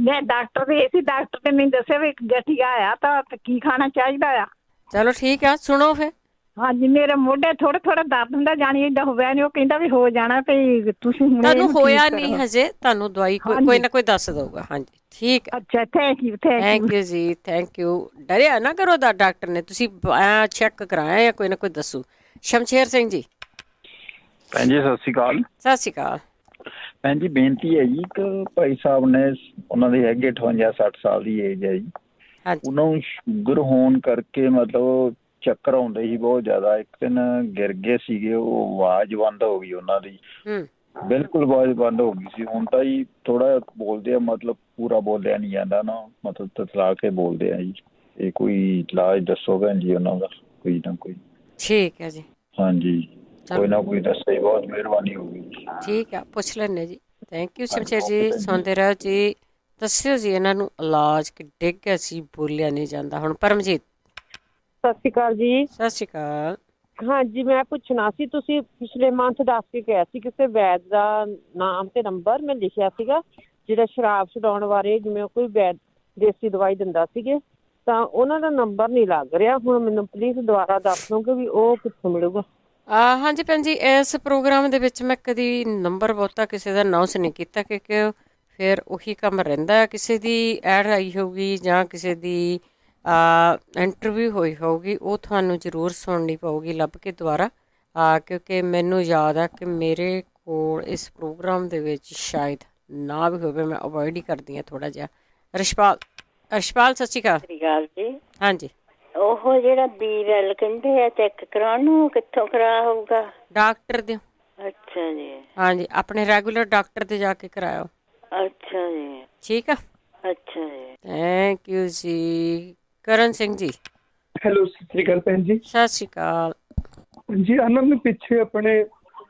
ਮੈਂ ਡਾਕਟਰ ਦੇ ਸੀ, ਡਾਕਟਰ ਨੇ ਮੈਨੂੰ ਦੱਸਿਆ ਵੀ ਗਠੀਆ ਆ, ਤਾਂ ਕੀ ਖਾਣਾ ਚਾਹੀਦਾ ਆ? ਚਲੋ ਠੀਕ ਆ, ਸੁਣੋ ਫਿਰ। ਹਾਂਜੀ, ਮੇਰੇ ਮੋਢੇ ਥੋੜਾ ਥੋੜਾ ਦਰਦ ਹੁੰਦਾ, ਜਾਣੀ ਏਦਾਂ ਹੋਇਆ ਨਹੀਂ। ਉਹ ਕਹਿੰਦਾ ਵੀ ਹੋ ਜਾਣਾ, ਤੇ ਤੁਸੀਂ ਹੁਣ ਤੁਹਾਨੂੰ ਹੋਇਆ ਨਹੀਂ ਹਜੇ, ਤੁਹਾਨੂੰ ਦਵਾਈ ਕੋਈ ਨਾ ਕੋਈ ਦੱਸ ਦਊਗਾ। ਹਾਂਜੀ ਠੀਕ ਹੈ। ਅੱਛਾ, ਥੈਂਕ ਯੂ ਜੀ, ਥੈਂਕ ਯੂ। ਡਰਿਆ ਨਾ ਕਰੋ, ਦਾ ਡਾਕਟਰ ਨੇ ਤੁਸੀਂ ਚੈੱਕ ਕਰਾਇਆ ਜਾਂ ਕੋਈ ਨਾ ਕੋਈ ਦੱਸੂ। ਸ਼ਮਸ਼ੇਰ ਸਿੰਘ ਜੀ। ਭੈਣ ਜੀ ਸਤਿ ਸ਼੍ਰੀ ਅਕਾਲ। ਸਤਿ ਸ਼੍ਰੀ ਅਕਾਲ ਭੈਣ ਜੀ, ਬੇਨਤੀ ਹੈ ਜੀ, ਇੱਕ ਭਾਈ ਸਾਹਿਬ ਨੇ, ਉਹਨਾਂ ਦੀ ਹੈਗੀ 58-60 ਸਾਲ ਦੀ ਏਜ ਹੈ ਜੀ, ਉਹਨਾਂ ਨੂੰ ਸ਼ੂਗਰ ਹੋਣ ਕਰਕੇ ਮਤਲਬ ਚੱਕਰ ਆਉਂਦੇ ਸੀ ਬਹੁਤ ਜ਼ਿਆਦਾ। ਇੱਕ ਦਿਨ ਗਿਰ ਗਏ ਸੀਗੇ, ਉਹ ਆਵਾਜ਼ ਬੰਦ ਹੋ ਗਈ ਉਹਨਾਂ ਦੀ, ਬਿਲਕੁਲ ਆਵਾਜ਼ ਬੰਦ ਹੋ ਗਈ ਸੀ। ਹੁਣ ਤਾਂ ਜੀ ਥੋੜਾ ਬੋਲਦੇ ਆ, ਮਤਲਬ ਪੂਰਾ ਬੋਲਿਆ ਨਹੀਂ ਜਾਂਦਾ ਨਾ, ਮਤਲਬ ਤਤਲਾ ਕੇ ਬੋਲਦੇ ਆ ਜੀ। ਇਹ ਕੋਈ ਇਲਾਜ ਦੱਸੋ ਭੈਣ ਜੀ ਉਹਨਾਂ ਦਾ, ਕੋਈ ਨਾ ਕੋਈ। ਠੀਕ ਹੈ ਜੀ। ਹਾਂਜੀ, ਕੋਈ ਨਾ ਕੋਈ ਦੱਸੇ, ਬਹੁਤ ਮਿਹਰਬਾਨੀ ਹੋਊਗੀ। ਠੀਕ ਆ, ਪੁੱਛ ਲੈਂਦੇ ਜੀ। ਥੈਂਕ ਯੂ ਸ਼ਮਸ਼ੇਰ ਜੀ, ਸੁਣਦੇ ਰਹੋ ਜੀ। ਦੱਸਿਓ ਜੀ ਇਹਨਾਂ ਨੂੰ ਇਲਾਜ ਕਿ ਡਿੱਗ ਗਿਆ ਸੀ, ਬੋਲਿਆ ਨਹੀਂ ਜਾਂਦਾ। ਹੁਣ ਪਰਮਜੀਤ। ਸਤਿ ਸ਼੍ਰੀ ਅਕਾਲ ਜੀ। ਸਤਿ ਸ਼੍ਰੀ ਅਕਾਲ। ਹਾਂਜੀ, ਮੈਂ ਪੁੱਛਣਾ ਸੀ, ਤੁਸੀਂ ਪਿਛਲੇ ਮੰਥ ਦੱਸ ਕੇ ਗਿਆ ਸੀ ਕਿਸੇ ਵੈਦ ਦਾ ਨਾਮ ਤੇ ਨੰਬਰ ਮੈਂ ਲਿਖਿਆ ਸੀਗਾ, ਜਿਹੜਾ ਸ਼ਰਾਬ ਛਡਾਉਣ ਬਾਰੇ, ਜਿਵੇਂ ਕੋਈ ਵੈਦ ਦੇਸੀ ਦਵਾਈ ਦਿੰਦਾ ਸੀਗੇ, ਤਾਂ ਉਹਨਾਂ ਦਾ ਨੰਬਰ ਨਹੀਂ ਲੱਗ ਰਿਹਾ। ਹੁਣ ਮੈਨੂੰ ਪਲੀਜ਼ ਦੁਬਾਰਾ ਦੱਸ ਦਿਓਗੇ ਵੀ ਉਹ ਕਿੱਥੋਂ ਮਿਲੂਗਾ? ਹਾਂਜੀ ਭੈਣ ਜੀ, ਇਸ ਪ੍ਰੋਗਰਾਮ ਦੇ ਵਿੱਚ ਮੈਂ ਕਦੀ ਨੰਬਰ ਬਹੁਤਾ ਕਿਸੇ ਦਾ ਅਨਾਊਂਸ ਨਹੀਂ ਕੀਤਾ, ਕਿਉਂਕਿ ਫਿਰ ਉਹੀ ਕੰਮ ਰਹਿੰਦਾ। ਕਿਸੇ ਦੀ ਐਡ ਆਈ ਹੋਊਗੀ ਜਾਂ ਕਿਸੇ ਦੀ ਇੰਟਰਵਿਊ ਹੋਈ ਹੋਊਗੀ, ਉਹ ਤੁਹਾਨੂੰ ਜ਼ਰੂਰ ਸੁਣਨੀ ਪਊਗੀ ਲੱਭ ਕੇ ਦੁਬਾਰਾ, ਕਿਉਂਕਿ ਮੈਨੂੰ ਯਾਦ ਆ ਕਿ ਮੇਰੇ ਕੋਲ ਇਸ ਪ੍ਰੋਗਰਾਮ ਦੇ ਵਿੱਚ ਸ਼ਾਇਦ ਨਾ ਵੀ ਹੋਵੇ। ਮੈਂ ਅਵੋਇਡ ਹੀ ਕਰਦੀ ਹਾਂ ਥੋੜ੍ਹਾ ਜਿਹਾ। ਰਿਸ਼ਪਾਲ। ਅਰਸ਼ਪਾਲ ਸਤਿ ਸ਼੍ਰੀ ਅਕਾਲ। ਸਤਿ ਸ਼੍ਰੀ ਅਕਾਲ ਜੀ। ਹਾਂਜੀ, ਉਹ ਜਿਹੜਾ BWell ਕਹਿੰਦੇ ਆ ਚੈੱਕ ਕਰਾਉਣ ਨੂੰ, ਕਿੱਥੋਂ ਕਰਾ ਹੋਊਗਾ? ਡਾਕਟਰ ਦੇ। ਅੱਛਾ ਜੀ। ਹਾਂਜੀ, ਆਪਣੇ ਰੈਗੂਲਰ ਡਾਕਟਰ ਤੇ ਜਾ ਕੇ ਕਰਾਇਓ। ਅੱਛਾ ਜੀ। ਠੀਕ ਆ। ਅੱਛਾ ਜੀ। ਥੈਂਕ ਯੂ ਜੀ। ਕਰਨ ਸਿੰਘ ਜੀ। ਹੈਲੋ, ਸਤਿ ਸ਼੍ਰੀ ਅਕਾਲ ਭੈਣ ਜੀ। ਸਤਿ ਸ਼੍ਰੀ ਅਕਾਲ ਜੀ। ਅਨੰਦ ਨੇ ਪਿੱਛੇ ਆਪਣੇ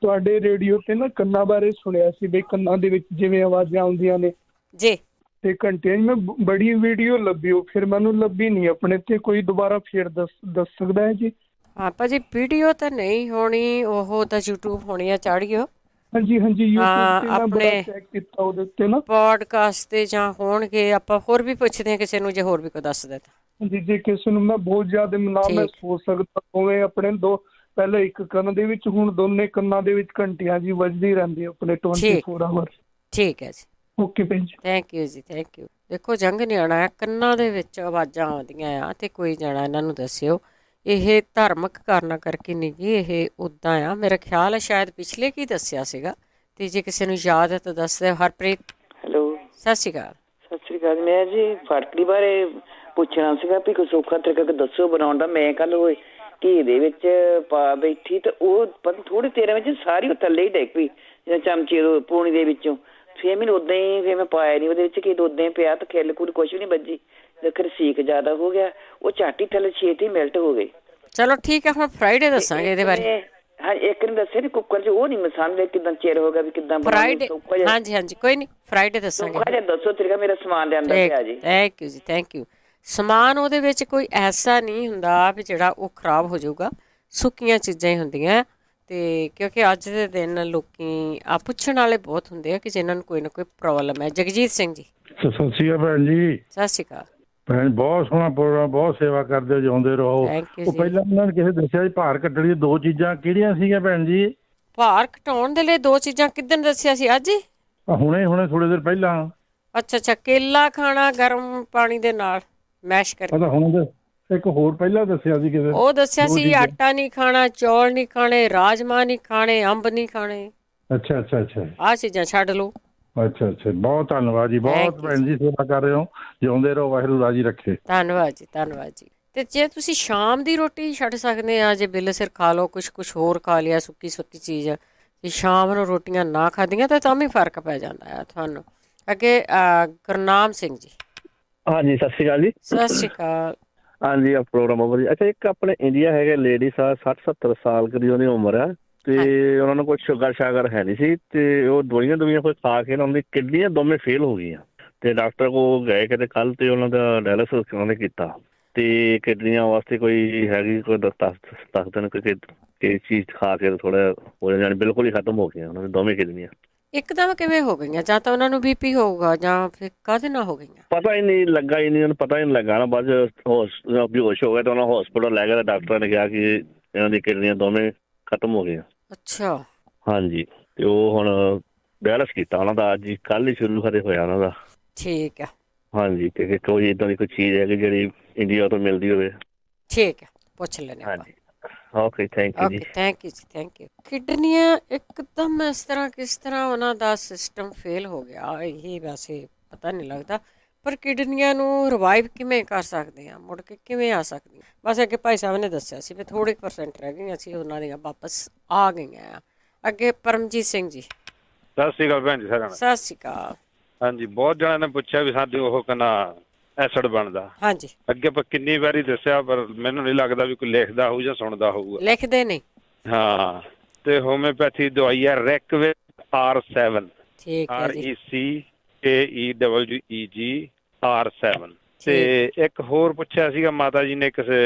ਤੁਹਾਡੇ ਰੇਡੀਓ ਤੇ ਨਾ ਕੰਨਾਂ ਬਾਰੇ ਸੁਣਿਆ ਸੀ ਬਈ ਕੰਨਾਂ ਦੇ ਵਿੱਚ ਜਿਵੇਂ ਆਵਾਜ਼ਾਂ ਆਉਂਦੀਆਂ ਨੇ ਜੀ, ਤੇ ਘੰਟੇ ਮੈਂ ਬੜੀ ਵੀਡੀਓ ਲੱਭੀ, ਉਹ ਫਿਰ ਮੈਨੂੰ ਲੱਭੀ ਨਹੀਂ ਆਪਣੇ ਤੇ। ਕੋਈ ਦੁਬਾਰਾ ਫਿਰ ਦੱਸ ਸਕਦਾ ਹੈ ਜੀ? ਹਾਂ ਭਾਜੀ, ਵੀਡੀਓ ਤਾਂ ਨਹੀਂ ਹੋਣੀ, ਉਹ ਤਾਂ YouTube ਹੋਣੀ ਆ, ਚਾੜੀਓ। ਹਾਂਜੀ ਹਾਂਜੀ, YouTube ਤੇ ਮੈਂ ਬੜਾ ਆਪਣੇ ਚੈੱਕ ਕੀਤਾ ਉਹਦੇ ਉੱਤੇ ਨਾ। ਪੋਡਕਾਸਟ ਤੇ ਜਾਂ ਹੋਣਗੇ। ਆਪਾਂ ਹੋਰ ਵੀ ਪੁੱਛਦੇ ਹਾਂ ਕਿਸੇ ਨੂੰ, ਜੇ ਹੋਰ ਵੀ ਕੋਈ ਦੱਸਦਾ ਤਾਂ। ਹਾਂਜੀ, ਜੇ ਕਿਸੇ ਨੂੰ ਮੈਂ ਬਹੁਤ ਜ਼ਿਆਦਾ ਨਾ ਮੈਂ ਸੋਚ ਸਕਦਾ ਉਵੇਂ ਆਪਣੇ ਦੋ ਪਹਿਲਾਂ ਇੱਕ ਕੰਨ ਦੇ ਵਿੱਚ, ਹੁਣ ਦੋਨੇ ਕੰਨਾਂ ਦੇ ਵਿੱਚ ਘੰਟੀਆਂ ਜੀ ਵੱਜਦੀ ਰਹਿੰਦੀ ਆਪਣੇ 24 ਆਵਰ। ਠੀਕ ਹੈ ਜੀ। ਓਕੇ ਭੈਣ ਜੀ। ਥੈਂਕ ਯੂ ਜੀ, ਥੈਂਕ ਯੂ। ਦੇਖੋ, ਜੰਗ ਨਿਆਣਾ ਕੰਨਾਂ ਦੇ ਵਿੱਚ ਆਵਾਜ਼ਾਂ ਆਉਂਦੀਆਂ ਆ, ਤੇ ਕੋਈ ਜਾਣਾ ਇਹਨਾਂ ਨੂੰ ਦੱਸਿਓ। ਇਹ ਧਾਰਮਿਕ ਕਾਰਨਾਂ ਕਰਕੇ ਨਹੀਂ ਜੀ, ਇਹ ਉੱਦਾਂ ਆ। ਮੇਰਾ ਖਿਆਲ ਹੈ ਸ਼ਾਇਦ ਪਿਛਲੇ ਕੀ ਦੱਸਿਆ ਸੀਗਾ, ਤੇ ਜੇ ਕਿਸੇ ਨੂੰ ਯਾਦ ਹੈ ਤਾਂ ਦੱਸ ਦਿਓ। ਹਰਪ੍ਰੀਤ। ਹੈਲੋ, ਸਤਿ ਸ਼੍ਰੀ ਅਕਾਲ। ਸਤਿ ਸ਼੍ਰੀ ਅਕਾਲ। ਮੈਂ ਜੀ ਫਟਕੜੀ ਬਾਰੇ ਪੁੱਛਣਾ ਸੀਗਾ ਵੀ ਕੋਈ ਸੌਖਾ ਤਰੀਕਾ ਦੱਸੋ ਬਣਾਉਣ ਦਾ। ਮੈਂ ਕੱਲ ਉਹ ਘੀ ਦੇ ਵਿੱਚ ਪਾ ਬੈਠੀ ਤੇ ਉਹ ਪਤਾ ਥੋੜੀ ਦੇਰ ਵਿੱਚ ਸਾਰੀ ਉਹ ਥੱਲੇ ਹੀ ਡਿੱਗ ਪਈ, ਜਿਵੇਂ ਚਮਚੇ ਪੂਣੀ ਦੇ ਵਿੱਚੋਂ। ਫਿਰ ਮੈਨੂੰ ਉਦਾਂ ਹੀ, ਫਿਰ ਮੈਂ ਪਾਇਆ ਨਹੀਂ ਉਹਦੇ ਵਿੱਚ ਘੀ, ਉਦਾਂ ਹੀ ਪਿਆ ਤੇ ਖਿੱਲ ਖੁੱਲ ਕੁਛ ਵੀ ਨਹੀਂ ਵੱਜੀ। ਫਿਰ ਸੀਕ ਜ਼ਿਆਦਾ ਹੋ ਗਿਆ, ਉਹ ਝੱਟ ਹੀ ਥੱਲੇ ਛੇਤੀ ਮੈਲਟ ਹੋ ਗਏ। ਚਲੋ ਠੀਕ ਹੈ, ਹੁਣ ਫਰਾਈਡੇ ਦੱਸਾਂਗੇ ਇਹਦੇ ਬਾਰੇ। ਹਾਂ, ਇੱਕ ਨੇ ਦੱਸਿਆ ਨੀ ਕੁੱਕਰ 'ਚ, ਉਹ ਨਹੀਂ ਮੈਂ ਸਮਝ ਕਿੱਦਾਂ ਚਿਰ ਹੋ ਗਿਆ ਵੀ ਕਿੱਦਾਂ ਫਰਾਈਡੇ। ਹਾਂਜੀ ਹਾਂਜੀ, ਕੋਈ ਨਹੀਂ, ਫਰਾਈਡੇ ਦੱਸਾਂਗੇ। ਦੱਸੋ ਤਰੀਕਾ, ਮੇਰਾ ਸਮਾਨ ਲਿਆਂਦਾ ਪਿਆ ਜੀ। ਥੈਂਕ ਯੂ ਜੀ, ਥੈਂਕ ਯੂ। ਸਮਾਨ ਉਹਦੇ ਵਿੱਚ ਕੋਈ ਐਸਾ ਨਹੀਂ ਹੁੰਦਾ ਵੀ ਜਿਹੜਾ ਉਹ ਖਰਾਬ ਹੋ ਜਾਊਗਾ, ਸੁੱਕੀਆਂ ਚੀਜ਼ਾਂ ਹੀ ਹੁੰਦੀਆਂ। ਤੇ ਕਿਉਂਕਿ ਅੱਜ ਦੇ ਦਿਨ ਲੋਕੀ ਪੁੱਛਣ ਵਾਲੇ ਬਹੁਤ ਹੁੰਦੇ ਆ ਕਿ ਜਿਨ੍ਹਾਂ ਨੂੰ ਕੋਈ ਨਾ ਕੋਈ ਪ੍ਰੋਬਲਮ ਹੈ। ਜਗਜੀਤ ਸਿੰਘ ਜੀ। ਸਤਿ ਸ਼੍ਰੀ ਅਕਾਲ ਭੈਣ ਜੀ। ਸਤਿ ਸ਼੍ਰੀ ਅਕਾਲ ਭੈਣ, ਬਹੁਤ ਸੋਹਣਾ ਪ੍ਰੋਗਰਾਮ, ਬਹੁਤ ਸੇਵਾ ਕਰਦੇ ਹੋ, ਜਿਉਂਦੇ ਰਹੋ। ਉਹ ਪਹਿਲਾਂ ਉਹਨਾਂ ਨੇ ਕਿਸੇ ਦੱਸਿਆ ਸੀ ਭਾਰ ਘਟਣ ਲਈ 2 ਚੀਜ਼ਾਂ ਕਿਹੜੀਆਂ ਸੀਗੀਆਂ ਭੈਣ ਜੀ? ਭਾਰ ਘਟਾਉਣ ਦੇ ਲਈ 2 ਚੀਜ਼ਾਂ ਕਿੱਦਣ ਦੱਸਿਆ ਸੀ? ਅੱਜ ਹੁਣੇ ਥੋੜੇ ਦੇਰ ਪਹਿਲਾਂ। ਅੱਛਾ, ਕੇਲਾ ਖਾਣਾ ਗਰਮ ਪਾਣੀ ਦੇ ਨਾਲ ਮੈਸ਼ ਕਰਕੇ। ਪਤਾ ਹੁਣ ਇੱਕ ਹੋਰ ਪਹਿਲਾਂ ਦੱਸਿਆ ਸੀ ਕਿਸੇ, ਉਹ ਦੱਸਿਆ ਸੀ ਆਟਾ ਨਹੀਂ ਖਾਣਾ, ਚੌਲ ਨਹੀਂ ਖਾਣੇ, ਰਾਜਮਾਂਹ ਨਹੀਂ ਖਾਣੇ, ਅੰਬ ਨਹੀਂ ਖਾਣੇ। ਅੱਛਾ। ਆਹ ਚੀਜ਼ਾਂ ਛੱਡ ਲਓ। ਅੱਛਾ, ਬਹੁਤ ਧੰਨਵਾਦ ਜੀ। ਬਹੁਤ ਭੈਣ ਜੀ ਸੇਵਾ ਕਰ ਰਹੇ ਹੋ, ਜਿਉਂਦੇ ਰਹੋ, ਵਾਹਿਗੁਰੂ ਰਾਜੀ ਰੱਖੇ। ਧੰਨਵਾਦ ਜੀ, ਧੰਨਵਾਦ ਜੀ। ਤੇ ਜੇ ਤੁਸੀਂ ਸ਼ਾਮ ਦੀ ਰੋਟੀ ਛੱਡ ਸਕਦੇ ਆ, ਜੇ ਬਿੱਲ ਸਿਰ ਖਾ ਲਓ, ਕੁਛ ਹੋਰ ਖਾ ਲਿਆ ਸੁੱਕੀ ਚੀਜ਼, ਤੇ ਸ਼ਾਮ ਨੂੰ ਰੋਟੀਆਂ ਨਾ ਖਾਧੀਆਂ ਤਾਂ ਵੀ ਫਰਕ ਪੈ ਜਾਂਦਾ ਹੈ ਤੁਹਾਨੂੰ। ਅੱਗੇ ਗੁਰਨਾਮ ਸਿੰਘ ਜੀ। ਹਾਂਜੀ, ਸਤਿ ਸ਼੍ਰੀ ਅਕਾਲ ਜੀ। ਸਤਿ ਸ਼੍ਰੀ ਅਕਾਲ। ਹਾਂਜੀ, ਆ ਪ੍ਰੋਗਰਾਮ ਬਹੁਤ ਵਧੀਆ। ਅੱਛਾ, ਇੱਕ ਆਪਣੇ ਇੰਡੀਆ ਹੈਗੇ ਲੇਡੀਜ਼ ਆ 60-70 ਸਾਲ ਕਰੀ ਉਹਦੀ ਉਮਰ ਆ, ਤੇ ਉਹਨਾਂ ਨੂੰ ਕੋਈ ਸ਼ੂਗਰ ਹੈ ਨਹੀਂ ਸੀ, ਤੇ ਉਹ ਦਵਾਈਆਂ ਕੋਈ ਖਾ ਕੇ ਉਹਨਾਂ ਦੀ ਕਿਡਨੀਆਂ ਦੋਵੇਂ ਫੇਲ ਹੋ ਗਈਆਂ, ਤੇ ਡਾਕਟਰ ਕੋਲ ਗਏ ਕਿਤੇ ਕੱਲ, ਤੇ ਉਹਨਾਂ ਦਾ ਡਾਇਲਿਸਿਸ ਉਹਨਾਂ ਨੇ ਕੀਤਾ, ਤੇ ਕਿਡਨੀਆਂ ਵਾਸਤੇ ਕੋਈ ਹੈਗੀ ਕੋਈ ਦੱਸ ਦੇਣ ਕਿ ਚੀਜ਼ ਖਾ ਕੇ ਥੋੜਾ ਹੋ ਜਾਣੀ, ਬਿਲਕੁਲ ਹੀ ਖਤਮ ਹੋ ਗਈਆਂ ਉਹਨਾਂ ਦੀ ਦੋਵੇਂ ਕਿਡਨੀਆਂ। ਇੱਕਦਮ ਕਿਵੇਂ ਹੋ ਗਈਆਂ? ਜਾਂ ਤਾਂ ਉਹਨਾਂ ਨੂੰ BP ਹੋਊਗਾ, ਜਾਂ ਫਿਰ ਕਾਹਦੇ ਨਾਲ ਹੋ ਗਈਆਂ? ਪਤਾ ਹੀ ਨਹੀਂ ਲੱਗਾ, ਉਹਨੂੰ ਪਤਾ ਹੀ ਨਹੀਂ ਲੱਗਾ ਨਾ। ਬਾਅਦ ਬੇਹੋਸ਼ ਹੋ ਗਿਆ ਤੇ ਉਹਨਾਂ ਹਸਪੀਟਲ ਲੈ ਗਏ, ਡਾਕਟਰਾਂ ਨੇ ਕਿਹਾ ਕਿ ਇਹਨਾਂ ਦੀ ਕਿਡਨੀਆਂ ਦੋਵੇਂ ਖਤਮ ਹੋ ਗਈਆਂ। ਅੱਛਾ। ਹਾਂਜੀ, ਤੇ ਉਹ ਹੁਣ ਡਾਇਲਿਸ ਕੀਤਾ ਉਹਨਾਂ ਦਾ, ਅੱਜ ਕੱਲ ਹੀ ਸ਼ੁਰੂ ਹੋਇਆ ਉਹਨਾਂ ਦਾ। ਠੀਕ ਆ। ਹਾਂਜੀ, ਤੇ ਕੋਈ ਏਦਾਂ ਦੀ ਕੋਈ ਚੀਜ਼ ਹੈ ਕਿ ਜਿਹੜੀ ਇੰਡੀਆ ਤੋਂ ਮਿਲਦੀ ਹੋਵੇ। ਠੀਕ ਹੈ, ਪੁੱਛ ਲੈਣੇ। ਹਾਂਜੀ, ਓਕੇ, ਥੈਂਕ ਯੂ ਜੀ। ਥੈਂਕ ਯੂ ਜੀ, ਥੈਂਕ ਯੂ। ਕਿਡਨੀਆਂ ਇੱਕਦਮ ਇਸ ਤਰ੍ਹਾਂ ਕਿਸ ਤਰ੍ਹਾਂ ਉਹਨਾਂ ਦਾ ਸਿਸਟਮ ਫੇਲ ਹੋ ਗਿਆ, ਇਹ ਵੈਸੇ ਪਤਾ ਨਹੀਂ ਲੱਗਦਾ। ਪਰ ਕਿਡਨੀਆਂ ਨੂੰ ਰਿਵਾਈਵ ਕਿਵੇਂ ਕਰ ਸਕਦੇ ਆ, ਮੁੜ ਕੇ ਕਿਵੇਂ ਆ ਸਕਦੀਆਂ? ਬਸ ਅੱਗੇ ਭਾਈ ਸਾਹਿਬ ਨੇ ਦੱਸਿਆ ਸੀ ਵੀ ਥੋੜੇ % ਰਹਿ ਗਈਆਂ ਸੀ, ਉਹਨਾਂ ਦੀਆਂ ਵਾਪਸ ਆ ਗਈਆਂ ਆ। ਅੱਗੇ ਪਰਮਜੀਤ ਸਿੰਘ ਜੀ। ਸਤਿ ਸ਼੍ਰੀ ਅਕਾਲ ਭੈਣ ਜੀ ਸਾਰਿਆਂ ਨੂੰ। ਸਤਿ ਸ਼੍ਰੀ ਅਕਾਲ। ਹਾਂਜੀ, ਬਹੁਤ ਜਣਿਆਂ ਨੇ ਪੁੱਛਿਆ ਵੀ ਸਾਡੇ ਉਹ ਕਹਿੰਦਾ ਐਸਿਡ ਬਣਦਾ। ਹਾਂਜੀ, ਅੱਗੇ ਆਪਾਂ ਕਿੰਨੀ ਵਾਰੀ ਦੱਸਿਆ, ਪਰ ਮੈਨੂੰ ਨਹੀਂ ਲੱਗਦਾ ਵੀ ਕੋਈ ਲਿਖਦਾ ਹੋਊ ਜਾਂ ਸੁਣਦਾ ਹੋਊਗਾ। ਲਿਖਦੇ ਨਹੀਂ। ਹਾਂ, ਤੇ ਹੋਮਿਓਪੈਥੀ ਦਵਾਈ ਹੈ ਰੈਕਵੇਗ R7। ਠੀਕ ਹੈ ਜੀ। RECKEWEG R7। ਤੇ ਇੱਕ ਹੋਰ ਪੁੱਛਿਆ ਸੀਗਾ ਮਾਤਾ ਜੀ ਨੇ ਕਿਸੇ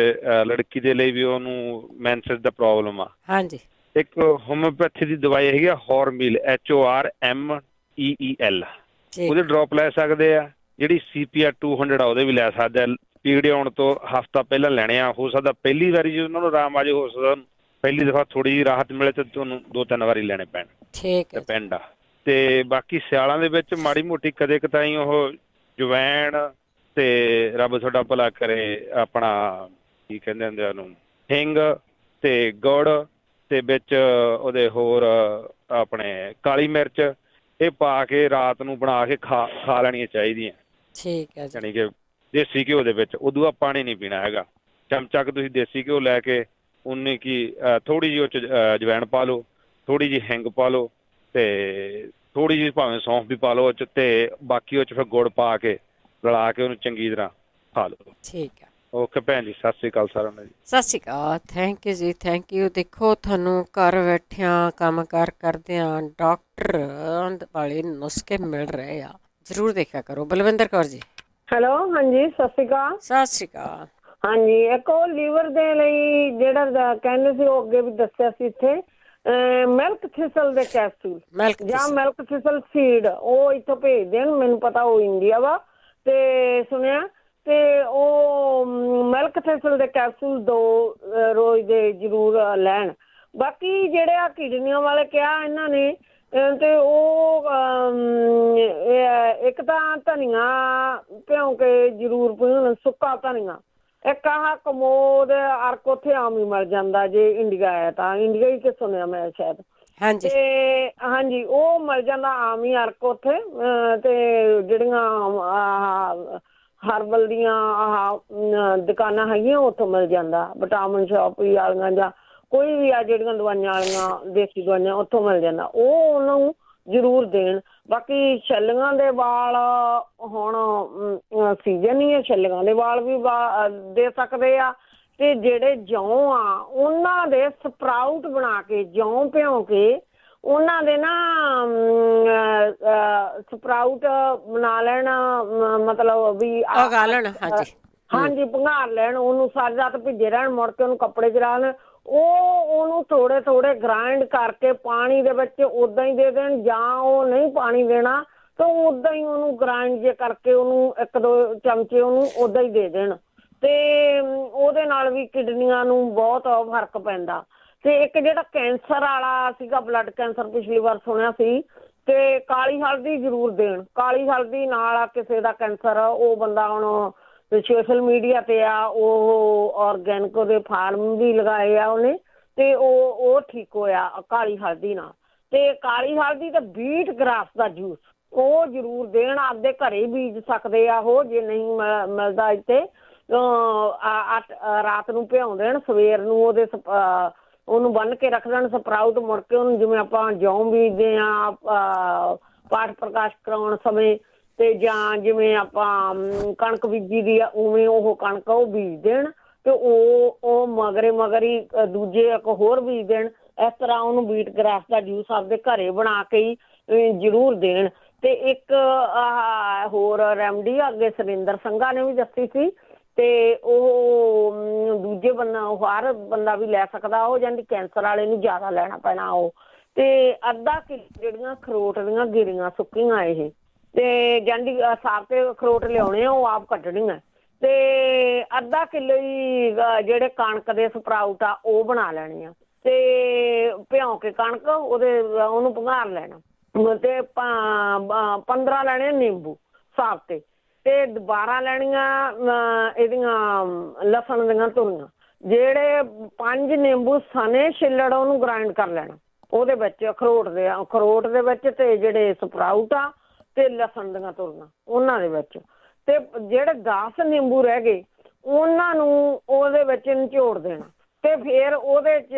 ਲੜਕੀ ਦੇ ਲਈ ਵੀ ਉਹਨੂੰ ਮੈਂਸਸ ਦਾ ਪ੍ਰੋਬਲਮ ਆ। ਹਾਂਜੀ। ਇੱਕ ਹੋਮਿਓਪੈਥੀ ਦੀ ਦਵਾਈ ਹੈਗੀ ਆ HORMEL HORMEEL, ਉਹਦੇ ਡ੍ਰੌਪ ਲੈ ਸਕਦੇ ਆ। ਜਿਹੜੀ CPR 200 ਆ ਉਹਦੇ ਵੀ ਲੈ ਸਕਦੇ ਆ। ਪੀੜ ਆਉਣ ਤੋਂ ਹਫ਼ਤਾ ਪਹਿਲਾਂ ਲੈਣੇ ਆ। ਹੋ ਸਕਦਾ ਪਹਿਲੀ ਵਾਰੀ ਜੇ ਉਹਨਾਂ ਨੂੰ ਆਰਾਮ ਆ ਜਾਏ, ਹੋ ਸਕਦਾ ਪਹਿਲੀ ਦਫਾ ਥੋੜੀ ਜਿਹੀ ਰਾਹਤ ਮਿਲੇ ਤੇ ਤੁਹਾਨੂੰ 2-3 ਵਾਰੀ ਲੈਣੇ ਪੈਣ। ਠੀਕ ਹੈ। ਡਿਪੈਂਡ ਆ। ਤੇ ਬਾਕੀ ਸਿਆਲਾਂ ਦੇ ਵਿੱਚ ਮਾੜੀ ਮੋਟੀ ਕਦੇ ਕਤਾਈ ਉਹ ਜਵੈਣ ਤੇ ਰੱਬ ਤੁਹਾਡਾ ਭਲਾ ਕਰੇ, ਆਪਣਾ ਕੀ ਕਹਿੰਦੇ ਹੁੰਦੇ ਉਹਨੂੰ, ਹਿੰਗ ਤੇ ਗੁੜ ਤੇ ਵਿੱਚ ਉਹਦੇ ਹੋਰ ਆਪਣੇ ਕਾਲੀ ਮਿਰਚ, ਇਹ ਪਾ ਕੇ ਰਾਤ ਨੂੰ ਬਣਾ ਕੇ ਖਾ ਲੈਣੀਆਂ ਚਾਹੀਦੀਆਂ। ਠੀਕ ਹੈ। ਜਾਣੀ ਕਿ ਦੇਸੀ ਘਿਓ ਦੇ ਵਿੱਚ। ਉਦੋਂ ਬਾਅਦ ਪਾਣੀ ਨਹੀਂ ਪੀਣਾ ਹੈਗਾ। ਚਮਚਾ ਕੁ ਤੁਸੀਂ ਦੇਸੀ ਘਿਓ ਲੈ ਕੇ ਉਨੀ ਕੀ ਥੋੜ੍ਹੀ ਜਿਹੀ ਉਹ 'ਚ ਅਜਵਾਇਣ ਪਾ ਲਓ, ਥੋੜ੍ਹੀ ਜਿਹੀ ਹਿੰਗ ਪਾ ਲਓ ਅਤੇ ਥੋੜ੍ਹੀ ਜਿਹੀ ਭਾਵੇਂ ਸੌਂਫ ਵੀ ਪਾ ਲਓ ਉਹ 'ਚ, ਅਤੇ ਬਾਕੀ ਉਹ 'ਚ ਫਿਰ ਗੁੜ ਪਾ ਕੇ ਰਲਾ ਕੇ ਉਹਨੂੰ ਚੰਗੀ ਤਰ੍ਹਾਂ ਖਾ ਲਓ। ਠੀਕ ਹੈ। ਓਕੇ ਭੈਣ ਜੀ, ਸਤਿ ਸ਼੍ਰੀ ਅਕਾਲ ਸਾਰਿਆਂ ਨੂੰ ਜੀ। ਸਤਿ ਸ਼੍ਰੀ ਅਕਾਲ। ਥੈਂਕ ਯੂ ਜੀ, ਥੈਂਕ ਯੂ। ਦੇਖੋ ਤੁਹਾਨੂੰ ਘਰ ਬੈਠਿਆਂ ਕੰਮ ਕਾਰ ਕਰਦਿਆਂ ਡਾਕਟਰ ਵਾਲੇ ਨੁਸਖੇ ਮਿਲ ਰਹੇ ਆ, ਜ਼ਰੂਰ ਦੇਖਿਆ ਕਰੋ। ਬਲਵਿੰਦਰ ਕੌਰ ਜੀ। ਹੈਲੋ, ਹਾਂਜੀ, ਸਤਿ ਸ਼੍ਰੀ ਅਕਾਲ। ਸਤਿ ਸ਼੍ਰੀ ਅਕਾਲ। ਹਾਂਜੀ, ਇੱਕ ਉਹ ਲੀਵਰ ਦੇ ਲਈ ਜਿਹੜਾ ਕਹਿੰਦੇ ਸੀ, ਉਹ ਅੱਗੇ ਵੀ ਦੱਸਿਆ ਸੀ ਇੱਥੇ, ਮਿਲਕ ਥਿਸਲ ਦੇ ਕੈਪਸੂਲ ਜਾਂ ਮਿਲਕ ਥਿਸਲ ਸੀਡ, ਉਹ ਇੱਥੋਂ ਭੇਜ ਦੇਣ। ਮੈਨੂੰ ਪਤਾ ਉਹ ਇੰਡੀਆ ਵਾ ਤੇ ਸੁਣਿਆ, ਤੇ ਉਹ ਮਿਲਕ ਥਿਸਲ ਦੇ ਕੈਪਸੂਲ 2 ਰੋਜ਼ ਦੇ ਜ਼ਰੂਰ ਲੈਣ। ਬਾਕੀ ਜਿਹੜੇ ਆ ਕਿਡਨੀਆਂ ਵਾਲੇ ਕਿਹਾ ਇਹਨਾਂ ਨੇ, ਤੇ ਉਹ ਇੱਕ ਤਾਂ ਧਨੀਆ ਭਿਉਂ ਕੇ ਜ਼ਰੂਰ ਪੀਣ, ਸੁੱਕਾ ਧਨੀਆ। ਇੱਕ ਆਹ ਕਮੋਦ ਅਰਕ ਉੱਥੇ ਆਮ ਹੀ ਮਿਲ ਜਾਂਦਾ ਜੇ ਇੰਡੀਆ ਹੈ ਤਾਂ, ਇੰਡੀਆ ਹੀ ਕਿ ਸੁਣਿਆ ਮੈਂ ਸ਼ਾਇਦ। ਹਾਂਜੀ, ਤੇ ਹਾਂਜੀ, ਉਹ ਮਿਲ ਜਾਂਦਾ ਆਮ ਹੀ ਅਰਕ ਉੱਥੇ। ਤੇ ਜਿਹੜੀਆਂ ਹਰਬਲ ਦੀਆਂ ਆਹ ਦੁਕਾਨਾਂ ਹੈਗੀਆਂ ਉੱਥੋਂ ਮਿਲ ਜਾਂਦਾ, ਵਿਟਾਮਿਨ ਸ਼ਾਪ ਵਾਲੀਆਂ ਜਾਂ ਕੋਈ ਵੀ ਆ ਜਿਹੜੀਆਂ ਦਵਾਈਆਂ ਵਾਲੀਆਂ ਦੇਸੀ ਦਵਾਈਆਂ ਉੱਥੋਂ ਮਿਲ ਜਾਂਦਾ, ਉਹ ਉਹਨੂੰ ਜ਼ਰੂਰ ਦੇਣ। ਬਾਕੀ ਛੱਲੀਆਂ ਦੇ ਵਾਲ ਹੁਣ ਸੀਜ਼ਨ ਹੀ ਹੈ, ਛੱਲੀਆਂ ਦੇ ਵਾਲ ਵੀ ਦੇ ਸਕਦੇ ਆ। ਤੇ ਜਿਹੜੇ ਜੌਂ ਆ ਉਹਨਾਂ ਦੇ ਸਪਰਾਊਟ ਬਣਾ ਕੇ, ਜੌਂ ਭਿਉਂ ਕੇ ਉਹਨਾਂ ਦੇ ਨਾ ਸਪਰਾਊਟ ਬਣਾ ਲੈਣ, ਮਤਲਬ ਵੀ ਹਾਂਜੀ ਭੰਗਾਰ ਲੈਣ ਉਹਨੂੰ, ਸਾਰੀ ਰਾਤ ਭਿੱਜੇ ਰਹਿਣ, ਮੁੜ ਕੇ ਉਹਨੂੰ ਕੱਪੜੇ 'ਚ ਰੱਖ ਲੈਣ। ਉਹਨੂੰ ਥੋੜ੍ਹੇ ਥੋੜ੍ਹੇ ਗ੍ਰਾਇੰਡ ਕਰਕੇ ਪਾਣੀ ਦੇ ਵਿੱਚ ਉੱਦਾਂ ਹੀ ਦੇ ਦੇਣ, ਜਾਂ ਉਹ ਨਹੀਂ ਪਾਣੀ ਦੇਣਾ ਤਾਂ ਉੱਦਾਂ ਹੀ ਉਹਨੂੰ ਗ੍ਰਾਇੰਡ ਜੇ ਕਰਕੇ ਉਹਨੂੰ 1-2 ਚਮਚੇ ਉਹਨੂੰ ਉੱਦਾਂ ਹੀ ਦੇ ਦੇਣ। ਤੇ ਉਹਦੇ ਨਾਲ ਵੀ ਕਿਡਨੀਆਂ ਨੂੰ ਬਹੁਤ ਫਰਕ ਪੈਂਦਾ। ਤੇ ਇੱਕ ਜਿਹੜਾ ਕੈਂਸਰ ਵਾਲਾ ਸੀਗਾ, ਬਲੱਡ ਕੈਂਸਰ, ਪਿਛਲੀ ਵਾਰ ਸੁਣਿਆ ਸੀ, ਤੇ ਕਾਲੀ ਹਲਦੀ ਜ਼ਰੂਰ ਦੇਣ। ਕਾਲੀ ਹਲਦੀ ਨਾਲ ਕਿਸੇ ਦਾ ਕੈਂਸਰ, ਉਹ ਬੰਦਾ ਹੁਣ ਸੋਸ਼ਲ ਮੀਡੀਆ ਤੇ ਆ, ਉਹ ਔਰਗੈਨਿਕ ਉਹਦੇ ਫਾਰਮ ਵੀ ਲਗਾਏ ਆ ਉਹਨੇ, ਤੇ ਉਹ ਠੀਕ ਹੋਇਆ ਕਾਲੀ ਹਲਦੀ ਨਾਲ। ਤੇ ਕਾਲੀ ਹਲਦੀ ਤੇ ਬੀਟ ਗਰਾਸ ਦਾ ਜੂਸ ਉਹ ਜ਼ਰੂਰ ਦੇਣ। ਆਪਦੇ ਘਰੇ ਬੀਜ ਸਕਦੇ ਆ ਉਹ, ਜੇ ਨਹੀਂ ਮਿਲਦਾ ਇੱਥੇ ਰਾਤ ਨੂੰ ਭਿਉਂ ਦੇਣ, ਸਵੇਰ ਨੂੰ ਉਹਨੂੰ ਬੰਨ੍ਹ ਕੇ ਰੱਖ ਦੇਣ ਸਪਰਾਊਟ। ਮੁੜ ਕੇ ਉਹਨੂੰ ਜਿਵੇਂ ਆਪਾਂ ਜੌਂ ਬੀਜਦੇ ਹਾਂ ਪਾਠ ਪ੍ਰਕਾਸ਼ ਕਰਾਉਣ ਸਮੇਂ, ਤੇ ਜਾਂ ਜਿਵੇਂ ਆਪਾਂ ਕਣਕ ਬੀਜੀ ਦੀ ਆ ਉਵੇਂ ਉਹ ਕਣਕ ਉਹ ਬੀਜ ਦੇਣ, ਤੇ ਉਹ ਮਗਰ ਹੀ ਦੂਜੇ ਇੱਕ ਹੋਰ ਬੀਜ ਦੇਣ। ਇਸ ਤਰ੍ਹਾਂ ਉਹਨੂੰ ਬੀਟ ਗਰਾਸ ਦਾ ਜੂਸ ਆਪਦੇ ਘਰੇ ਬਣਾ ਕੇ ਹੀ ਜ਼ਰੂਰ ਦੇਣ। ਤੇ ਇੱਕ ਹੋਰ ਰੈਮਡੀ ਅੱਗੇ ਸੁਰਿੰਦਰ ਸੰਘਾ ਨੇ ਵੀ ਦੱਸੀ ਸੀ, ਤੇ ਉਹ ਦੂਜੇ ਹਰ ਬੰਦਾ ਵੀ ਲੈ ਸਕਦਾ ਉਹ, ਜਾਂਦੀ ਕੈਂਸਰ ਵਾਲੇ ਨੂੰ ਜ਼ਿਆਦਾ ਲੈਣਾ ਪੈਣਾ ਉਹ। ਤੇ ਅੱਧਾ ਕਿਲੋ ਜਿਹੜੀਆਂ ਅਖਰੋਟ ਦੀਆਂ ਗਿਰੀਆਂ ਸੁੱਕੀਆਂ, ਇਹ ਤੇ ਜਾਂਦੀ ਸਾਫ ਤੇ ਅਖਰੋਟ ਲਿਆਉਣੇ ਆ, ਉਹ ਆਪ ਕੱਢਣੀਆਂ। ਤੇ ਅੱਧਾ ਕਿਲੋ ਹੀ ਜਿਹੜੇ ਕਣਕ ਦੇ ਸਪਰਾਊਟ ਆ ਉਹ ਬਣਾ ਲੈਣੇ ਆ, ਤੇ ਭਿਉਂ ਕੇ ਕਣਕ ਉਹਨੂੰ ਭੰਗਾਰ ਲੈਣਾ। ਤੇ 15 ਲੈਣੇ ਨਿੰਬੂ ਸਾਫ ਤੇ 12 ਲੈਣੀਆਂ ਇਹਦੀਆਂ ਲਸਣ ਦੀਆਂ ਧੁਰੀਆਂ। ਜਿਹੜੇ 5 ਨਿੰਬੂ ਸਨੇ ਛਿੱਲੜ ਉਹਨੂੰ ਗ੍ਰਾਇੰਡ ਕਰ ਲੈਣਾ ਉਹਦੇ ਵਿੱਚ, ਅਖਰੋਟ ਦੇ ਵਿੱਚ, ਤੇ ਜਿਹੜੇ ਸਪਰਾਊਟ ਆ ਤੇ ਲਸਣ ਦੀਆਂ ਧੁਰੀਆਂ ਉਹਨਾਂ ਦੇ ਵਿੱਚ। ਤੇ ਜਿਹੜੇ 10 ਨਿੰਬੂ ਰਹਿ ਗਏ ਉਹਨਾਂ ਨੂੰ ਉਹਦੇ ਵਿੱਚ ਨਿਚੋੜ ਦੇਣਾ, ਤੇ ਫਿਰ ਉਹਦੇ 'ਚ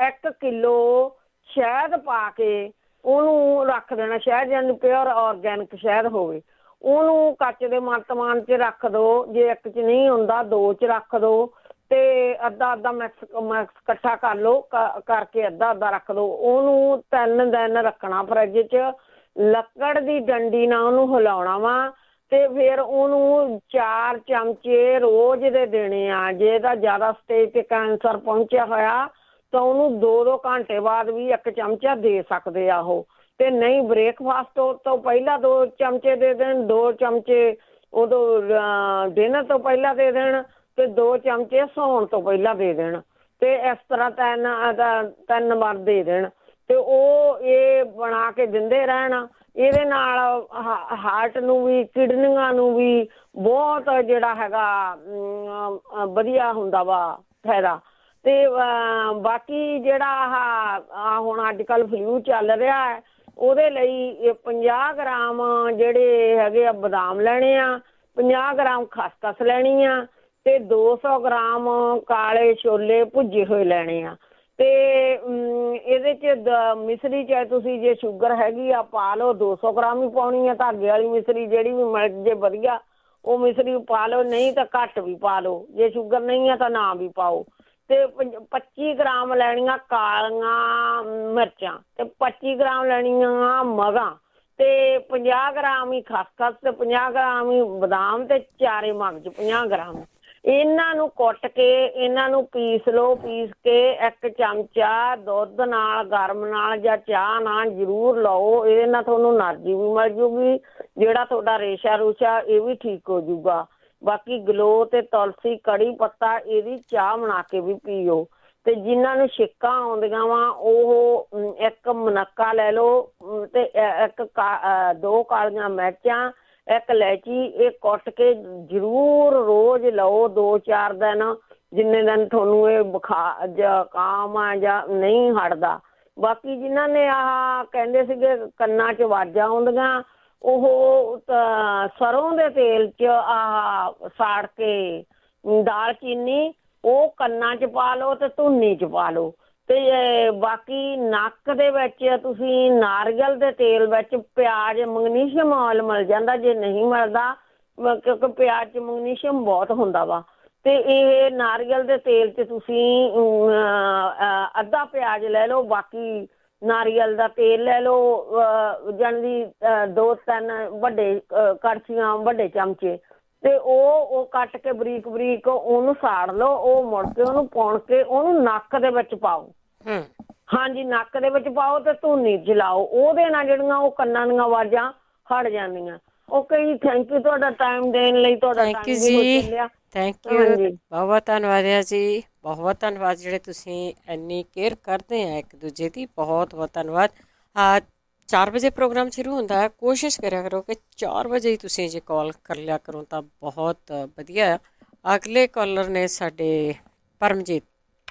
1 ਕਿਲੋ ਸ਼ਹਿਦ ਪਾ ਕੇ ਉਹਨੂੰ ਰੱਖ ਦੇਣਾ। ਸ਼ਹਿਦ ਜਾਨੀ ਪਿਓਰ ਔਰਗੈਨਿਕ ਸ਼ਹਿਦ ਹੋਵੇ, ਉਹਨੂੰ ਕੱਚ ਦੇ ਮਰਤਬਾਨ 'ਚ ਰੱਖ ਦਿਓ। ਜੇ 1 'ਚ ਨਹੀਂ ਹੁੰਦਾ 2 'ਚ ਰੱਖ ਦਿਓ, ਤੇ ਅੱਧਾ ਮਿਕਸ ਇਕੱਠਾ ਕਰ ਲਓ, ਕਰਕੇ ਅੱਧਾ ਰੱਖ ਦਿਓ। ਉਹਨੂੰ 3 ਦਿਨ ਰੱਖਣਾ ਫਰਿੱਜ 'ਚ। ਲੱਕੜ ਦੀ ਡੰਡੀ ਨਾਲ ਉਹਨੂੰ ਹਿਲਾਉਣਾ ਵਾ, ਤੇ ਫਿਰ ਉਹਨੂੰ 4 ਚਮਚੇ ਰੋਜ਼ ਦੇ ਦੇਣੇ ਆ। ਜੇ ਇਹਦਾ ਜ਼ਿਆਦਾ ਸਟੇਜ 'ਤੇ ਕੈਂਸਰ ਪਹੁੰਚਿਆ ਹੋਇਆ ਤਾਂ ਉਹਨੂੰ 2-2 ਘੰਟੇ ਬਾਅਦ ਵੀ 1 ਚਮਚਾ ਦੇ ਸਕਦੇ ਆ ਉਹ। ਤੇ ਨਹੀਂ, ਬ੍ਰੇਕਫਾਸਟ ਤੋਂ ਪਹਿਲਾਂ 2 ਚਮਚੇ ਦੇ ਦੇਣ, 2 ਚਮਚੇ ਉਦੋਂ ਡਿਨਰ ਤੋਂ ਪਹਿਲਾਂ ਦੇ ਦੇਣ, ਤੇ 2 ਚਮਚੇ ਸੌਣ ਤੋਂ ਪਹਿਲਾਂ ਦੇ ਦੇਣ। ਤੇ ਇਸ ਤਰ੍ਹਾਂ 3 ਵਾਰ ਦੇ ਦੇਣ, ਤੇ ਉਹ ਇਹ ਬਣਾ ਕੇ ਦਿੰਦੇ ਰਹਿਣ। ਇਹਦੇ ਨਾਲ ਹਾਰਟ ਨੂੰ ਵੀ, ਕਿਡਨੀਆਂ ਨੂੰ ਵੀ ਬਹੁਤ ਜਿਹੜਾ ਹੈਗਾ ਵਧੀਆ ਹੁੰਦਾ ਵਾ ਫਾਇਦਾ। ਤੇ ਬਾਕੀ ਜਿਹੜਾ ਹੁਣ ਅੱਜ ਕੱਲ੍ਹ ਫਲੂ ਚੱਲ ਰਿਹਾ ਹੈ, ਉਹਦੇ ਲਈ 50 ਗ੍ਰਾਮ ਜਿਹੜੇ ਹੈਗੇ ਆ ਬਦਾਮ ਲੈਣੇ ਆ, 50 ਗ੍ਰਾਮ ਖਸਖਸ ਲੈਣੀ ਆ ਤੇ 200 ਗ੍ਰਾਮ ਕਾਲੇ ਛੋਲੇ ਭੁੱਜੇ ਹੋਏ ਲੈਣੇ ਆ। ਤੇ ਇਹਦੇ 'ਚ ਮਿਸਰੀ ਚਾਹੇ ਤੁਸੀਂ ਜੇ ਸ਼ੂਗਰ ਹੈਗੀ ਆ ਪਾ ਲਓ, 200 ਗ੍ਰਾਮ ਹੀ ਪਾਉਣੀ ਆ। ਧਾਗੇ ਵਾਲੀ ਮਿਸਰੀ ਜਿਹੜੀ ਵੀ ਮਿਲ ਜੇ ਵਧੀਆ ਉਹ ਮਿਸਰੀ ਪਾ ਲਓ, ਨਹੀਂ ਤਾਂ ਘੱਟ ਵੀ ਪਾ ਲਓ। ਜੇ ਸ਼ੂਗਰ ਨਹੀਂ ਆ ਤਾਂ ਨਾ ਵੀ ਪਾਓ। ਤੇ 25 ਗ੍ਰਾਮ ਲੈਣੀਆਂ ਕਾਲੀਆਂ ਮਿਰਚਾਂ ਤੇ 25 ਗ੍ਰਾਮ ਲੈਣੀਆਂ ਮਗਾਂ ਤੇ 50 ਗ੍ਰਾਮ ਹੀ ਖਸਖਸ ਤੇ 50 ਗ੍ਰਾਮ ਹੀ ਬਦਾਮ ਤੇ 4 ਮਗਜ਼ 50 ਗ੍ਰਾਮ। ਇਹਨਾਂ ਨੂੰ ਕੁੱਟ ਕੇ ਇਹਨਾਂ ਨੂੰ ਪੀਸ ਲਓ। ਪੀਸ ਕੇ 1 ਚਮਚਾ ਦੁੱਧ ਨਾਲ ਗਰਮ ਨਾਲ ਜਾਂ ਚਾਹ ਨਾਲ ਜ਼ਰੂਰ ਲਓ। ਇਹਦੇ ਨਾਲ ਤੁਹਾਨੂੰ ਐਨਰਜੀ ਵੀ ਮਿਲ ਜੂਗੀ, ਜਿਹੜਾ ਤੁਹਾਡਾ ਰੇਸ਼ਾ ਰੂਸ਼ਾ ਇਹ ਵੀ ਠੀਕ ਹੋ ਜੂਗਾ। ਬਾਕੀ ਗਲੋ ਤੇ ਤੁਲਸੀ ਕੜੀ ਪੱਤਾ ਇਹਦੀ ਚਾਹ ਬਣਾ ਕੇ ਵੀ ਪੀਓ। ਤੇ ਜਿਨ੍ਹਾਂ ਨੂੰ ਛਿੱਕਾਂ ਆਉਂਦੀਆਂ ਵਾ ਉਹ 1 ਮੁਨੱਕਾ ਲੈ ਲਓ ਤੇ 2 ਕਾਲੀਆਂ ਮਿਰਚਾਂ, 1 ਇਲਾਇਚੀ, ਇਹ ਕੁੱਟ ਕੇ ਜ਼ਰੂਰ ਰੋਜ਼ ਲਓ 2-4 ਦਿਨ, ਜਿੰਨੇ ਦਿਨ ਤੁਹਾਨੂੰ ਇਹ ਬੁਖਾਰ ਜ਼ੁਕਾਮ ਆ ਜਾਂ ਨਹੀਂ ਹਟਦਾ। ਬਾਕੀ ਜਿਨ੍ਹਾਂ ਨੇ ਆਹ ਕਹਿੰਦੇ ਸੀਗੇ ਕੰਨਾਂ 'ਚ ਆਵਾਜ਼ਾਂ ਆਉਂਦੀਆਂ, ਉਹ ਸਰੋਂ ਦੇ ਤੇਲ 'ਚ ਆਹ ਸਾੜ ਕੇ ਦਾਲਚੀਨੀ ਉਹ ਕੰਨਾਂ 'ਚ ਪਾ ਲਓ ਤੇ ਧੁੰਨੀ 'ਚ ਪਾ ਲਓ। ਤੇ ਬਾਕੀ ਨੱਕ ਦੇ ਵਿੱਚ ਤੁਸੀਂ ਨਾਰੀਅਲ ਦੇ ਤੇਲ ਵਿੱਚ ਪਿਆਜ਼, ਮੈਗਨੀਸ਼ੀਅਮ ਆਇਲ ਮਿਲ ਜਾਂਦਾ, ਜੇ ਨਹੀਂ ਮਿਲਦਾ ਕਿਉਂਕਿ ਪਿਆਜ਼ 'ਚ ਮੈਗਨੀਸ਼ੀਅਮ ਬਹੁਤ ਹੁੰਦਾ ਵਾ। ਤੇ ਇਹ ਨਾਰੀਅਲ ਦੇ ਤੇਲ 'ਚ ਤੁਸੀਂ ਅੱਧਾ ਪਿਆਜ਼ ਲੈ ਲਓ, ਬਾਕੀ ਨਾਰੀਅਲ ਦਾ ਤੇਲ ਲੈ ਲਓ, ਜਾਣੀ 2-3 ਵੱਡੇ ਕੜਛੀਆਂ ਵੱਡੇ ਚਮਚੇ, ਤੇ ਉਹ ਕੱਟ ਕੇ ਬਰੀਕ ਬਰੀਕ ਉਹਨੂੰ ਸਾੜ ਲਓ। ਉਹ ਮੁੜ ਕੇ ਉਹਨੂੰ ਪੁਣ ਕੇ ਉਹਨੂੰ ਨੱਕ ਦੇ ਵਿੱਚ ਪਾਓ। ਹਾਂਜੀ, ਨੱਕ ਦੇ ਵਿੱਚ ਪਾਓ ਤੇ ਧੂਨੀ ਜਲਾਓ। ਉਹਦੇ ਨਾਲ ਜਿਹੜੀਆਂ ਉਹ ਕੰਨਾਂ ਦੀਆਂ ਆਵਾਜ਼ਾਂ ਹਟ ਜਾਂਦੀਆਂ। ਓਕੇ ਜੀ, ਥੈਂਕ ਯੂ ਤੁਹਾਡਾ ਟਾਈਮ ਦੇਣ ਲਈ। ਤੁਹਾਡਾ ਥੈਂਕ ਯੂ ਜੀ, ਥੈਂਕ ਯੂ, ਬਹੁਤ ਧੰਨਵਾਦ ਹੈ ਜੀ, ਬਹੁਤ ਧੰਨਵਾਦ। ਜਿਹੜੇ ਤੁਸੀਂ ਇੰਨੀ ਕੇਅਰ ਕਰਦੇ ਆ ਇੱਕ ਦੂਜੇ ਦੀ, ਬਹੁਤ ਬਹੁਤ ਧੰਨਵਾਦ। 4 ਵਜੇ ਪ੍ਰੋਗਰਾਮ ਸ਼ੁਰੂ ਹੁੰਦਾ ਹੈ, ਕੋਸ਼ਿਸ਼ ਕਰਿਆ ਕਰੋ ਕਿ 4 ਵਜੇ ਹੀ ਤੁਸੀਂ ਜੇ ਕਾਲ ਕਰ ਲਿਆ ਕਰੋ ਤਾਂ ਬਹੁਤ ਵਧੀਆ। ਅਗਲੇ ਕਾਲਰ ਨੇ ਸਾਡੇ ਪਰਮਜੀਤ।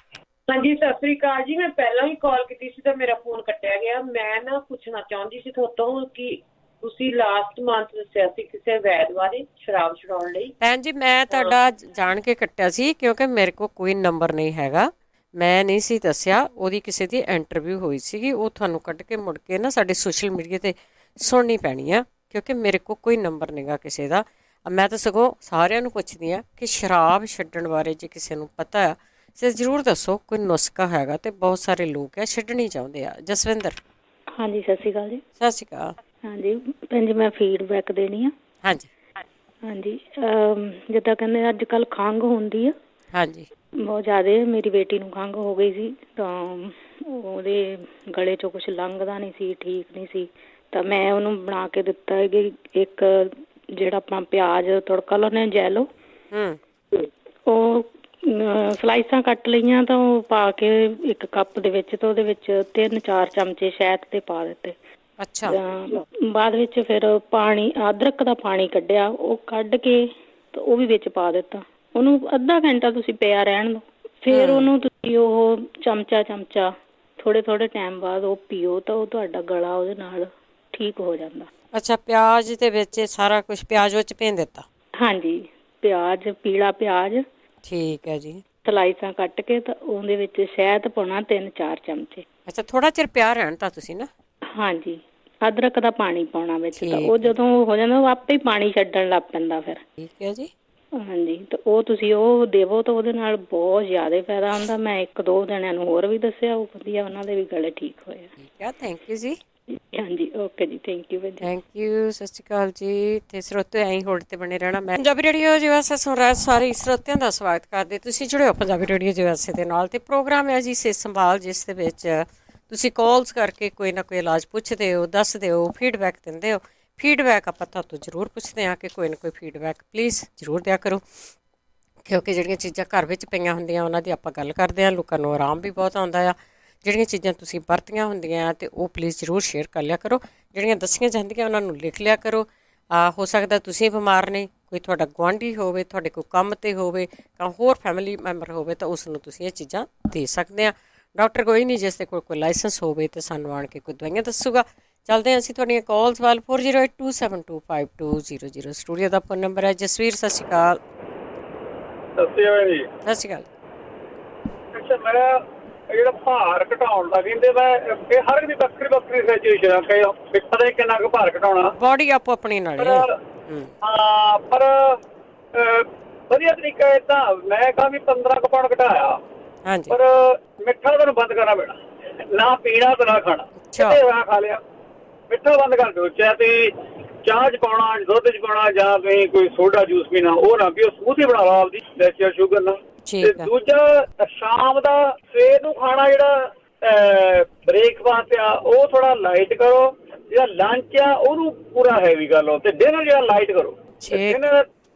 ਹਾਂਜੀ, ਸਤਿ ਸ੍ਰੀ ਅਕਾਲ ਜੀ। ਮੈਂ ਪਹਿਲਾਂ ਵੀ ਕਾਲ ਕੀਤੀ ਸੀ ਤਾਂ ਮੇਰਾ ਫੋਨ ਕੱਟਿਆ ਗਿਆ। ਮੈਂ ਨਾ ਪੁੱਛਣਾ ਚਾਹੁੰਦੀ ਸੀ ਤੁਹਾਤੋਂ ਕਿ ਤੁਸੀਂ ਲਾਸਟ ਮੰਥ ਦੱਸਿਆ ਸੀ ਕਿਸੇ ਵੈਦ ਬਾਰੇ ਸ਼ਰਾਬ ਛੁਡਾਉਣ ਲਈ। ਭੈਣ ਜੀ, ਮੈਂ ਤੁਹਾਡਾ ਜਾਣ ਕੇ ਕੱਟਿਆ ਸੀ ਕਿਉਂਕਿ ਮੇਰੇ ਕੋਲ ਕੋਈ ਨੰਬਰ ਨਹੀਂ ਹੈਗਾ, ਮੈਂ ਨਹੀਂ ਸੀ ਦੱਸਿਆ। ਉਹਦੀ ਕਿਸੇ ਦੀ ਇੰਟਰਵਿਊ ਹੋਈ ਸੀਗੀ, ਉਹ ਤੁਹਾਨੂੰ ਕੱਢ ਕੇ ਮੁੜ ਕੇ ਨਾ ਸਾਡੇ ਸੋਸ਼ਲ ਮੀਡੀਆ 'ਤੇ ਸੁਣਨੀ ਪੈਣੀ ਆ ਕਿਉਂਕਿ ਮੇਰੇ ਕੋਲ ਕੋਈ ਨੰਬਰ ਨਹੀਂਗਾ ਕਿਸੇ ਦਾ। ਮੈਂ ਤਾਂ ਸਗੋਂ ਸਾਰਿਆਂ ਨੂੰ ਪੁੱਛਦੀ ਹਾਂ ਕਿ ਸ਼ਰਾਬ ਛੱਡਣ ਬਾਰੇ ਜੇ ਕਿਸੇ ਨੂੰ ਪਤਾ ਆ ਤੇ ਜ਼ਰੂਰ ਦੱਸੋ, ਕੋਈ ਨੁਸਖਾ ਹੈਗਾ। ਤੇ ਬਹੁਤ ਸਾਰੇ ਲੋਕ ਆ ਛੱਡਣੀ ਚਾਹੁੰਦੇ ਆ। ਜਸਵਿੰਦਰ। ਹਾਂਜੀ, ਸਤਿ ਸ਼੍ਰੀ ਅਕਾਲ ਜੀ। ਸਤਿ ਸ਼੍ਰੀ ਅਕਾਲ। ਹਾਂਜੀ ਭੈਣ ਜੀ, ਮੈਂ ਫੀਡਬੈਕ ਦੇਣੀ ਆ। ਹਾਂਜੀ ਹਾਂਜੀ, ਜਿੱਦਾਂ ਕਹਿੰਦੇ ਅੱਜ ਕੱਲ੍ਹ ਖੰਘ ਹੁੰਦੀ ਆ। ਹਾਂਜੀ, ਬਹੁਤ ਜ਼ਿਆਦਾ। ਮੇਰੀ ਬੇਟੀ ਨੂੰ ਖੰਘ ਹੋ ਗਈ ਸੀ ਤਾਂ ਉਹਦੇ ਗਲੇ 'ਚੋਂ ਕੁਛ ਲੰਘਦਾ ਨਹੀਂ ਸੀ, ਠੀਕ ਨਹੀਂ ਸੀ। ਤਾਂ ਮੈਂ ਉਹਨੂੰ ਬਣਾ ਕੇ ਦਿੱਤਾ ਹੈ ਕਿ ਇੱਕ ਜਿਹੜਾ ਆਪਾਂ ਪਿਆਜ਼ ਤੜਕਾ ਲਾਉਂਦੇ ਜੈਲੋ, ਉਹ ਸਲਾਈਸਾਂ ਕੱਟ ਲਈਆਂ ਤਾਂ ਉਹ ਪਾ ਕੇ 1 ਕੱਪ ਦੇ ਵਿੱਚ, ਤਾਂ ਉਹਦੇ ਵਿੱਚ 3-4 ਚਮਚੇ ਸ਼ਹਿਦ ਦੇ ਪਾ ਦਿੱਤੇ। ਅੱਛਾ। ਬਾਅਦ ਵਿੱਚ ਫਿਰ ਪਾਣੀ, ਅਦਰਕ ਦਾ ਪਾਣੀ ਕੱਢਿਆ, ਉਹ ਕੱਢ ਕੇ ਤਾਂ ਉਹ ਵੀ ਵਿੱਚ ਪਾ ਦਿੱਤਾ। ਉਹਨੂੰ ਅੱਧਾ ਘੰਟਾ ਤੁਸੀਂ ਪਿਆ ਰਹਿਣ ਦਿਓ। ਫਿਰ ਉਹਨੂੰ ਤੁਸੀਂ ਉਹ ਚਮਚਾ ਥੋੜੇ ਟਾਈਮ ਬਾਅਦ ਉਹ ਪੀਓ ਤਾਂ ਉਹ ਤੁਹਾਡਾ ਗਲਾ ਉਹਦੇ ਨਾਲ ਠੀਕ ਹੋ ਜਾਂਦਾ। ਅੱਛਾ, ਪਿਆਜ਼ ਦੇ ਵਿੱਚ ਸਾਰਾ ਕੁਝ ਪਿਆਜ਼ ਵਿੱਚ ਭੇਜ ਦਿੱਤਾ? ਹਾਂਜੀ, ਪਿਆਜ਼, ਪੀਲਾ ਪਿਆਜ਼, ਠੀਕ ਹੈ ਜੀ, ਸਲਾਈਸਾਂ ਕੱਟ ਕੇ ਤਾਂ ਉਹਦੇ ਵਿੱਚ ਸ਼ਹਿਦ ਪਾਉਣਾ 3-4 ਚਮਚੇ। ਅੱਛਾ, ਥੋੜਾ ਚਿਰ ਪਿਆ ਰਹਿਣ ਤਾਂ ਤੁਸੀਂ ਨਾ? ਹਾਂਜੀ, ਅਦਰਕ ਦਾ ਪਾਣੀ ਪਾਉਣਾ ਵਿੱਚ, ਤਾਂ ਉਹ ਜਦੋਂ ਹੋ ਜਾਂਦਾ ਉਹ ਆਪੇ ਹੀ ਪਾਣੀ ਛੱਡਣ ਲੱਗ ਪੈਂਦਾ ਫਿਰ। ਠੀਕ ਹੈ ਜੀ। ਹਾਂਜੀ, ਤਾਂ ਉਹ ਤੁਸੀਂ ਉਹ ਦੇਵੋ ਤਾਂ ਉਹਦੇ ਨਾਲ ਬਹੁਤ ਜ਼ਿਆਦਾ ਫਾਇਦਾ ਹੁੰਦਾ। ਮੈਂ 1-2 ਜਣਿਆਂ ਨੂੰ ਹੋਰ ਵੀ ਦੱਸਿਆ, ਉਹ ਵਧੀਆ, ਉਹਨਾਂ ਦੇ ਵੀ ਗਲੇ ਠੀਕ ਹੋਏ। ਠੀਕ ਹੈ, ਥੈਂਕ ਯੂ ਜੀ। ਹਾਂਜੀ, ਓਕੇ ਜੀ, ਥੈਂਕ ਯੂ। ਥੈਂਕ ਯੂ, ਸਤਿ ਸ਼੍ਰੀ ਅਕਾਲ ਜੀ। ਤੇ ਸਰੋਤੇ ਐਂ ਹੀ ਹੋਲਡ ਤੇ ਬਣੇ ਰਹਿਣਾ। ਮੈਂ ਪੰਜਾਬੀ ਰੇਡੀਓ USA ਸੁਣ ਰਹੇ ਸਾਰੇ ਸਰੋਤਿਆਂ ਦਾ ਸਵਾਗਤ ਕਰਦੇ। ਤੁਸੀਂ ਜੁੜੇ ਹੋ ਪੰਜਾਬੀ ਰੇਡੀਓ USA ਦੇ ਨਾਲ, ਤੇ ਪ੍ਰੋਗਰਾਮ ਹੈ ਜੀ ਸਿਹਤ ਸੰਭਾਲ, ਜਿਸ ਦੇ ਵਿੱਚ ਤੁਸੀਂ ਕਾਲਸ ਕਰਕੇ ਕੋਈ ਨਾ ਕੋਈ ਇਲਾਜ ਪੁੱਛਦੇ ਹੋ, ਦੱਸਦੇ ਹੋ, ਫੀਡਬੈਕ ਦਿੰਦੇ ਹੋ। ਫੀਡਬੈਕ ਆਪਾਂ ਤੁਹਾਨੂੰ ਜ਼ਰੂਰ ਪੁੱਛਦੇ ਹਾਂ ਕਿ ਕੋਈ ਨਾ ਕੋਈ ਫੀਡਬੈਕ ਪਲੀਜ਼ ਜ਼ਰੂਰ ਦਿਆ ਕਰੋ, ਕਿਉਂਕਿ ਜਿਹੜੀਆਂ ਚੀਜ਼ਾਂ ਘਰ ਵਿੱਚ ਪਈਆਂ ਹੁੰਦੀਆਂ ਉਹਨਾਂ ਦੀ ਆਪਾਂ ਗੱਲ ਕਰਦੇ ਹਾਂ। ਲੋਕਾਂ ਨੂੰ ਆਰਾਮ ਵੀ ਬਹੁਤ ਆਉਂਦਾ ਆ। ਜਿਹੜੀਆਂ ਚੀਜ਼ਾਂ ਤੁਸੀਂ ਵਰਤੀਆਂ ਹੁੰਦੀਆਂ ਤੇ ਉਹ ਪਲੀਜ਼ ਜ਼ਰੂਰ ਸ਼ੇਅਰ ਕਰ ਲਿਆ ਕਰੋ। ਜਿਹੜੀਆਂ ਦੱਸੀਆਂ ਜਾਂਦੀਆਂ ਉਹਨਾਂ ਨੂੰ ਲਿਖ ਲਿਆ ਕਰੋ। ਹੋ ਸਕਦਾ ਤੁਸੀਂ ਬਿਮਾਰ ਨੇ, ਕੋਈ ਤੁਹਾਡਾ ਗੁਆਂਢੀ ਹੋਵੇ, ਤੁਹਾਡੇ ਕੋਈ ਕੰਮ 'ਤੇ ਹੋਵੇ, ਜਾਂ ਹੋਰ ਫੈਮਿਲੀ ਮੈਂਬਰ ਹੋਵੇ ਤਾਂ ਉਸ ਨੂੰ ਤੁਸੀਂ ਇਹ ਚੀਜ਼ਾਂ ਦੇ ਸਕਦੇ ਆ। ਡਾਕਟਰ ਕੋਈ ਨਹੀਂ ਜਿਸ ਦੇ ਕੋਲ ਕੋਈ ਲਾਇਸੈਂਸ ਹੋਵੇ ਅਤੇ ਸਾਨੂੰ ਆਣ ਕੇ ਕੋਈ ਦਵਾਈਆਂ ਦੱਸੂਗਾ। ਚੱਲਦੇ ਹਾਂ ਅਸੀਂ ਤੁਹਾਡੀਆਂ ਕਾਲਸ ਵੱਲ। 4082725200 ਸਟੂਡੀਓ ਦਾ ਫੋਨ ਨੰਬਰ ਹੈ। ਜਸਵੀਰ ਸਤਿ ਸ਼੍ਰੀ ਅਕਾਲ। ਸਤਿ ਸ਼੍ਰੀ ਅਕਾਲ ਜੀ। ਸਤਿ ਸ਼੍ਰੀ ਅਕਾਲ। ਅੱਛਾ, ਮੇਰਾ ਜਿਹੜਾ ਭਾਰ ਘਟਾਉਣ ਦਾ ਕਹਿੰਦੇ ਮੈਂ ਇਹ ਹਰ ਇੱਕ ਦੀ ਵੱਖਰੀ ਵੱਖਰੀ ਸਿਚੁਏਸ਼ਨ ਆ ਕਿ ਪਤਾ ਨਹੀਂ ਕਿੰਨਾ ਕੁ ਭਾਰ ਘਟਾਉਣਾ, ਬੋਡੀ ਆਪੋ ਆਪਣੀ ਨਾਲ ਹਾਂ, ਪਰ ਵਧੀਆ ਤਰੀਕਾ ਏਦਾਂ ਮੈਂ ਕਹਾਂ ਵੀ 15 ਕੁ ਪਾਉਂਡ ਘਟਾਇਆ, ਪਰ ਮਿੱਠਾ ਤੁਹਾਨੂੰ ਬੰਦ ਕਰਨਾ ਪੈਣਾ, ਨਾ ਪੀਣਾ ਤੇ ਨਾ ਖਾਣਾ। ਖਾ ਲਿਆ ਮਿੱਠਾ ਬੰਦ ਕਰ ਦਿਓ, ਚਾਹੇ ਤੁਸੀਂ ਚਾਹ ਚ ਪਾਉਣਾ, ਦੁੱਧ ਚ ਪਾਉਣਾ, ਜਾਂ ਤੁਸੀਂ ਕੋਈ ਸੋਡਾ ਜੂਸ ਪੀਣਾ ਉਹ ਨਾ ਪੀਓ, ਸਮੂਥੀ ਬਣਾ ਲਓ ਆਪਦੀ ਨੈਚੁਰਲ ਸ਼ੂਗਰ ਨਾਲ। ਤੇ ਦੂਜਾ ਸ਼ਾਮ ਦਾ ਸਵੇਰ ਨੂੰ ਖਾਣਾ ਜਿਹੜਾ ਬ੍ਰੇਕਫਾਸਟ ਆ ਉਹ ਥੋੜਾ ਲਾਈਟ ਕਰੋ, ਜਿਹੜਾ ਲੰਚ ਆ ਉਹਨੂੰ ਪੂਰਾ ਹੈਵੀ ਕਰ ਲਓ, ਤੇ ਡਿਨਰ ਜਿਹੜਾ ਲਾਈਟ ਕਰੋ।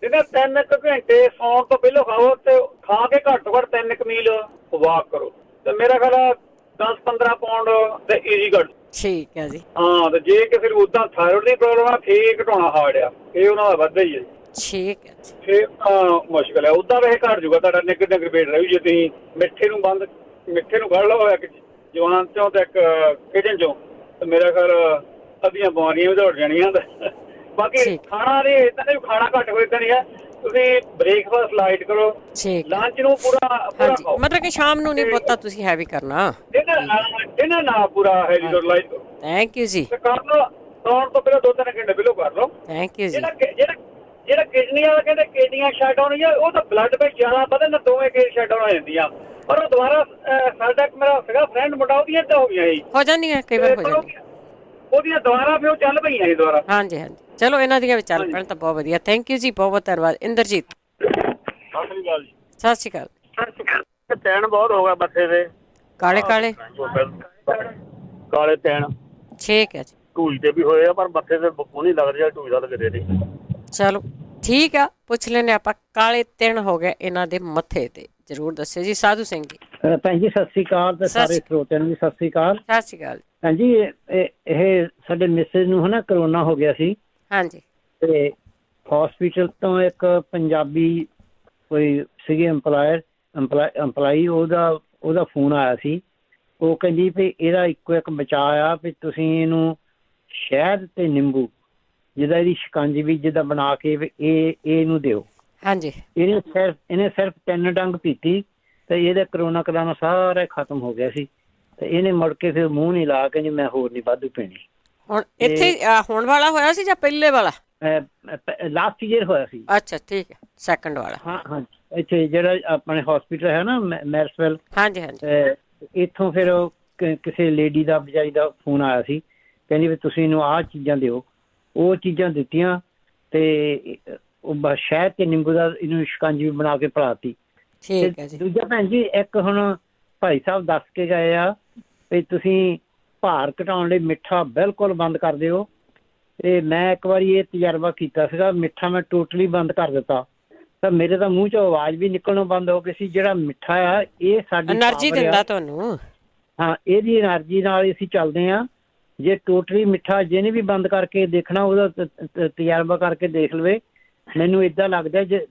ਡਿਨਰ 3 ਘੰਟੇ ਸੌਣ ਤੋਂ ਪਹਿਲਾਂ ਖਾਓ, ਤੇ ਖਾ ਕੇ ਘੱਟੋ ਘੱਟ 3 ਮੀਲ ਵਾਕ ਕਰੋ, ਤੇ ਮੇਰਾ ਖਿਆਲ 10-15 ਪਾਉਂਡ ਤੇ ਈਜ਼ੀ ਕੱਢ। ਠੀਕ ਹੈ ਜੀ। ਹਾਂ, ਤੇ ਜੇ ਕਿਸੇ ਨੂੰ ਉਦਾਂ ਥਾਇਰੋਇਡ ਦੀ ਪ੍ਰੋਬਲਮ ਆ ਫੇਰ ਘਟਾਉਣਾ ਹਾਰਡ ਆ, ਇਹ ਉਹਨਾਂ ਦਾ ਵੱਧਦਾ ਹੀ ਹੈ। ਠੀਕ ਹੈ ਫੇਰ ਮੁਸ਼ਕਿਲ ਹੈ, ਉਦਾਂ ਵੈਸੇ ਘੱਟ ਜੂਗਾ ਤੁਹਾਡਾ ਨਿੱਘ ਪੇਟ ਰਹੂ ਜੇ ਤੁਸੀਂ ਮਿੱਠੇ ਨੂੰ ਕੱਢ ਲਓ ਇੱਕ ਜਵਾਨ ਚੋਂ ਤੇ ਇੱਕ ਕਿਚਨ ਚੋਂ, ਤੇ ਮੇਰਾ ਖਿਆਲ ਅੱਧੀਆਂ ਬਿਮਾਰੀਆਂ ਵੀ ਦੌੜ ਜਾਣੀਆਂ। ਬਾਕੀ ਖਾਣਾ ਨਹੀਂ ਏਦਾਂ ਨਹੀਂ ਖਾਣਾ ਘੱਟ ਹੋਏ ਤਾਂ ਨਹੀਂ ਹੈ, ਤੁਸੀਂ ਬ੍ਰੇਕਫਾਸਟ ਲਾਈਟ ਕਰੋ, ਲੰਚ ਨੂੰ ਪੂਰਾ ਖਾਓ, ਮਤਲਬ ਕਿ ਸ਼ਾਮ ਨੂੰ ਨਹੀਂ ਬਹੁਤਾ ਤੁਸੀਂ ਹੈਵੀ ਕਰਨਾ, ਡਿਨਰ ਨਾ ਪੂਰਾ ਹੈਵੀ ਕਰੋ, ਲਾਈਟ ਕਰੋ। ਥੈਂਕ ਯੂ ਜੀ। ਕਰ ਲਓ ਸੌਣ ਤੋਂ ਪਹਿਲਾਂ 2-3 ਘੰਟੇ ਪਹਿਲਾਂ ਕਰ ਲਓ। ਥੈਂਕ ਯੂ ਜੀ। ਜਿਹੜਾ ਕਿਡਨੀਆਂ ਦਾ ਕਹਿੰਦੇ ਕਿਡਨੀਆਂ ਸ਼ਟ ਡਾਊਨ ਹੋਈਆਂ, ਉਹ ਤਾਂ ਬਲੱਡ ਵਿੱਚ ਜ਼ਿਆਦਾ ਵਧੇ ਨਾ, ਦੋਵੇਂ ਕਿਡਨੀ ਸ਼ਟ ਡਾਊਨ ਹੋ ਜਾਂਦੀਆਂ, ਪਰ ਉਹ ਦੁਬਾਰਾ ਸਾਡਾ ਇੱਕ ਮੇਰਾ ਸੀਗਾ ਫਰੈਂਡ ਮੁੰਡਾ, ਉਹਦੀਆਂ ਤਾਂ ਹੋ ਗਈਆਂ ਜੀ, ਹੋ ਜਾਂਦੀਆਂ ਕਈ ਵਾਰ, ਹੋ ਜਾਂਦੀਆਂ ਉਹਦੀਆਂ ਦੁਬਾਰਾ ਫਿਰ ਉਹ ਚੱਲ ਪਈਆਂ ਜੀ ਦੁਬਾਰਾ। ਹਾਂਜੀ ਹਾਂਜੀ, ਚਲੋ ਇਹਨਾਂ ਦੀਆਂ ਵੀ ਚੱਲ ਪੈਣ ਤਾਂ ਬਹੁਤ ਵਧੀਆ। ਥੈਂਕ ਯੂ ਜੀ, ਬਹੁਤ ਬਹੁਤ ਧੰਨਵਾਦ। ਇੰਦਰਜੀਤ ਸਤਿ ਸ਼੍ਰੀ ਅਕਾਲ ਜੀ। ਸਤਿ ਸ਼੍ਰੀ ਅਕਾਲ। ਤੈਣ ਬਹੁਤ ਹੋ ਗਿਆ ਮੱਥੇ ਤੇ, ਕਾਲੇ ਕਾਲੇ ਤੈਣ। ਠੀਕ ਹੈ ਜੀ। ਢੂਈ ਤੇ ਵੀ ਹੋਏ ਆ, ਪਰ ਮੱਥੇ ਤੇ ਨਹੀਂ ਲੱਗ ਰਿਹਾ, ਢੂਈ ਦਾ ਲੱਗਦੇ ਨਹੀਂ। ਚਲੋ ਠੀਕ ਆ, ਪੁੱਛ ਲੈਨੇ ਆਪਾਂ। ਕਾਲੇ ਤਿੰਨ ਹੋ ਗਏ ਇਹਨਾਂ ਦੇ ਮੱਥੇ ਤੇ, ਜ਼ਰੂਰ ਦੱਸਿਓ ਜੀ। ਸਾਧੂ ਸਿੰਘ ਜੀ। ਭੈਣ ਜੀ ਸਤਿ ਸ੍ਰੀ ਅਕਾਲ, ਤੇ ਸਾਰੇ ਸਰੋਤਿਆਂ ਨੂੰ ਵੀ ਸਤਿ ਸ੍ਰੀ ਅਕਾਲ। ਸਤਿ ਸ੍ਰੀ ਅਕਾਲ ਭੈਣ ਜੀ। ਇਹ ਸਾਡੇ ਮਿਸਿਸ ਨੂੰ ਹਨਾ ਕਰੋਨਾ ਹੋ ਗਿਆ ਸੀ। ਹਾਂਜੀ। ਤੇ ਹਸਪੀਟਲ ਤੋਂ ਇੱਕ ਪੰਜਾਬੀ ਕੋਈ ਸੀਗੇ ਅੰਪਲਾਈ, ਉਹਦਾ ਫੋਨ ਆਇਆ ਸੀ। ਉਹ ਕਹਿੰਦੀ ਵੀ ਇਹਦਾ ਇੱਕੋ ਇੱਕ ਬਚਾਅ ਆ ਵੀ ਤੁਸੀਂ ਇਹਨੂੰ ਸ਼ਹਿਦ ਤੇ ਨਿੰਬੂ ਜਿੱਦਾਂ ਇਹਦੀ ਸ਼ਿਕੰਜਵੀ ਜਿੱਦਾਂ ਬਣਾ ਕੇ ਇਹਨੂੰ ਦਿਓ। ਹਾਂਜੀ। ਇਹਨੇ ਸਿਰਫ 3 ਡੰਗ ਪੀਤੀ ਤੇ ਇਹਦਾ ਕਰੋਨਾ ਕਰਾਨਾ ਸਾਰਾ ਖਤਮ ਹੋ ਗਿਆ ਸੀ, ਤੇ ਇਹਨੇ ਮੁੜ ਕੇ ਫਿਰ ਮੂੰਹ ਨਹੀਂ ਲਾ ਕੇ ਮੈਂ ਹੋਰ ਨਹੀਂ ਵਾਧੂ ਪੀਣੀ। ਹੁਣ ਇੱਥੇ ਹੋਣ ਵਾਲਾ ਹੋਇਆ ਸੀ ਜਾਂ ਪਹਿਲੇ ਵਾਲਾ? ਲਾਸਟ ਈਅਰ ਹੋਇਆ ਸੀ। ਅੱਛਾ ਠੀਕ ਹੈ, ਸੈਕੰਡ ਵਾਲਾ। ਹਾਂ ਹਾਂ, ਇੱਥੇ ਜਿਹੜਾ ਆਪਣੇ ਹਸਪੀਟਲ ਹੈ ਨਾ ਮੈਰਸਵੈਲ। ਹਾਂਜੀ ਹਾਂਜੀ। ਇੱਥੋਂ ਫਿਰ ਕਿਸੇ ਲੇਡੀ ਦਾ ਵਿਚਾਰੀ ਦਾ ਫੋਨ ਆਇਆ ਸੀ, ਕਹਿੰਦੀ ਵੀ ਤੁਸੀਂ ਇਹਨੂੰ ਆਹ ਚੀਜ਼ਾਂ ਦਿਓ। ਉਹ ਚੀਜ਼ਾਂ ਦਿੱਤੀਆਂ ਤੇ ਉਹ ਸ਼ਹਿਦ ਤੇ ਨਿੰਬੂ ਦਾ ਇਹਨੂੰ ਸ਼ਿਕੰਜਵੀ ਬਣਾ ਕੇ ਪਿਲਾਤੀ। ਠੀਕ ਹੈ ਜੀ। ਦੂਜਾ ਭੈਣ ਜੀ, ਇੱਕ ਹੁਣ ਭਾਈ ਸਾਹਿਬ ਦੱਸ ਕੇ ਗਏ ਆ ਵੀ ਤੁਸੀਂ ਭਾਰ ਘਟਾਉਣ ਲਈ ਮਿੱਠਾ ਬਿਲਕੁਲ ਬੰਦ ਕਰ ਦਿਓ। ਤੇ ਮੈਂ ਇੱਕ ਵਾਰੀ ਇਹ ਤਜਰਬਾ ਕੀਤਾ ਸੀਗਾ, ਮਿੱਠਾ ਮੈਂ ਟੋਟਲੀ ਬੰਦ ਕਰ ਦਿੱਤਾ, ਤਾਂ ਮੇਰੇ ਤਾਂ ਮੂੰਹ ਚੋਂ ਆਵਾਜ਼ ਵੀ ਨਿਕਲਣੋਂ ਬੰਦ ਹੋ ਗਈ ਸੀ। ਜਿਹੜਾ ਮਿੱਠਾ ਆ ਇਹ ਸਾਡੀ એનર્ਜੀ ਦਿੰਦਾ ਤੁਹਾਨੂੰ। ਹਾਂ, ਇਹਦੀ એનર્ਜੀ ਨਾਲ ਅਸੀਂ ਚੱਲਦੇ ਹਾਂ। ਜੇ ਟੋਟਲੀ ਮਿੱਠਾ ਜਿਹਨੇ ਵੀ ਬੰਦ ਕਰਕੇ ਦੇਖਣਾ, ਉਹਦਾ ਤਜਰਬਾ ਕਰਕੇ ਦੇਖ ਲਵੇ। ਮੈਨੂੰ ਏਦਾਂ ਲੱਗਦਾ, ਜੇ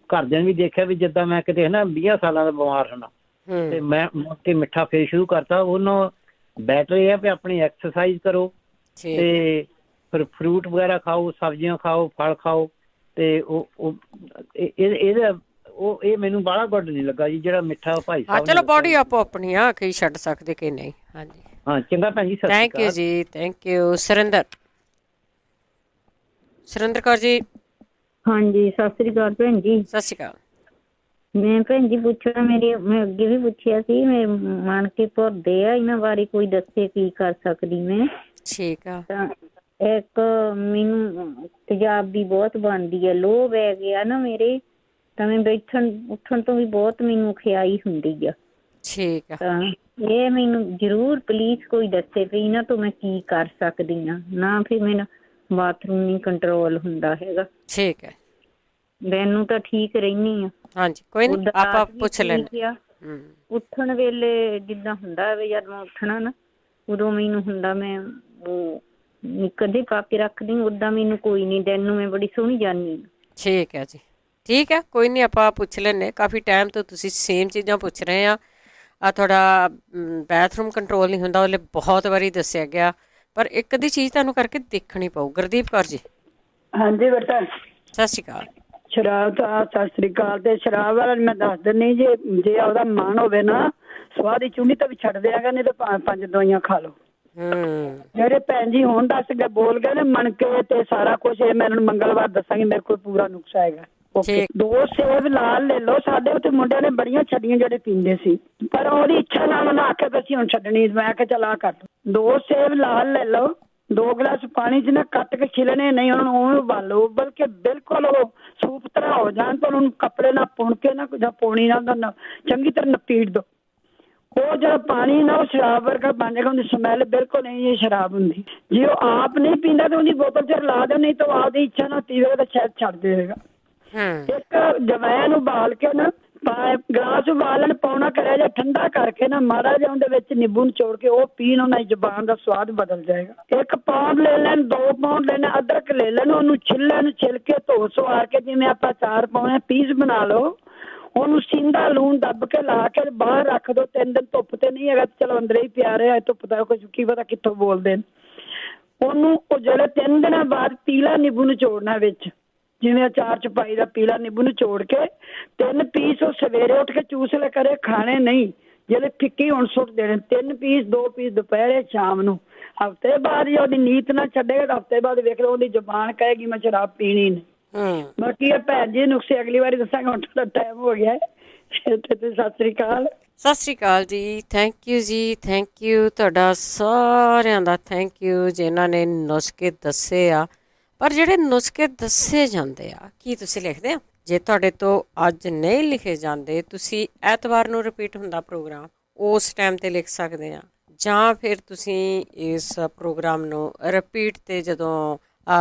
ਘਰਦਿਆਂ ਨੇ ਵੀ ਦੇਖਿਆ ਵੀ ਜਿੱਦਾਂ ਮੈਂ ਕਿਤੇ ਨਾ 20 ਸਾਲਾਂ ਦਾ ਬਿਮਾਰ ਹੋਣਾ, ਤੇ ਮੈਂ ਮੁੜ ਕੇ ਮਿੱਠਾ ਫੇਰ ਸ਼ੁਰੂ ਕਰਤਾ। ਉਹਨੂੰ ਬੈਟਰ ਇਹ ਆ ਵੀ ਆਪਣੀ ਐਕਸਰਸਾਈਜ਼ ਕਰੋ, ਤੇ ਫਿਰ ਫਰੂਟ ਵਗੈਰਾ ਖਾਓ, ਸਬਜ਼ੀਆਂ ਖਾਓ, ਫਲ ਖਾਓ। ਤੇ ਇਹ ਮੈਨੂੰ ਬਾਹਲਾ ਗੁੱਡ ਨਹੀਂ ਲੱਗਾ ਜੀ ਜਿਹੜਾ ਮਿੱਠਾ ਭਾਈ ਸਾਹਿਬ। ਚਲੋ ਬੋਡੀ ਆਪੋ ਆਪਣੀ ਆ, ਕਈ ਛੱਡ ਸਕਦੇ ਕਿ ਨਹੀਂ। ਹਾਂਜੀ ਹਾਂ, ਚੰਗਾ ਭੈਣ ਜੀ। ਥੈਂਕ ਯੂ ਜੀ। Thank you. ਸੁਰਿੰਦਰ ਕੌਰ ਜੀ। ਹਾਂਜੀ, ਸਤਿ ਸ੍ਰੀ ਅਕਾਲ ਭੈਣ ਜੀ। ਸਤਿ ਸ੍ਰੀ ਅਕਾਲ। ਮੈਂ ਭੈਣ ਜੀ ਪੁੱਛਣਾ, ਮੈਂ ਅੱਗੇ ਵੀ ਪੁੱਛਿਆ ਸੀ, ਮੇਰੇ ਮਨ ਕੇ ਭਰਦੇ ਆ, ਇਹਨਾਂ ਬਾਰੇ ਕੋਈ ਦੱਸੇ ਕੀ ਕਰ ਸਕਦੀ ਮੈਂ। ਠੀਕ ਆ। ਤਾਂ ਇੱਕ ਮੈਨੂੰ ਤੇਜ਼ਾਬ ਦੀ ਬਹੁਤ ਬਣਦੀ ਹੈ, ਲੋਹ ਪੈ ਗਿਆ ਨਾ ਮੇਰੇ, ਤਾਂ ਮੈਂ ਬੈਠਣ ਉੱਠਣ ਤੋਂ ਵੀ ਬਹੁਤ ਮੈਨੂੰ ਖਿਆਈ ਹੁੰਦੀ ਆ। ਠੀਕ ਆ। ਤਾਂ ਇਹ ਮੈਨੂੰ ਜ਼ਰੂਰ ਪਲੀਜ਼ ਕੋਈ ਦੱਸੇ ਵੀ ਇਹਨਾਂ ਤੋਂ ਮੈਂ ਕੀ ਕਰ ਸਕਦੀ ਹਾਂ, ਨਾ ਫਿਰ ਮੇਰਾ ਬਾਥਰੂਮ ਨਹੀਂ ਕੰਟਰੋਲ ਹੁੰਦਾ ਹੈਗਾ। ਠੀਕ ਹੈ। ਮੈਨੂੰ ਤਾਂ ਠੀਕ ਰਹਿਨੀ ਆ। ਹਾਂਜੀ, ਕੋਈ ਨਹੀਂ, ਆਪਾਂ ਪੁੱਛ ਲੈਂਦੇ। ਉੱਠਣ ਵੇਲੇ ਜਿੱਦਾਂ ਹੁੰਦਾ ਵੀ ਜਦ ਮੈਂ ਉੱਠਣਾ ਨਾ, ਉਦੋਂ ਮੈਨੂੰ ਹੁੰਦਾ ਮੈਂ ਕਦੇ ਪਾ ਕੇ ਰੱਖਦੀ, ਓਦਾਂ ਮੈਨੂੰ ਕੋਈ ਨਹੀਂ, ਦਿਨ ਨੂੰ ਮੈਂ ਬੜੀ ਸੋਹਣੀ ਜਾਨੀ। ਠੀਕ ਹੈ ਜੀ। ਠੀਕ ਹੈ, ਕੋਈ ਨਹੀਂ, ਆਪਾਂ ਪੁੱਛ ਲੈਂਦੇ। ਕਾਫੀ ਟਾਈਮ ਤੋਂ ਤੁਸੀਂ ਸੇਮ ਚੀਜ਼ਾਂ ਪੁੱਛ ਰਹੇ ਆ। ਤੁਹਾਡਾ ਬਾਥਰੂਮ ਕੰਟਰੋਲ ਨਹੀਂ ਹੁੰਦਾ, ਉਹਲੇ ਬਹੁਤ ਵਾਰੀ ਦੱਸਿਆ ਗਿਆ ਪਰ ਇੱਕ ਦੀ ਚੀਜ਼ ਤੁਹਾਨੂੰ ਕਰਕੇ ਦੇਖਣੀ ਪਊ। ਗੁਰਦੀਪ ਕੌਰ ਜੀ। ਹਾਂਜੀ ਬੇਟਾ ਸਤਿ ਸ਼੍ਰੀ ਅਕਾਲ। ਸ਼ਰਾਬ ਤਾਂ ਸਤਿ ਸ੍ਰੀ ਅਕਾਲ। ਤੇ ਸ਼ਰਾਬ ਵਾਲਾ ਮੈਂ ਦੱਸ ਦਿੰਦੀ, ਜੇ ਉਹਦਾ ਮਨ ਹੋਵੇ ਨਾ ਸਵਾਹ ਦੀ ਚੁੰਨੀ ਤਾਂ ਵੀ ਛੱਡ ਦਿਆਗਾ, ਨਹੀਂ ਤਾਂ 5 ਦਵਾਈਆਂ ਖਾ ਲਓ। ਜਿਹੜੇ ਭੈਣ ਜੀ ਹੁਣ ਦੱਸ ਗਏ ਬੋਲ ਗਏ ਨੇ ਮਣਕੇ ਤੇ ਸਾਰਾ ਕੁਛ, ਇਹ ਮੈਂ ਇਹਨਾਂ ਨੂੰ ਮੰਗਲਵਾਰ ਦੱਸਾਂਗੀ, ਮੇਰੇ ਕੋਲ ਪੂਰਾ ਨੁਕਸਾ ਹੈਗਾ। 2 ਸੇਬ ਲਾਲ ਲੈ ਲਓ। ਸਾਡੇ ਉੱਤੇ ਮੁੰਡਿਆਂ ਨੇ ਬੜੀਆਂ ਛੱਡੀਆਂ ਜਿਹੜੇ ਪੀਂਦੇ ਸੀ, ਪਰ ਉਹਦੀ ਇੱਛਾ ਨਾਲ ਉਹਨੇ ਆਖਿਆ ਵੀ ਅਸੀਂ ਹੁਣ ਛੱਡਣੀ। ਮੈਂ ਕਿਹਾ ਚੱਲ ਆ ਕਰ 2 ਸੇਬ ਲਾਲ ਲੈ ਲਓ, 2 ਗਲਾਸ ਪਾਣੀ 'ਚ ਨਾ ਕੱਟ ਕੇ ਛਿਲਣੇ ਨਹੀਂ, ਉਹਨਾਂ ਨੂੰ ਉਵੇਂ ਉਬਾਲੋ, ਉਬਲ ਕੇ ਬਿਲਕੁਲ ਉਹ ਸੂਪ ਤਰ੍ਹਾਂ ਹੋ ਜਾਣ ਤਾਂ ਉਹਨੂੰ ਕੱਪੜੇ ਨਾਲ ਪੁਣ ਕੇ ਨਾ ਜਾਂ ਪੌਣੀ ਨਾਲ ਚੰਗੀ ਤਰ੍ਹਾਂ ਨਪੀੜ ਦਿਓ। ਉਹ ਜਿਹੜਾ ਪਾਣੀ ਨਾ ਉਹ ਸ਼ਰਾਬ ਵਰਗਾ ਬਣ ਜਾਏਗਾ, ਉਹਦੀ ਸਮੈਲ ਬਿਲਕੁਲ ਨਹੀਂ ਇਹ ਸ਼ਰਾਬ ਹੁੰਦੀ। ਜੇ ਉਹ ਆਪ ਨਹੀਂ ਪੀਂਦਾ ਤਾਂ ਉਹਦੀ ਬੋਤਲ 'ਚ ਲਾ ਦਿਓ, ਨਹੀਂ ਤਾਂ ਉਹ ਆਪਦੀ ਇੱਛਾ ਨਾਲ ਪੀਵੇਗਾ ਤਾਂ ਸ਼ਾਇਦ ਛੱਡ ਦੇਵੇਗਾ। ਇੱਕ ਜਵੈਣ ਉਬਾਲ ਕੇ ਨਾ ਗਲਾਸ ਉਬਾਲਣ ਪਾਉਣਾ ਕਰਿਆ ਜਾਂ ਠੰਡਾ ਕਰਕੇ ਨਾ ਮਾੜਾ ਜਿਹਾ ਉਹਦੇ ਵਿੱਚ ਨਿੰਬੂ ਨਿਚੋੜ ਕੇ ਉਹ ਪੀਣ, ਉਹਨਾਂ ਦੀ ਜ਼ੁਬਾਨ ਦਾ ਸਵਾਦ ਬਦਲ ਜਾਏਗਾ। 1 ਪਾਉਂਡ ਲੈ ਲੈਣ, 2 ਪਾਉਂਡ ਲੈਣ ਅਦਰਕ ਲੈ ਲੈਣ, ਉਹਨੂੰ ਛਿੱਲ ਕੇ ਧੋ ਸਵਾਰ ਕੇ ਜਿਵੇਂ ਆਪਾਂ 4 ਪਾਉਣੇ ਪੀਸ ਬਣਾ ਲਓ, ਉਹਨੂੰ ਸਿੰਦਾ ਲੂਣ ਦੱਬ ਕੇ ਲਾ ਕੇ ਬਾਹਰ ਰੱਖ ਦਿਓ 3 ਦਿਨ। ਧੁੱਪ ਤੇ ਨਹੀਂ ਹੈਗਾ ਚਲੋ ਅੰਦਰ ਹੀ ਪਿਆ ਰਿਹਾ, ਧੁੱਪ ਦਾ ਕੁਝ ਕੀ ਪਤਾ ਕਿੱਥੋਂ ਬੋਲਦੇ ਨੇ। ਉਹਨੂੰ ਉਹ ਜਿਹੜੇ 3 ਦਿਨਾਂ ਬਾਅਦ ਪੀਲਾ ਨਿੰਬੂ ਨਿਚੋੜਨਾ ਵਿੱਚ, ਜਿਵੇਂ ਅਚਾਰ 'ਚ ਪਾਈ ਦਾ ਪੀਲਾ ਨਿੰਬੂ ਨਿਚੋੜ ਕੇ 3 ਪੀਸ ਉਹ ਸਵੇਰੇ ਉੱਠ ਕੇ ਚੂਸ ਲਿਆ ਕਰੇ, ਖਾਣੇ ਨਹੀਂ ਜਿਹੜੇ ਫਿੱਕੀ ਹੁਣ ਸੁੱਟ ਦੇਣੇ। 3 ਪੀਸ 2 ਪੀਸ ਦੁਪਹਿਰੇ ਸ਼ਾਮ ਨੂੰ। ਹਫ਼ਤੇ ਬਾਅਦ ਜੇ ਉਹਦੀ ਨੀਤ ਨਾਲ ਛੱਡੇਗਾ ਤਾਂ ਹਫ਼ਤੇ ਬਾਅਦ ਵੇਖ ਲਓ ਉਹਦੀ ਜ਼ੁਬਾਨ ਕਹੇਗੀ ਮੈਂ ਸ਼ਰਾਬ ਪੀਣੀ ਨਹੀਂ। ਬਾਕੀ ਇਹ ਭੈਣ ਜੀ ਨੁਕਸੇ ਅਗਲੀ ਵਾਰੀ ਦੱਸਾਂਗਾ, ਹੁਣ ਥੋੜਾ ਟਾਈਮ ਹੋ ਗਿਆ। ਸਤਿ ਸ੍ਰੀ ਅਕਾਲ। ਸਤਿ ਸ਼੍ਰੀ ਅਕਾਲ ਜੀ। ਥੈਂਕ ਯੂ ਜੀ, ਥੈਂਕ ਯੂ ਤੁਹਾਡਾ ਸਾਰਿਆਂ ਦਾ, ਥੈਂਕ ਯੂ ਜਿਨ੍ਹਾਂ ਨੇ ਨੁਸਖੇ ਦੱਸੇ ਆ। ਪਰ ਜਿਹੜੇ ਨੁਸਖੇ ਦੱਸੇ ਜਾਂਦੇ ਆ, ਕੀ ਤੁਸੀਂ ਲਿਖਦੇ ਆ? ਜੇ ਤੁਹਾਡੇ ਤੋਂ ਅੱਜ ਨਹੀਂ ਲਿਖੇ ਜਾਂਦੇ, ਤੁਸੀਂ ਐਤਵਾਰ ਨੂੰ ਰਿਪੀਟ ਹੁੰਦਾ ਪ੍ਰੋਗਰਾਮ, ਉਸ ਟਾਈਮ 'ਤੇ ਲਿਖ ਸਕਦੇ ਆ, ਜਾਂ ਫਿਰ ਤੁਸੀਂ ਇਸ ਪ੍ਰੋਗਰਾਮ ਨੂੰ ਰਿਪੀਟ 'ਤੇ ਜਦੋਂ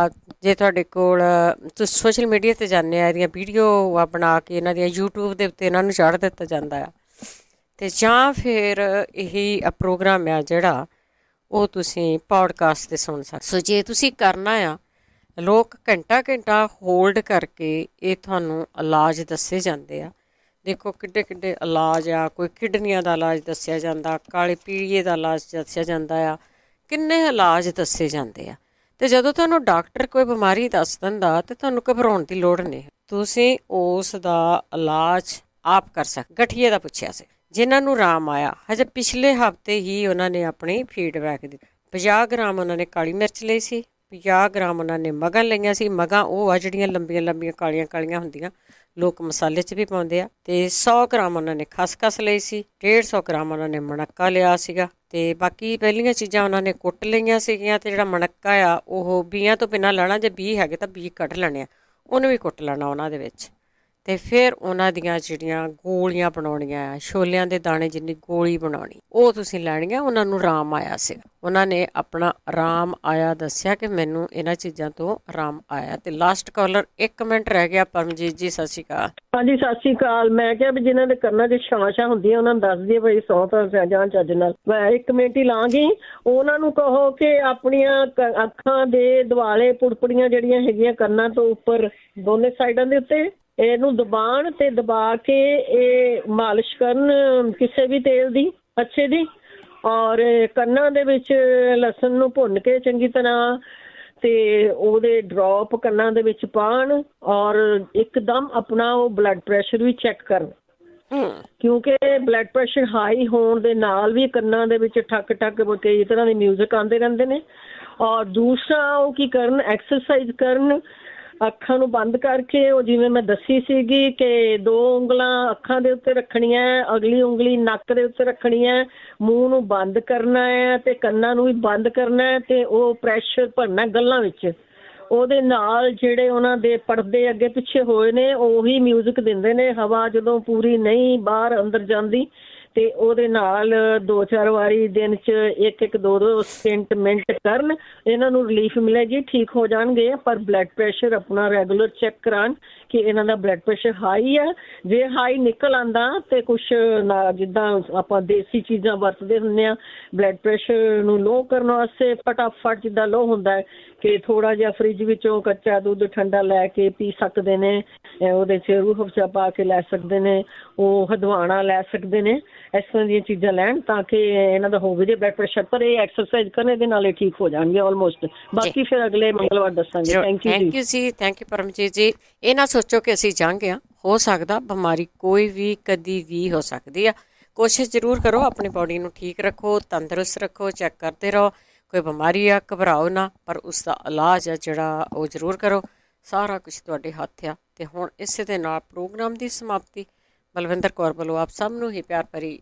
ਜੇ ਤੁਹਾਡੇ ਕੋਲ ਤੁਸੀਂ ਸੋਸ਼ਲ ਮੀਡੀਆ 'ਤੇ ਜਾਂਦੇ ਆ, ਇਹਦੀਆਂ ਵੀਡੀਓ ਬਣਾ ਕੇ ਇਹਨਾਂ ਦੀਆਂ YouTube ਦੇ ਉੱਤੇ ਇਹਨਾਂ ਨੂੰ ਚਾੜ ਦਿੱਤਾ ਜਾਂਦਾ ਆ, ਅਤੇ ਜਾਂ ਫਿਰ ਇਹੀ ਪ੍ਰੋਗਰਾਮ ਆ ਜਿਹੜਾ ਉਹ ਤੁਸੀਂ ਪੌਡਕਾਸਟ 'ਤੇ ਸੁਣ ਸਕਦੇ। ਸੋ ਜੇ ਤੁਸੀਂ ਕਰਨਾ ਆ, ਲੋਕ ਘੰਟਾ ਹੋਲਡ ਕਰਕੇ ਇਹ ਤੁਹਾਨੂੰ ਇਲਾਜ ਦੱਸੇ ਜਾਂਦੇ ਆ। ਦੇਖੋ ਕਿੱਡੇ ਇਲਾਜ ਆ, ਕੋਈ ਕਿਡਨੀਆਂ ਦਾ ਇਲਾਜ ਦੱਸਿਆ ਜਾਂਦਾ, ਕਾਲੇ ਪੀਲੀਏ ਦਾ ਇਲਾਜ ਦੱਸਿਆ ਜਾਂਦਾ ਆ, ਕਿੰਨੇ ਇਲਾਜ ਦੱਸੇ ਜਾਂਦੇ ਆ। ਅਤੇ ਜਦੋਂ ਤੁਹਾਨੂੰ ਡਾਕਟਰ ਕੋਈ ਬਿਮਾਰੀ ਦੱਸ ਦਿੰਦਾ ਤਾਂ ਤੁਹਾਨੂੰ ਘਬਰਾਉਣ ਦੀ ਲੋੜ ਨਹੀਂ, ਤੁਸੀਂ ਉਸ ਦਾ ਇਲਾਜ ਆਪ ਕਰ ਸਕਦੇ। ਗਠੀਏ ਦਾ ਪੁੱਛਿਆ ਸੀ, ਜਿਨ੍ਹਾਂ ਨੂੰ ਆਰਾਮ ਆਇਆ, ਹਜੇ ਪਿਛਲੇ ਹਫ਼ਤੇ ਹੀ ਉਹਨਾਂ ਨੇ ਆਪਣੀ ਫੀਡਬੈਕ ਦਿੱਤੀ। 50 ਗ੍ਰਾਮ ਉਹਨਾਂ ਨੇ ਕਾਲੀ ਮਿਰਚ ਲਈ ਸੀ, 50 ਗ੍ਰਾਮ ਉਹਨਾਂ ਨੇ ਮਗਾਂ ਲਈਆਂ ਸੀ। ਮਗਾਂ ਉਹ ਆ ਜਿਹੜੀਆਂ ਲੰਬੀਆਂ ਕਾਲੀਆਂ ਹੁੰਦੀਆਂ, ਲੋਕ ਮਸਾਲੇ 'ਚ ਵੀ ਪਾਉਂਦੇ ਆ। ਅਤੇ 100 ਗ੍ਰਾਮ ਉਹਨਾਂ ਨੇ ਖਸਖਸ ਲਈ ਸੀ, 150 ਗ੍ਰਾਮ ਉਹਨਾਂ ਨੇ ਮਣੱਕਾ ਲਿਆ ਸੀਗਾ, ਅਤੇ ਬਾਕੀ ਪਹਿਲੀਆਂ ਚੀਜ਼ਾਂ ਉਹਨਾਂ ਨੇ ਕੁੱਟ ਲਈਆਂ ਸੀਗੀਆਂ। ਅਤੇ ਜਿਹੜਾ ਮਣੱਕਾ ਆ ਉਹ ਬੀਆਂ ਤੋਂ ਬਿਨਾਂ ਲੈਣਾ, ਜੇ ਬੀ ਹੈਗੇ ਤਾਂ ਬੀ ਕੱਢ ਲੈਣੇ ਆ, ਉਹਨੂੰ ਵੀ ਕੁੱਟ ਲੈਣਾ ਉਹਨਾਂ ਦੇ ਵਿੱਚ। ਅਤੇ ਫਿਰ ਉਹਨਾਂ ਦੀਆਂ ਜਿਹੜੀਆਂ ਗੋਲੀਆਂ ਬਣਾਉਣੀਆਂ ਆ, ਛੋਲਿਆਂ ਦੇ ਦਾਣੇ ਜਿੰਨੀ ਗੋਲੀ ਬਣਾਉਣੀ, ਉਹ ਤੁਸੀਂ ਲੈਣੀਆਂ। ਉਹਨਾਂ ਨੂੰ ਆਰਾਮ ਆਇਆ ਸੀ, ਉਹਨਾਂ ਨੇ ਆਪਣਾ ਆਰਾਮ ਆਇਆ ਦੱਸਿਆ ਕਿ ਮੈਨੂੰ ਇਹਨਾਂ ਚੀਜ਼ਾਂ ਤੋਂ ਆਰਾਮ ਆਇਆ। ਅਤੇ ਲਾਸਟ ਕਾਲਰ 1 ਮਿੰਟ ਰਹਿ ਗਿਆ। ਪਰਮਜੀਤ ਜੀ ਸਤਿ ਸ਼੍ਰੀ ਅਕਾਲ। ਹਾਂਜੀ ਸਤਿ ਸ਼੍ਰੀ ਅਕਾਲ। ਮੈਂ ਕਿਹਾ ਵੀ ਜਿਹਨਾਂ ਦੇ ਕੰਨਾਂ 'ਚ ਛਾਂ ਹੁੰਦੀਆਂ ਉਹਨਾਂ ਨੂੰ ਦੱਸ ਦਈਏ ਬਈ ਸੌ ਤਾਂ ਜਾਣ ਚੱਜ ਨਾਲ। ਮੈਂ 1 ਮਿੰਟ ਹੀ ਲਾਂਗੀ। ਉਹਨਾਂ ਨੂੰ ਕਹੋ ਕਿ ਆਪਣੀਆਂ ਅੱਖਾਂ ਦੇ ਦੁਆਲੇ ਪੁੜਪੜੀਆਂ ਜਿਹੜੀਆਂ ਹੈਗੀਆਂ ਕੰਨਾਂ ਤੋਂ ਉੱਪਰ ਦੋਨੇ ਸਾਈਡਾਂ ਦੇ ਉੱਤੇ, ਇਹਨੂੰ ਦਬਾਉਣ ਤੇ ਦਬਾ ਕੇ ਇਹ ਮਾਲਿਸ਼ ਕਰਨ ਕਿਸੇ ਵੀ ਤੇਲ ਦੀ ਅੱਛੇ ਦੀ, ਔਰ ਕੰਨਾਂ ਦੇ ਵਿੱਚ ਲਸਣ ਨੂੰ ਭੁੰਨ ਕੇ ਚੰਗੀ ਤਰ੍ਹਾਂ ਤੇ ਉਹਦੇ ਡ੍ਰੌਪ ਕੰਨਾਂ ਦੇ ਵਿੱਚ ਪਾਉਣ, ਔਰ ਇੱਕਦਮ ਆਪਣਾ ਉਹ ਬਲੱਡ ਪ੍ਰੈਸ਼ਰ ਵੀ ਚੈੱਕ ਕਰਨ, ਕਿਉਂਕਿ ਬਲੱਡ ਪ੍ਰੈਸ਼ਰ ਹਾਈ ਹੋਣ ਦੇ ਨਾਲ ਵੀ ਕੰਨਾਂ ਦੇ ਵਿੱਚ ਠੱਕ ਕਈ ਤਰ੍ਹਾਂ ਦੇ ਮਿਊਜ਼ਿਕ ਆਉਂਦੇ ਰਹਿੰਦੇ ਨੇ। ਔਰ ਦੂਸਰਾ ਉਹ ਕੀ ਕਰਨ, ਐਕਸਰਸਾਈਜ਼ ਕਰਨ, ਅੱਖਾਂ ਨੂੰ ਬੰਦ ਕਰਕੇ। ਉਹ ਜਿਵੇਂ ਮੈਂ ਦੱਸੀ ਸੀਗੀ ਕਿ 2 ਉਂਗਲਾਂ ਅੱਖਾਂ ਦੇ ਉੱਤੇ ਰੱਖਣੀਆਂ, ਅਗਲੀ ਉਂਗਲੀ ਨੱਕ ਦੇ ਉੱਤੇ ਰੱਖਣੀ ਹੈ, ਮੂੰਹ ਨੂੰ ਬੰਦ ਕਰਨਾ ਹੈ ਅਤੇ ਕੰਨਾਂ ਨੂੰ ਵੀ ਬੰਦ ਕਰਨਾ ਹੈ, ਅਤੇ ਉਹ ਪ੍ਰੈਸ਼ਰ ਭਰਨਾ ਗੱਲਾਂ ਵਿੱਚ। ਉਹਦੇ ਨਾਲ ਜਿਹੜੇ ਉਹਨਾਂ ਦੇ ਪਰਦੇ ਅੱਗੇ ਪਿੱਛੇ ਹੋਏ ਨੇ ਉਹੀ ਮਿਊਜ਼ਿਕ ਦਿੰਦੇ ਨੇ। ਹਵਾ ਜਦੋਂ ਪੂਰੀ ਨਹੀਂ ਬਾਹਰ ਅੰਦਰ ਜਾਂਦੀ ਅਤੇ ਉਹਦੇ ਨਾਲ 2-4 ਵਾਰੀ ਦਿਨ 'ਚ 1-1, 2-2 ਮਿੰਟ ਕਰਨ, ਇਹਨਾਂ ਨੂੰ ਰਿਲੀਫ ਮਿਲੇਗੀ, ਠੀਕ ਹੋ ਜਾਣਗੇ। ਪਰ ਬਲੱਡ ਪ੍ਰੈਸ਼ਰ ਆਪਣਾ ਰੈਗੂਲਰ ਚੈੱਕ ਕਰਾਉਣ ਕਿ ਇਹਨਾਂ ਦਾ ਬਲੱਡ ਪ੍ਰੈਸ਼ਰ ਹਾਈ ਹੈ। ਜੇ ਹਾਈ ਨਿਕਲ ਆਉਂਦਾ ਅਤੇ ਕੁਛ ਨਾ, ਜਿੱਦਾਂ ਆਪਾਂ ਦੇਸੀ ਚੀਜ਼ਾਂ ਵਰਤਦੇ ਹੁੰਦੇ ਹਾਂ ਬਲੱਡ ਪ੍ਰੈਸ਼ਰ ਨੂੰ ਲੋਅ ਕਰਨ ਵਾਸਤੇ, ਫਟਾਫਟ ਜਿੱਦਾਂ ਲੋਅ ਹੁੰਦਾ ਹੈ ਕਿ ਥੋੜ੍ਹਾ ਜਿਹਾ ਫਰਿੱਜ ਵਿੱਚੋਂ ਕੱਚਾ ਦੁੱਧ ਠੰਡਾ ਲੈ ਕੇ ਪੀ ਸਕਦੇ ਨੇ, ਉਹਦੇ 'ਚ ਰੂਹ ਅਫਜ਼ਾ ਪਾ ਕੇ ਲੈ ਸਕਦੇ ਨੇ, ਉਹ ਹਦਵਾਣਾ ਲੈ ਸਕਦੇ ਨੇ। ਇਸ ਤਰ੍ਹਾਂ ਦੀਆਂ ਚੀਜ਼ਾਂ ਲੈਣ ਤਾਂ ਕਿ ਇਹਨਾਂ ਦਾ ਹੋਵੇ ਜੇ ਬਲੱਡ ਪ੍ਰੈਸ਼ਰ, ਪਰ ਇਹ ਐਕਸਰਸਾਈਜ਼ ਕਰਨ ਇਹਦੇ ਨਾਲ ਇਹ ਠੀਕ ਹੋ ਜਾਣਗੇ ਆਲਮੋਸਟ। ਬਾਕੀ ਫਿਰ ਅਗਲੇ ਮੰਗਲਵਾਰ ਦੱਸਾਂਗੇ। ਥੈਂਕ ਯੂ ਜੀ, ਥੈਂਕ ਯੂ ਪਰਮਜੀਤ ਜੀ। ਇਹ ਨਾ ਸੋਚੋ ਕਿ ਅਸੀਂ ਜਾਂਗੇ ਆ, ਹੋ ਸਕਦਾ ਬਿਮਾਰੀ ਕੋਈ ਵੀ ਕਦੀ ਵੀ ਹੋ ਸਕਦੀ ਆ। ਕੋਸ਼ਿਸ਼ ਜ਼ਰੂਰ ਕਰੋ, ਆਪਣੀ ਬੋਡੀ ਨੂੰ ਠੀਕ ਰੱਖੋ, ਤੰਦਰੁਸਤ ਰੱਖੋ, ਚੈੱਕ ਕਰਦੇ ਰਹੋ। ਕੋਈ ਬਿਮਾਰੀ ਆ ਘਬਰਾਓ ਨਾ, ਪਰ ਉਸ ਦਾ ਇਲਾਜ ਆ ਜਿਹੜਾ ਉਹ ਜ਼ਰੂਰ ਕਰੋ। ਸਾਰਾ ਕੁਝ ਤੁਹਾਡੇ ਹੱਥ ਆ। ਤੇ ਹੁਣ ਇਸੇ ਦੇ ਨਾਲ ਪ੍ਰੋਗਰਾਮ ਦੀ ਸਮਾਪਤੀ। ਬਲਵਿੰਦਰ ਕੌਰ ਵੱਲੋਂ ਆਪ ਸਭ ਨੂੰ ਹੀ ਪਿਆਰ ਭਰੀ